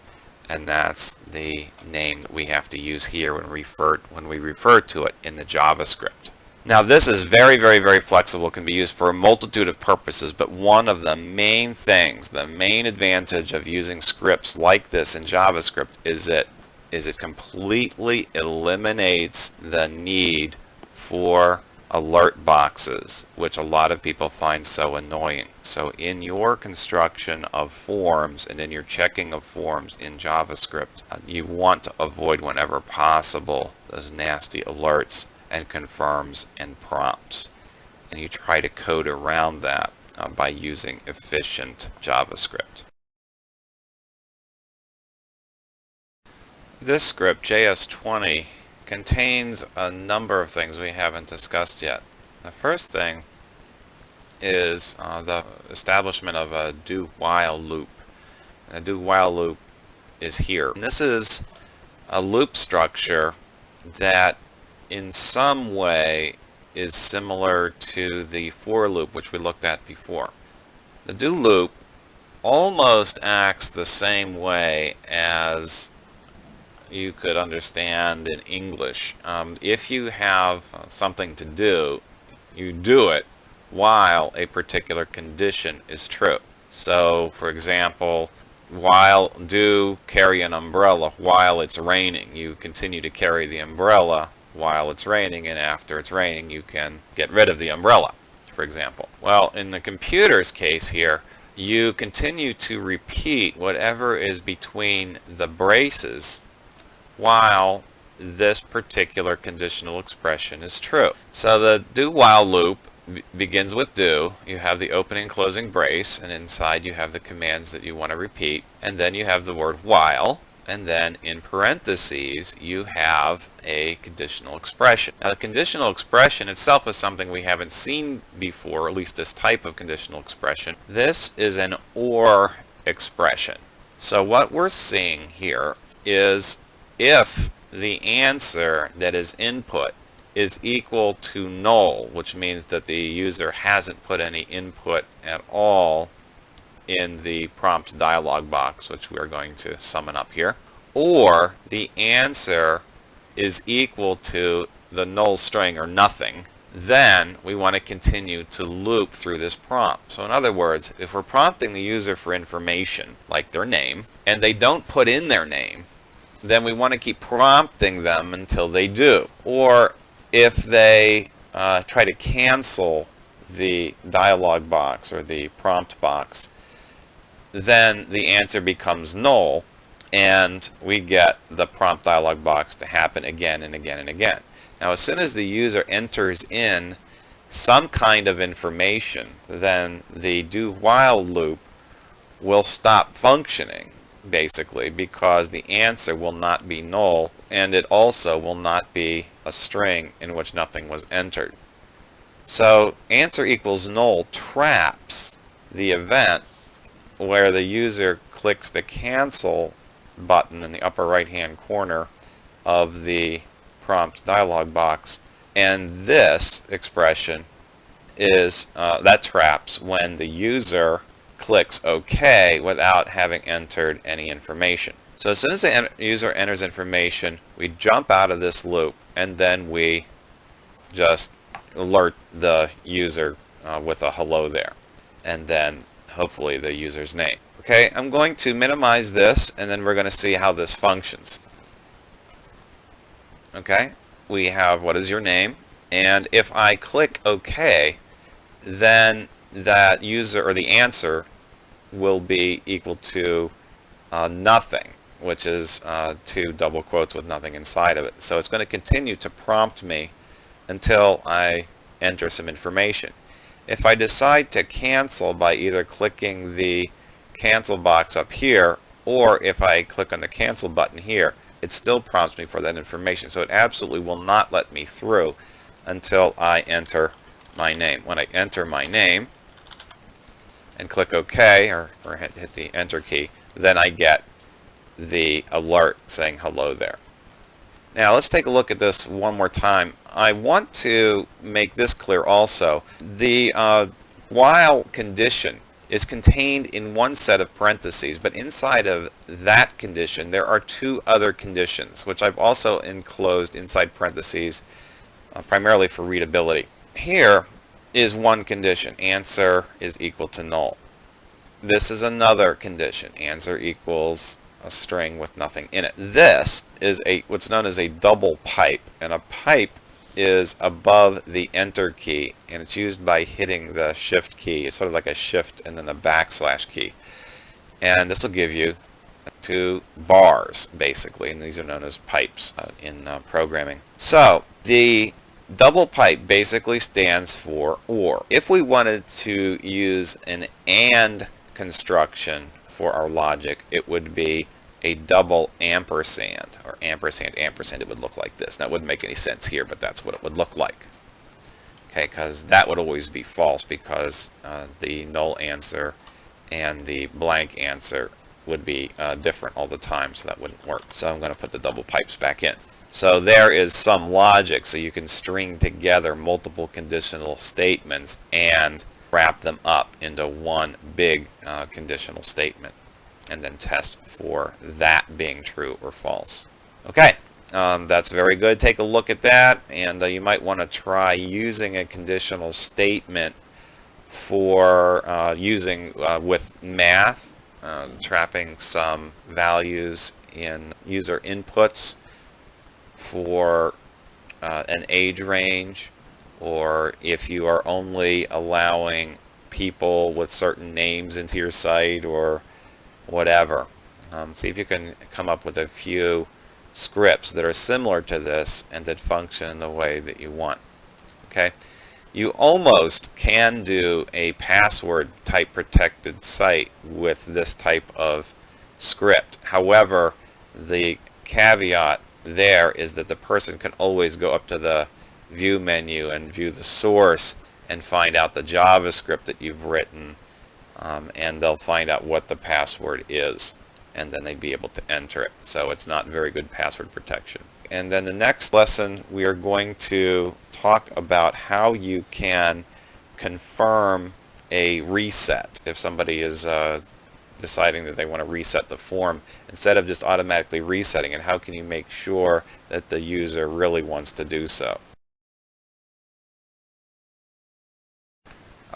and that's the name that we have to use here when we refer to it in the JavaScript. Now this is very, very, very flexible, can be used for a multitude of purposes, but one of the main things, the main advantage of using scripts like this in JavaScript is it completely eliminates the need for alert boxes, which a lot of people find so annoying. So in your construction of forms and in your checking of forms in JavaScript, you want to avoid whenever possible those nasty alerts and confirms and prompts. And you try to code around that by using efficient JavaScript. This script, JS20, contains a number of things we haven't discussed yet. The first thing is the establishment of a do-while loop. A do-while loop is here. And this is a loop structure that in some way is similar to the for loop, which we looked at before. The do loop almost acts the same way as you could understand in English. If you have something to do, you do it while a particular condition is true. So, for example, while do carry an umbrella while it's raining, you continue to carry the umbrella while it's raining, and after it's raining you can get rid of the umbrella, for example. Well, in the computer's case here, you continue to repeat whatever is between the braces while this particular conditional expression is true. So the do-while loop begins with do. You have the opening and closing brace, and inside you have the commands that you want to repeat, and then you have the word while, and then in parentheses you have a conditional expression. Now the conditional expression itself is something we haven't seen before, at least this type of conditional expression. This is an or expression. So what we're seeing here is if the answer that is input is equal to null, which means that the user hasn't put any input at all in the prompt dialog box, which we're going to summon up here, or the answer is equal to the null string or nothing, then we want to continue to loop through this prompt. So in other words, if we're prompting the user for information, like their name, and they don't put in their name, then we want to keep prompting them until they do. Or if they try to cancel the dialog box or the prompt box, then the answer becomes null, and we get the prompt dialog box to happen again and again and again. Now as soon as the user enters in some kind of information, then the do while loop will stop functioning, basically, because the answer will not be null, and it also will not be a string in which nothing was entered. So answer equals null traps the event where the user clicks the cancel button in the upper right hand corner of the prompt dialog box, and this expression is that traps when the user clicks OK without having entered any information. So as soon as the user enters information, we jump out of this loop, and then we just alert the user with a hello there, and then hopefully the user's name. Okay, I'm going to minimize this, and then we're going to see how this functions. Okay, we have what is your name, and if I click OK, then that user or the answer will be equal to nothing, which is two double quotes with nothing inside of it. So it's going to continue to prompt me until I enter some information. If I decide to cancel by either clicking the cancel box up here, or if I click on the cancel button here, it still prompts me for that information. So it absolutely will not let me through until I enter my name. When I enter my name and click OK, or hit the enter key, then I get the alert saying hello there. Now let's take a look at this one more time. I want to make this clear also. The while condition is contained in one set of parentheses, but inside of that condition there are two other conditions, which I've also enclosed inside parentheses, primarily for readability. Here is one condition: answer is equal to null. This is another condition: answer equals a string with nothing in it. This is what's known as a double pipe, and a pipe is above the enter key, and it's used by hitting the shift key. It's sort of like a shift and then a backslash key, and this will give you two bars basically, and these are known as pipes in programming. So the double pipe basically stands for or. If we wanted to use an AND construction for our logic, it would be a double ampersand, or ampersand ampersand. It would look like this. Now it wouldn't make any sense here, but that's what it would look like. Okay, because that would always be false, because the null answer and the blank answer would be different all the time, so that wouldn't work. So I'm going to put the double pipes back in. So there is some logic, so you can string together multiple conditional statements and wrap them up into one big conditional statement, and then test for that being true or false. Okay, that's very good. Take a look at that, and you might want to try using a conditional statement for using with math, trapping some values in user inputs for an age range, or if you are only allowing people with certain names into your site or whatever. See if you can come up with a few scripts that are similar to this and that function in the way that you want. Okay, you almost can do a password type protected site with this type of script. However, the caveat there is that the person can always go up to the view menu and view the source and find out the JavaScript that you've written, and they'll find out what the password is, and then they'd be able to enter it. So it's not very good password protection. And then the next lesson, we are going to talk about how you can confirm a reset. If somebody is deciding that they want to reset the form, instead of just automatically resetting it, how can you make sure that the user really wants to do so?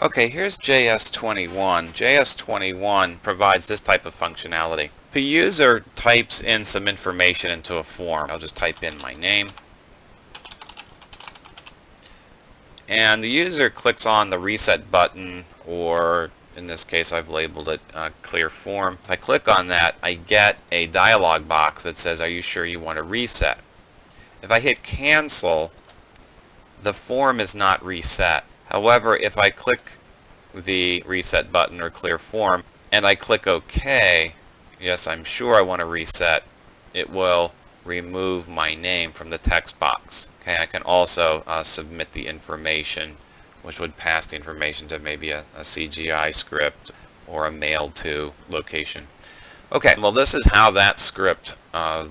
Okay, here's JS21. JS21 provides this type of functionality. If a user types in some information into a form, I'll just type in my name, and the user clicks on the reset button, or in this case I've labeled it clear form. If I click on that, I get a dialog box that says, are you sure you want to reset? If I hit cancel, the form is not reset. However, if I click the reset button or clear form and I click OK, yes, I'm sure I want to reset, it will remove my name from the text box. Okay, I can also submit the information, which would pass the information to maybe a CGI script or a mail to location. Okay, well, this is how that script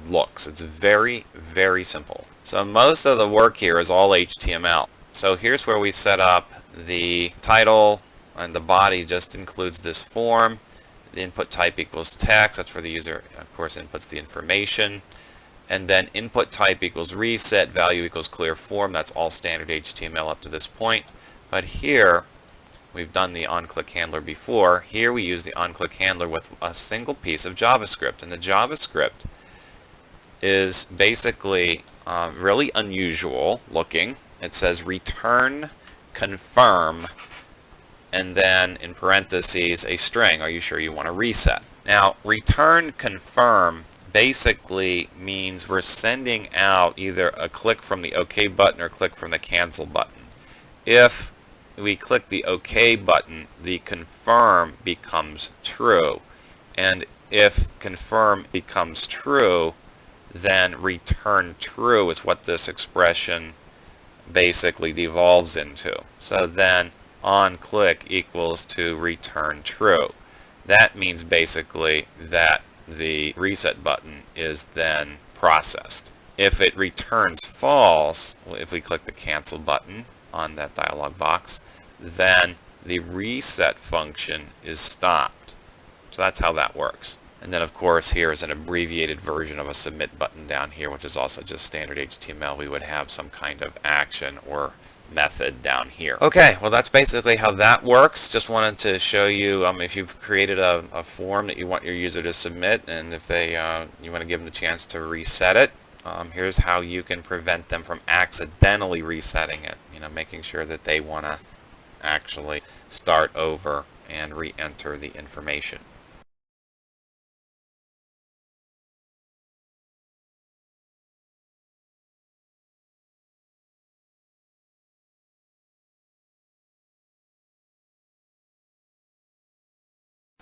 looks. It's very, very simple. So most of the work here is all HTML. So here's where we set up the title, and the body just includes this form. The input type equals text. That's where the user, of course, inputs the information. And then input type equals reset, value equals clear form. That's all standard HTML up to this point. But here, we've done the on-click handler before. Here we use the on-click handler with a single piece of JavaScript. And the JavaScript is basically really unusual looking. It says return confirm, and then in parentheses a string, are you sure you want to reset? Now, return confirm basically means we're sending out either a click from the OK button or click from the cancel button. if we click the OK button, the confirm becomes true. And if confirm becomes true, then return true is what this expression basically devolves into. So then on click equals to return true. That means basically that the reset button is then processed. If it returns false, if we click the cancel button on that dialog box, then the reset function is stopped. So that's how that works. And then of course here is an abbreviated version of a submit button down here, which is also just standard HTML. We would have some kind of action or method down here. Okay, well that's basically how that works. Just wanted to show you if you've created a form that you want your user to submit, and if they you want to give them the chance to reset it, here's how you can prevent them from accidentally resetting it. Making sure that they want to actually start over and re-enter the information.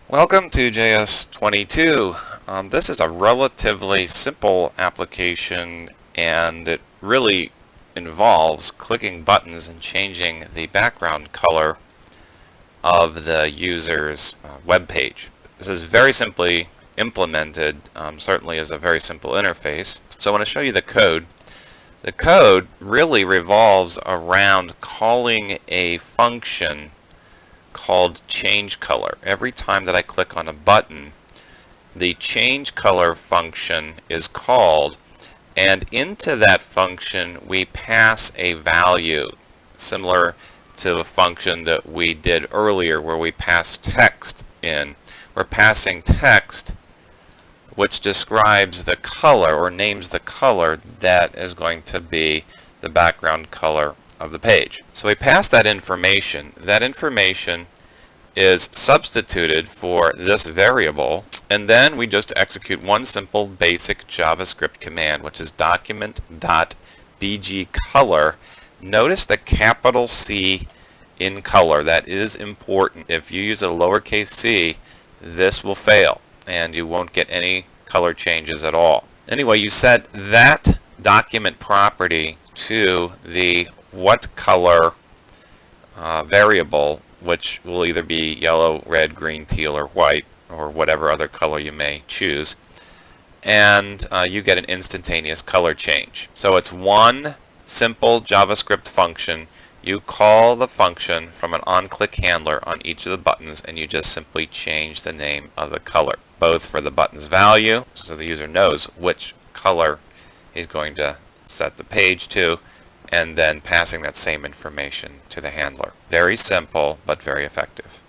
Welcome to JS22. This is a relatively simple application, and it really involves clicking buttons and changing the background color of the user's web page. This is very simply implemented, certainly is a very simple interface. So I want to show you the code. The code really revolves around calling a function called change color. Every time that I click on a button, the change color function is called, and into that function we pass a value similar to a function that we did earlier where we passed text in. We're passing text which describes the color or names the color that is going to be the background color of the page. So we pass that information. That information is substituted for this variable, and then we just execute one simple basic JavaScript command, which is document.bgcolor. Notice the capital C in color. That is important. If you use a lowercase c, this will fail and you won't get any color changes at all. Anyway, you set that document property to the what color variable, which will either be yellow, red, green, teal, or white, or whatever other color you may choose, and you get an instantaneous color change. So it's one simple JavaScript function. You call the function from an on-click handler on each of the buttons, and you just simply change the name of the color, both for the button's value, so the user knows which color he's going to set the page to, and then passing that same information to the handler. Very simple, but very effective.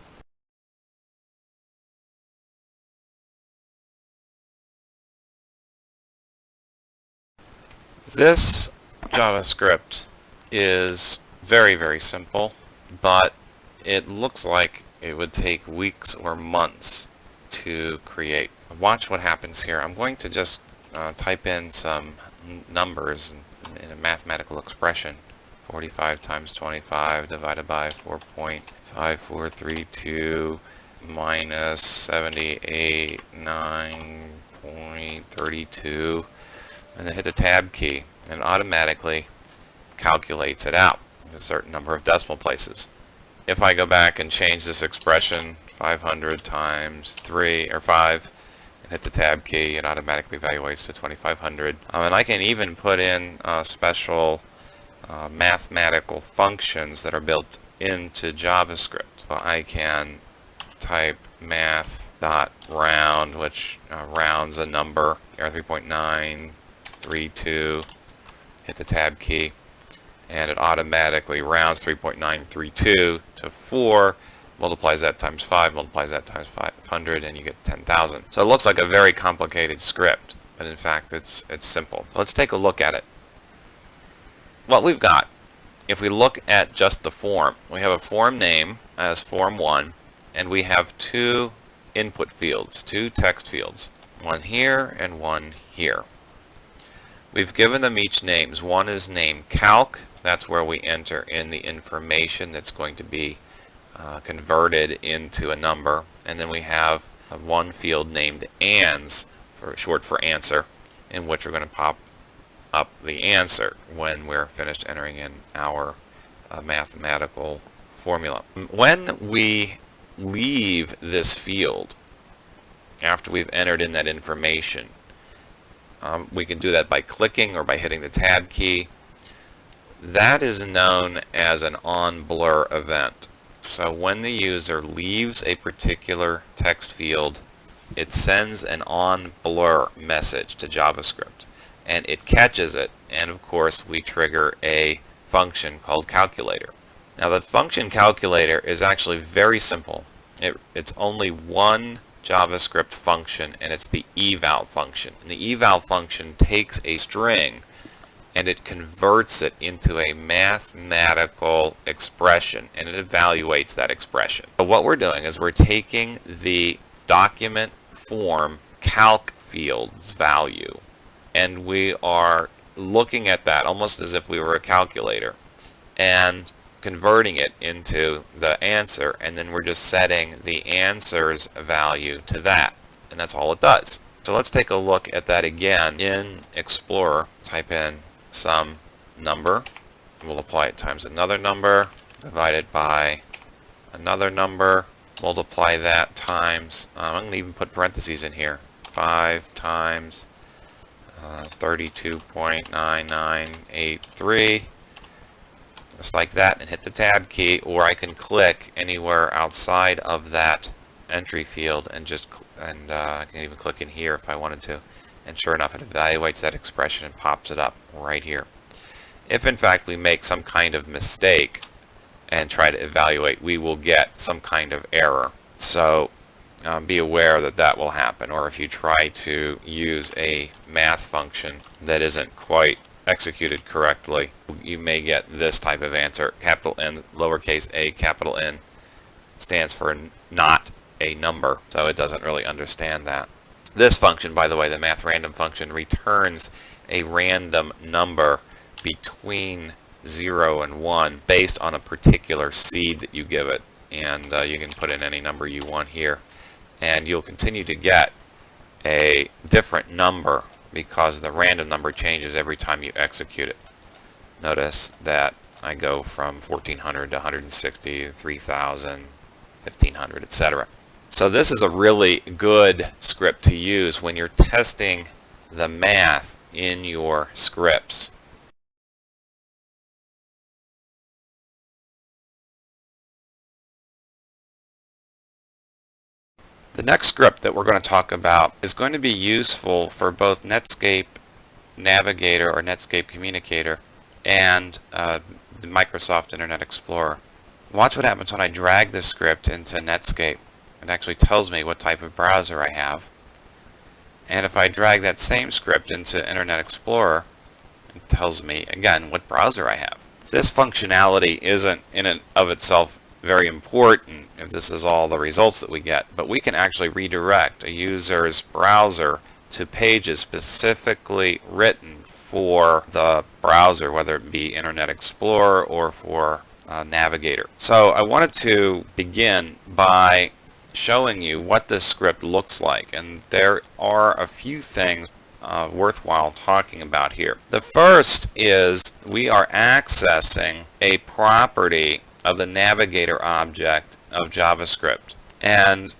This JavaScript is very, very simple, but it looks like it would take weeks or months to create. Watch what happens here. I'm going to just type in some numbers in a mathematical expression. 45 times 25 divided by 4.5432 minus 78.9.32, and then hit the tab key, and it automatically calculates it out in a certain number of decimal places. If I go back and change this expression, 500 times 3 or 5, and hit the tab key, it automatically evaluates to 2500. And I can even put in special mathematical functions that are built into JavaScript. So I can type math.round, which rounds a number, 3.932, hit the tab key, and it automatically rounds 3.932 to 4, multiplies that times 5, multiplies that times 500, and you get 10,000. So it looks like a very complicated script, but in fact it's simple. So let's take a look at it. What we've got, if we look at just the form, we have a form name as form 1, and we have two input fields, two text fields, one here and one here. We've given them each names. One is named calc That's where we enter in the information that's going to be converted into a number. And then we have one field named ANS, short for answer, in which we're going to pop up the answer when we're finished entering in our mathematical formula. When we leave this field after we've entered in that information, we can do that by clicking or by hitting the tab key. That is known as an on-blur event. So when the user leaves a particular text field, it sends an on-blur message to JavaScript, and it catches it, and of course we trigger a function called calculator. Now the function calculator is actually very simple. It's only one JavaScript function, and it's the eval function. And the eval function takes a string and it converts it into a mathematical expression, and it evaluates that expression. But what we're doing is we're taking the document form calc field's value, and we are looking at that almost as if we were a calculator and converting it into the answer, and then we're just setting the answer's value to that, and that's all it does. So let's take a look at that again. In Explorer, type in some number. We'll apply it times another number, divided by another number, multiply that times, I'm going to even put parentheses in here, 5 times 32.9983, just like that, and hit the tab key, or I can click anywhere outside of that entry field and I can even click in here if I wanted to, and sure enough it evaluates that expression and pops it up right here. If in fact we make some kind of mistake and try to evaluate, we will get some kind of error. So be aware that that will happen. Or if you try to use a math function that isn't quite executed correctly, you may get this type of answer. Capital N, lowercase a, capital N stands for not a number, so it doesn't really understand that. This function, by the way, the math random function, returns a random number between 0 and 1 based on a particular seed that you give it, and you can put in any number you want here, and you'll continue to get a different number because the random number changes every time you execute it. Notice that I go from 1400 to 160, 3000, 1500, etc. So this is a really good script to use when you're testing the math in your scripts. The next script that we're going to talk about is going to be useful for both Netscape Navigator or Netscape Communicator and the Microsoft Internet Explorer. Watch what happens when I drag this script into Netscape. It actually tells me what type of browser I have. And if I drag that same script into Internet Explorer, it tells me again what browser I have. This functionality isn't in and of itself very important if this is all the results that we get, but we can actually redirect a user's browser to pages specifically written for the browser, whether it be Internet Explorer or for Navigator. So I wanted to begin by showing you what this script looks like, and there are a few things worthwhile talking about here. The first is we are accessing a property of the Navigator object of JavaScript, and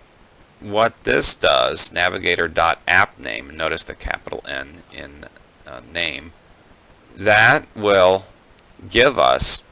what this does, navigator.appName, notice the capital N in name, that will give us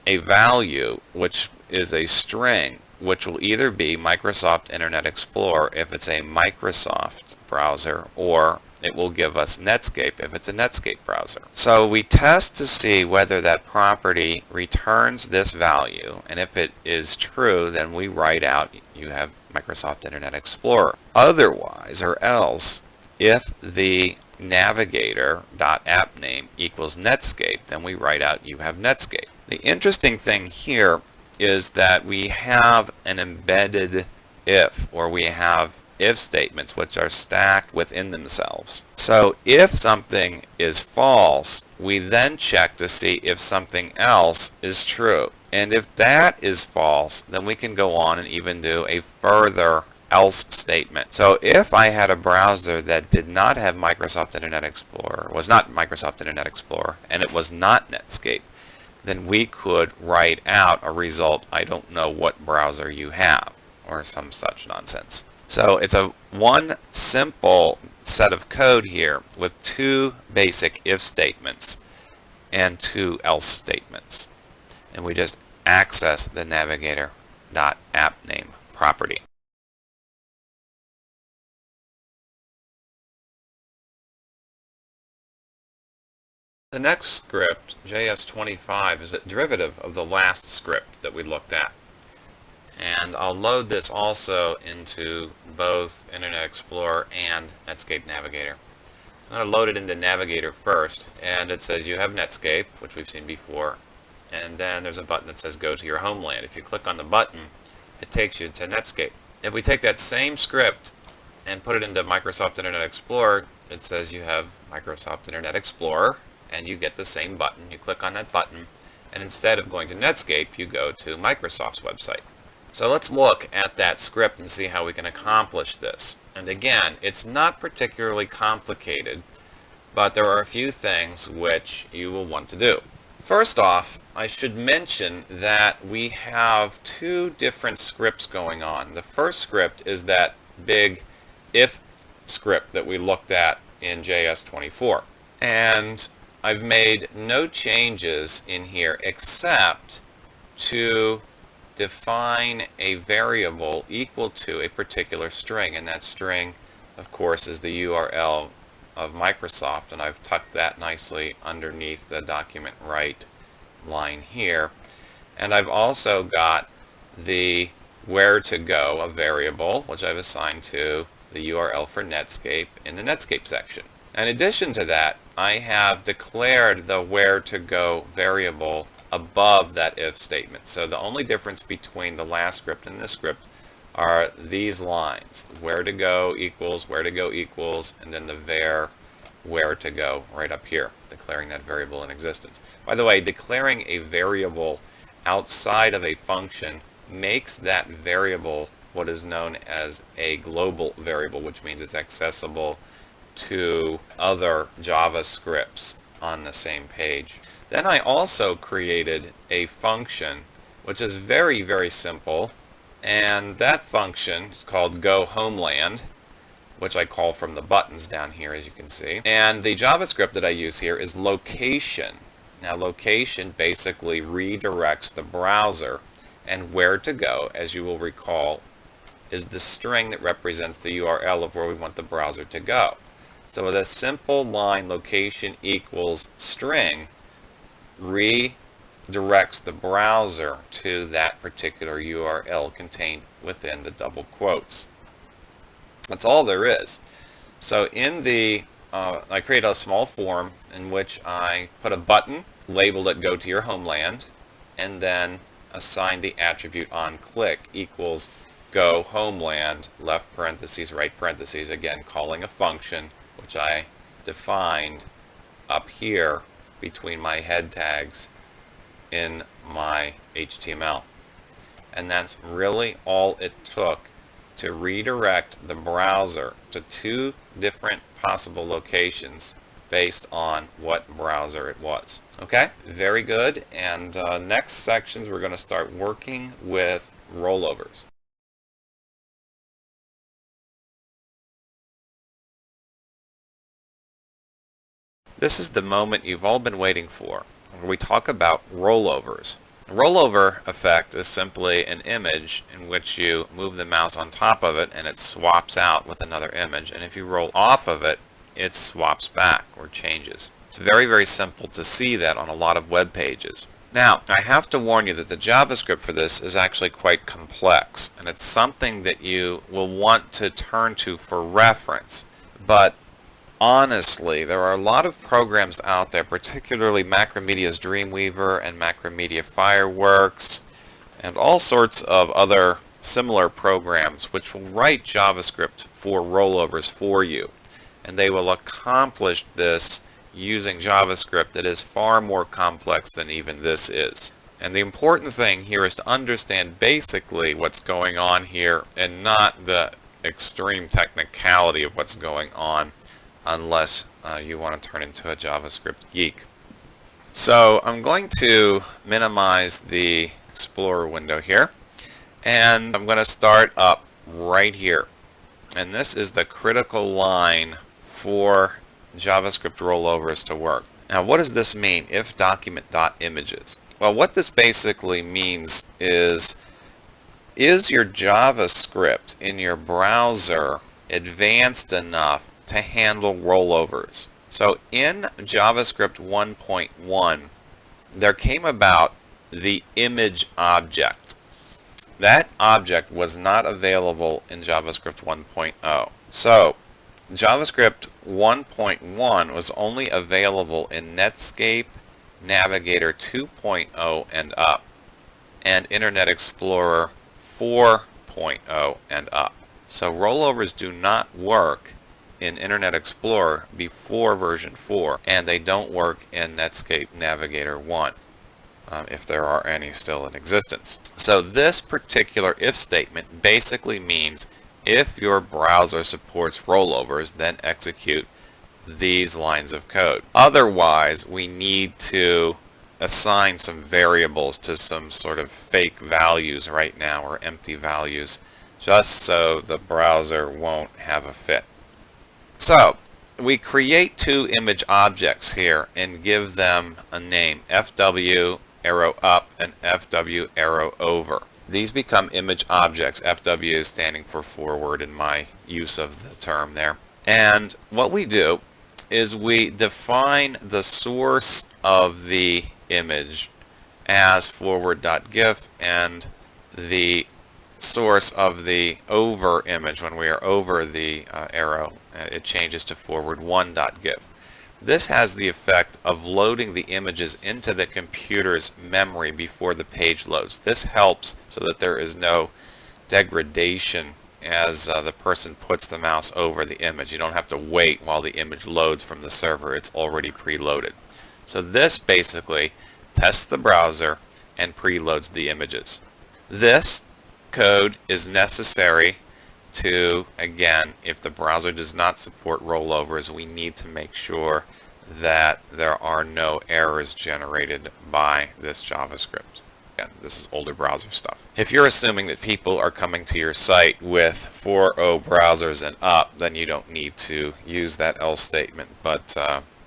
a value which is a string, which will either be Microsoft Internet Explorer if it's a Microsoft browser, or it will give us Netscape if it's a Netscape browser. So we test to see whether that property returns this value, and if it is true, then we write out you have Microsoft Internet Explorer. Otherwise, or else, if the navigator.appName equals Netscape, then we write out you have Netscape. The interesting thing here is that we have an embedded if, or we have if statements which are stacked within themselves. So if something is false, we then check to see if something else is true. And if that is false, then we can go on and even do a further else statement. So if I had a browser that did not have Microsoft Internet Explorer, was not Microsoft Internet Explorer, and it was not Netscape, then we could write out a result, I don't know what browser you have, or some such nonsense. So it's a one simple set of code here with two basic if statements and two else statements. And we just access the navigator.appName property. The next script, JS25, is a derivative of the last script that we looked at. And I'll load this also into both Internet Explorer and Netscape Navigator. I'm going to load it into Navigator first, and it says you have Netscape, which we've seen before, and then there's a button that says go to your homeland. If you click on the button, it takes you to Netscape. If we take that same script and put it into Microsoft Internet Explorer, it says you have Microsoft Internet Explorer, and you get the same button. You click on that button, and instead of going to Netscape, you go to Microsoft's website. So let's look at that script and see how we can accomplish this. And again, it's not particularly complicated, but there are a few things which you will want to do. First off, I should mention that we have two different scripts going on. The first script is that big if script that we looked at in JS24. And I've made no changes in here except to define a variable equal to a particular string, and that string of course is the URL of Microsoft, and I've tucked that nicely underneath the document right line here. And I've also got the where to go, a variable which I've assigned to the URL for Netscape in the Netscape section. In addition to that, I have declared the where to go variable above that if statement. So the only difference between the last script and this script are these lines. Where to go equals, and then the var where to go right up here, declaring that variable in existence. By the way, declaring a variable outside of a function makes that variable what is known as a global variable, which means it's accessible to other JavaScripts on the same page. Then I also created a function which is very, very simple, and that function is called goHomeland, which I call from the buttons down here, as you can see. And the JavaScript that I use here is location. Now location basically redirects the browser, and where to go, as you will recall, is the string that represents the URL of where we want the browser to go. So with a simple line, location equals string, redirects the browser to that particular URL contained within the double quotes. That's all there is. So in the, I created a small form in which I put a button, labeled it go to your homeland, and then assigned the attribute on click equals go homeland, left parentheses, right parentheses, again calling a function which I defined up here between my head tags in my HTML. And that's really all it took to redirect the browser to two different possible locations based on what browser it was. Okay, very good. And next sections we're going to start working with rollovers. This is the moment you've all been waiting for, where we talk about rollovers. The rollover effect is simply an image in which you move the mouse on top of it and it swaps out with another image, and if you roll off of it, it swaps back or changes. It's very, very simple to see that on a lot of web pages. Now, I have to warn you that the JavaScript for this is actually quite complex, and it's something that you will want to turn to for reference. But honestly, there are a lot of programs out there, particularly Macromedia's Dreamweaver and Macromedia Fireworks and all sorts of other similar programs which will write JavaScript for rollovers for you, and they will accomplish this using JavaScript that is far more complex than even this is. And the important thing here is to understand basically what's going on here and not the extreme technicality of what's going on, unless you want to turn into a JavaScript geek. So I'm going to minimize the Explorer window here, and I'm going to start up right here. And this is the critical line for JavaScript rollovers to work. Now, what does this mean, if document.images? Well, what this basically means is your JavaScript in your browser advanced enough to handle rollovers? So in JavaScript 1.1, there came about the image object. That object was not available in JavaScript 1.0. So JavaScript 1.1 was only available in Netscape, Navigator 2.0 and up, and Internet Explorer 4.0 and up. So rollovers do not work in Internet Explorer before version 4, and they don't work in Netscape Navigator 1, if there are any still in existence. So this particular if statement basically means if your browser supports rollovers, then execute these lines of code. Otherwise, we need to assign some variables to some sort of fake values right now, or empty values, just so the browser won't have a fit. So we create two image objects here and give them a name, FW arrow up and FW arrow over. These become image objects, FW standing for forward in my use of the term there. And what we do is we define the source of the image as forward.gif, and the source of the over image, when we are over the arrow, it changes to forward1.gif. This has the effect of loading the images into the computer's memory before the page loads. This helps so that there is no degradation as the person puts the mouse over the image. You don't have to wait while the image loads from the server. It's already preloaded. So this basically tests the browser and preloads the images. This code is necessary to, again, if the browser does not support rollovers, we need to make sure that there are no errors generated by this JavaScript. Again, this is older browser stuff. If you're assuming that people are coming to your site with 4.0 browsers and up, then you don't need to use that else statement, but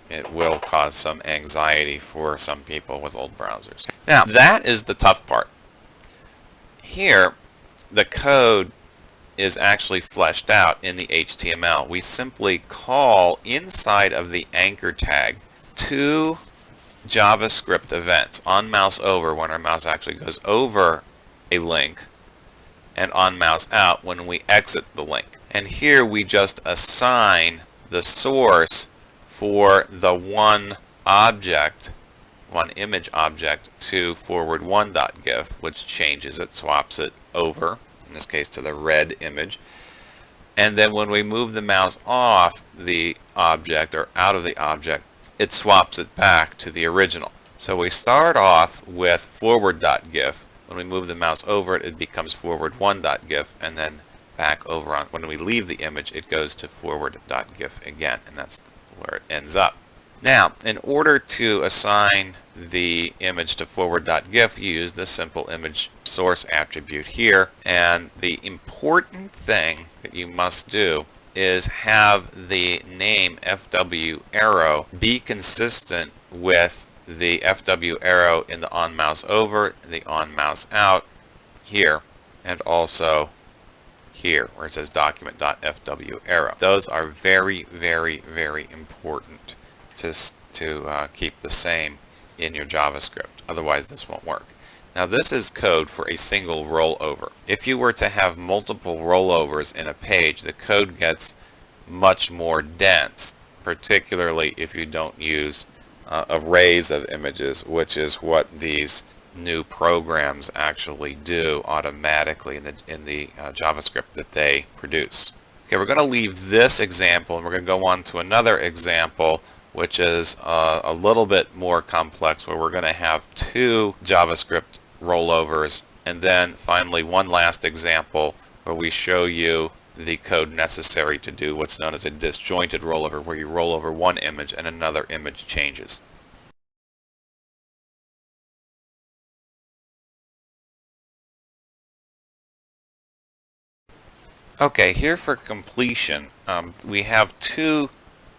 it will cause some anxiety for some people with old browsers. Now, that is the tough part. Here, the code is actually fleshed out in the HTML. We simply call inside of the anchor tag two JavaScript events, on mouse over when our mouse actually goes over a link, and on mouse out when we exit the link. And here we just assign the source for the one object, one image object, to forward1.gif, which changes it, swaps it over, in this case to the red image. And then when we move the mouse off the object or out of the object, it swaps it back to the original. So we start off with forward.gif. When we move the mouse over it, it becomes forward1.gif, and then back over on, when we leave the image, it goes to forward.gif again, and that's where it ends up. Now, in order to assign the image to forward.gif, you use the simple image source attribute here, and the important thing that you must do is have the name FW arrow be consistent with the FW arrow in the on mouse over, the on mouse out here, and also here where it says document.fw arrow. Those are very, very, very important to keep the same in your JavaScript. Otherwise this won't work. Now this is code for a single rollover. If you were to have multiple rollovers in a page, the code gets much more dense, particularly if you don't use arrays of images, which is what these new programs actually do automatically in the JavaScript that they produce. Okay, we're going to leave this example and we're going to go on to another example, which is a little bit more complex, where we're going to have two JavaScript rollovers, and then finally one last example where we show you the code necessary to do what's known as a disjointed rollover, where you roll over one image and another image changes. Okay, here for completion, we have two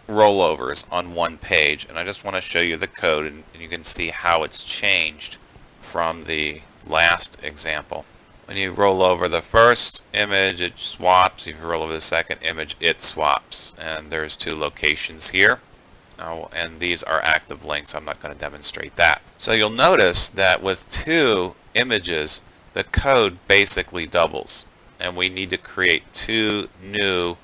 rollovers on one page, and I just want to show you the code, and you can see how it's changed from the last example. When you roll over the first image, it swaps. If you roll over the second image, it swaps. And there's two locations here. And these are active links. I'm not going to demonstrate that. So you'll notice that with two images, the code basically doubles. And we need to create two new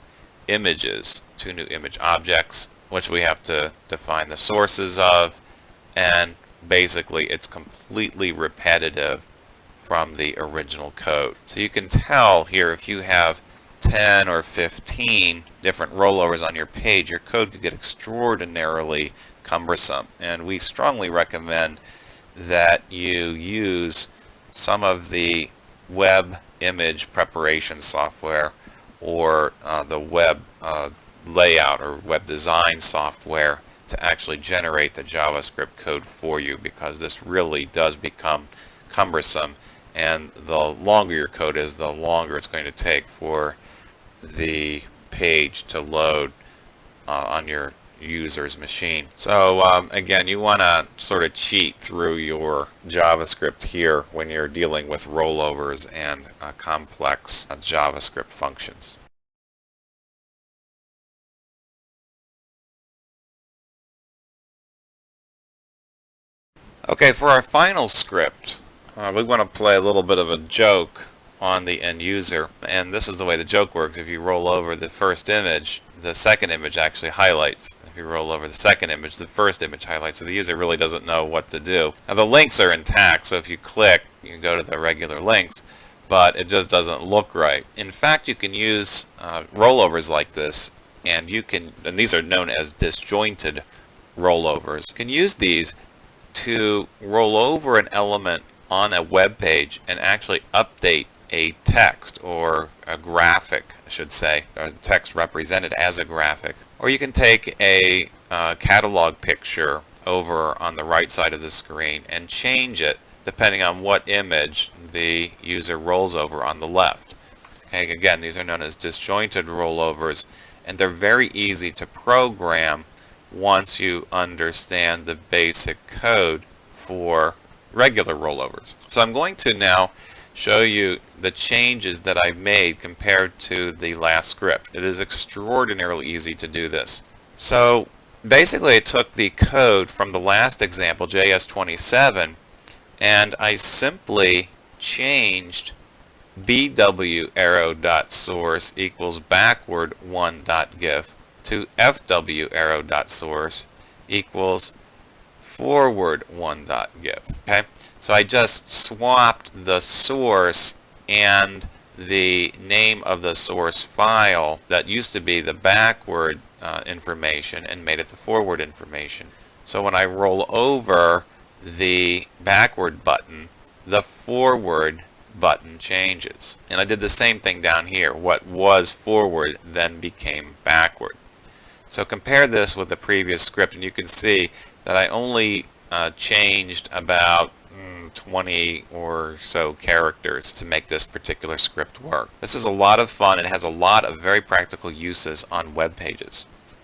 images, two new image objects, which we have to define the sources of. And basically, it's completely repetitive from the original code. So you can tell here, if you have 10 or 15 different rollovers on your page, your code could get extraordinarily cumbersome. And we strongly recommend that you use some of the web image preparation software or the web layout or web design software to actually generate the JavaScript code for you, because this really does become cumbersome, and the longer your code is, the longer it's going to take for the page to load on your user's machine. So again, you want to sort of cheat through your JavaScript here when you're dealing with rollovers and complex JavaScript functions. Okay, for our final script, we want to play a little bit of a joke on the end user, and this is the way the joke works. If you roll over the first image, the second image actually highlights. If you roll over the second image, the first image highlights, so the user really doesn't know what to do. Now the links are intact, so if you click, you can go to the regular links, but it just doesn't look right. In fact, you can use rollovers like this, and these are known as disjointed rollovers. You can use these to roll over an element on a web page and actually update a text or a graphic, I should say, or text represented as a graphic. Or you can take a catalog picture over on the right side of the screen and change it depending on what image the user rolls over on the left. Okay, again, these are known as disjointed rollovers, and they're very easy to program once you understand the basic code for regular rollovers. So I'm going to now show you the changes that I've made compared to the last script. It is extraordinarily easy to do this. So basically I took the code from the last example, JS27, and I simply changed bw arrow.source equals backward 1.gif to fw arrow.source equals forward 1.gif. Okay, so I just swapped the source and the name of the source file that used to be the backward information and made it the forward information. So when I roll over the backward button, the forward button changes. And I did the same thing down here. What was forward then became backward. So compare this with the previous script, and you can see that I only changed about 20 or so characters to make this particular script work. This is a lot of fun. It has a lot of very practical uses on web pages.